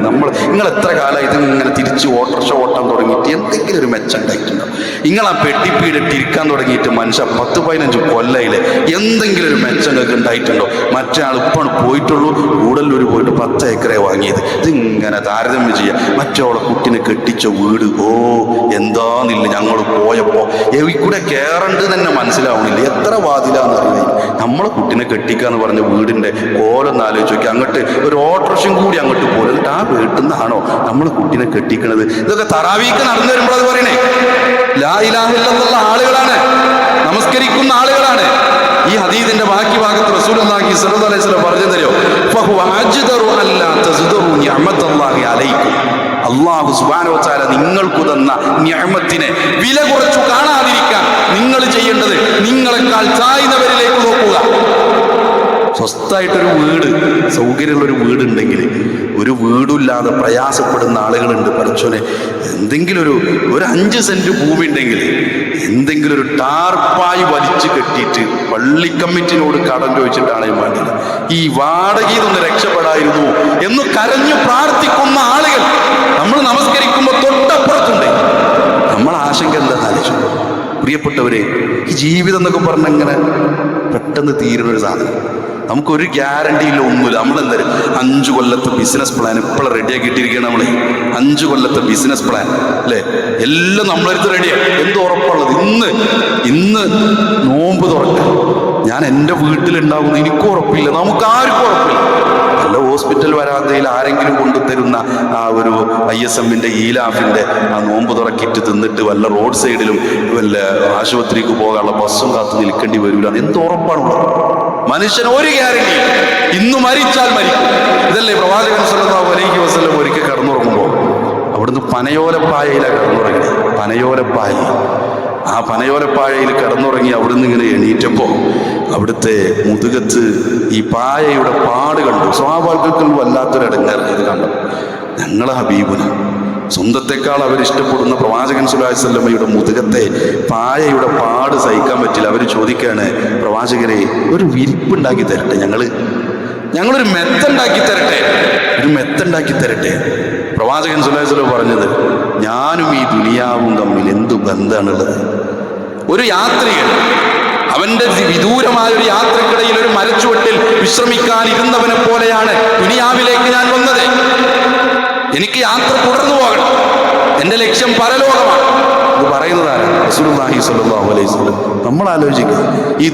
S1: നിങ്ങൾ എത്ര കാലം ഇത് ഇങ്ങനെ തിരിച്ച് ഓട്ടോറിക്ഷ ഓട്ടാൻ തുടങ്ങിയിട്ട് എന്തെങ്കിലും ഒരു മെച്ചം ഉണ്ടായിട്ടുണ്ടോ? നിങ്ങൾ ആ പെട്ടിപ്പീടിട്ട് ഇരിക്കാൻ തുടങ്ങിയിട്ട് മനുഷ്യ 10-15 കൊല്ലയിലെ എന്തെങ്കിലും ഒരു മെച്ചം നിങ്ങൾക്ക് ഉണ്ടായിട്ടുണ്ടോ? മറ്റേ ആൾ ഇപ്പോൾ പോയിട്ടുള്ളൂ, കൂടല്ലൂർ പോയിട്ട് 10 ഏക്കറെ വാങ്ങിയത്. ഇതിങ്ങനെ താരതമ്യം ചെയ്യാം. മറ്റോളെ കുട്ടിനെ കെട്ടിച്ച വീട്, ഓ എന്താന്നില്ല, ഞങ്ങൾ പോയപ്പോ എവിക്കൂടെ കയറണ്ട് തന്നെ മനസ്സിലാവണില്ല, എത്ര വാതിലാന്ന് അറിയില്ല. നമ്മളെ കുട്ടിനെ കെട്ടിക്കാന്ന് പറഞ്ഞ വീടിന്റെ കോലൊന്ന് ആലോചിച്ച് നോക്കി. അങ്ങോട്ട് ഒരു ഓട്ടോറിക്ഷയും കൂടി അങ്ങോട്ട് പോലും, എന്നിട്ട് ആ വീട്ടിൽ നിന്നാണോ നമ്മൾ കുട്ടിനെ കെട്ടിക്കണത്? ഇതൊക്കെ തറാവീക്ക് നടന്നു വരുമ്പോൾ അത് പറയണേ, ലാ ഇലാഹ ഇല്ലല്ലാഹ് ആളുകളാണ്, നമസ്കരിക്കുന്ന ആളുകളാണ്. ഈ ഹദീസിന്റെ ബാക്കി ഭാഗത്ത് റസൂലുള്ളാഹി സ്വല്ലല്ലാഹു അലൈഹി വസല്ലം പറഞ്ഞു തരുമോ? ഫഹുവ അജ്ദറു അല്ലാ തസ്ദറു നിഅമത്തല്ലാഹി അലൈക്കും. അല്ലാഹു സുബ്ഹാനഹു വ തആല നിങ്ങൾക്ക് തന്ന നിഅമത്തിനെ വില കുറച്ചു കാണാതിരിക്കാൻ നിങ്ങൾ ചെയ്യേണ്ടത് നിങ്ങളെക്കാൾ ചായുന്നവരിലേക്ക് നോക്കുക. സ്വസ്ഥമായിട്ടൊരു വീട്, സൗകര്യമുള്ളൊരു വീടുണ്ടെങ്കിൽ, ഒരു വീടില്ലാതെ പ്രയാസപ്പെടുന്ന ആളുകളുണ്ട്. പടച്ചോനെ, എന്തെങ്കിലും ഒരു 5 സെന്റ് ഭൂമി ഉണ്ടെങ്കിൽ എന്തെങ്കിലും ഒരു ടാർപ്പായി വലിച്ചു കെട്ടിയിട്ട് പള്ളി കമ്മിറ്റിനോട് കടം ചോദിച്ചിട്ടാണെങ്കിൽ വേണ്ടില്ല, ഈ വാടകയിൽ നിന്ന് രക്ഷപ്പെടായിരുന്നു എന്ന് കരഞ്ഞു പ്രാർത്ഥിക്കുന്ന ആളുകൾ നമ്മൾ നമസ്കരിക്കുമ്പോൾ തൊട്ടപ്പുറത്തുണ്ട്. നമ്മളെ ആശങ്ക എന്താണെന്ന് ആലോചിച്ചു. പ്രിയപ്പെട്ടവരെ, ഈ ജീവിതം എന്നൊക്കെ പറഞ്ഞങ്ങനെ പെട്ടെന്ന് തീരുന്നൊരു സാധനം. നമുക്കൊരു ഗ്യാരണ്ടിയില്ല, ഒന്നുമില്ല. നമ്മളെന്തായാലും 5 കൊല്ലത്തെ ബിസിനസ് പ്ലാൻ ഇപ്പോൾ റെഡിയാക്കിയിട്ടിരിക്കുകയാണ്. നമ്മൾ 5 കൊല്ലത്തെ ബിസിനസ് പ്ലാൻ അല്ലേ, എല്ലാം നമ്മളെടുത്ത് റെഡിയാണ്. എന്ത് ഉറപ്പുള്ളത്? ഇന്ന് നോമ്പ് തുറക്കാം, ഞാൻ എൻ്റെ വീട്ടിലുണ്ടാവുന്ന എനിക്കും ഉറപ്പില്ല, നമുക്കാർക്കും ഉറപ്പില്ല. നല്ല ഹോസ്പിറ്റൽ വരാതെയിൽ ആരെങ്കിലും കൊണ്ടുതരുന്ന ആ ഒരു ISM-ന്റെ ഈലാഫിന്റെ ആ നോമ്പ് തുറക്കിട്ട് തിന്നിട്ട് വല്ല റോഡ് സൈഡിലും വല്ല ആശുപത്രിക്ക് പോകാനുള്ള ബസ്സും കാത്ത് നിൽക്കേണ്ടി വരില്ല. എന്ത് ഉറപ്പാണുള്ളത്? മനുഷ്യൻ ഒരു ഗ്യാരണ്ടി, ഇന്ന് മരിച്ചാൽ മരിക്കും. ഇതല്ലേ പ്രവാചകൻ സല്ലല്ലാഹു അലൈഹി വസല്ലം ഒരിക്കൽ കടന്നുറങ്ങുമ്പോൾ അവിടുന്ന് പനയോലപ്പായയിലാണ് കടന്നുറങ്ങി. ആ പനയോലപ്പായയിൽ കിടന്നുറങ്ങി അവിടുന്ന് ഇങ്ങനെ എണീറ്റപ്പോൾ അവിടുത്തെ മുതുകത്ത് ഈ പായയുടെ പാട് കണ്ടു. സ്വാഭാവികത്തിൽ വല്ലാത്തൊരിടങ്ങേറ് ഇത് കണ്ടു. ഞങ്ങളെ ഹബീബിന് സ്വന്തത്തെക്കാൾ അവരിഷ്ടപ്പെടുന്ന പ്രവാചകൻ സ്വല്ലല്ലാഹു അലൈഹി വസല്ലമയുടെ മുതുകത്തെ പായയുടെ പാട് സഹിക്കാൻ പറ്റില്ല. അവർ ചോദിക്കുകയാണ്, പ്രവാചകരെ ഒരു വിരിപ്പുണ്ടാക്കി തരട്ടെ, ഞങ്ങളൊരു മെത്തുണ്ടാക്കി തരട്ടെ. പ്രവാചകൻ സ്വല്ലല്ലാഹു അലൈഹി വസല്ലം പറഞ്ഞത്, ഞാനും ഈ ദുനിയാവും തമ്മിൽ എന്തു ബന്ധമാണുള്ളത്? ഒരു യാത്രികൻ അവന്റെ വിദൂരമായ ഒരു യാത്രക്കിടയിൽ ഒരു മരച്ചുവട്ടിൽ വിശ്രമിക്കാൻ ഇരുന്നവനെ പോലെയാണ് ദുനിയാവിലേക്ക് ഞാൻ വന്നത്. എനിക്ക് യാത്ര തുടർന്നു പോകണം, എന്റെ ലക്ഷ്യം പരലോകമാണ്. ഇത് പറയുന്നതാണ് റസൂലുള്ളാഹി സ്വല്ലല്ലാഹു അലൈഹി വസല്ലം. നമ്മൾ ആലോചിക്കുക, ഈ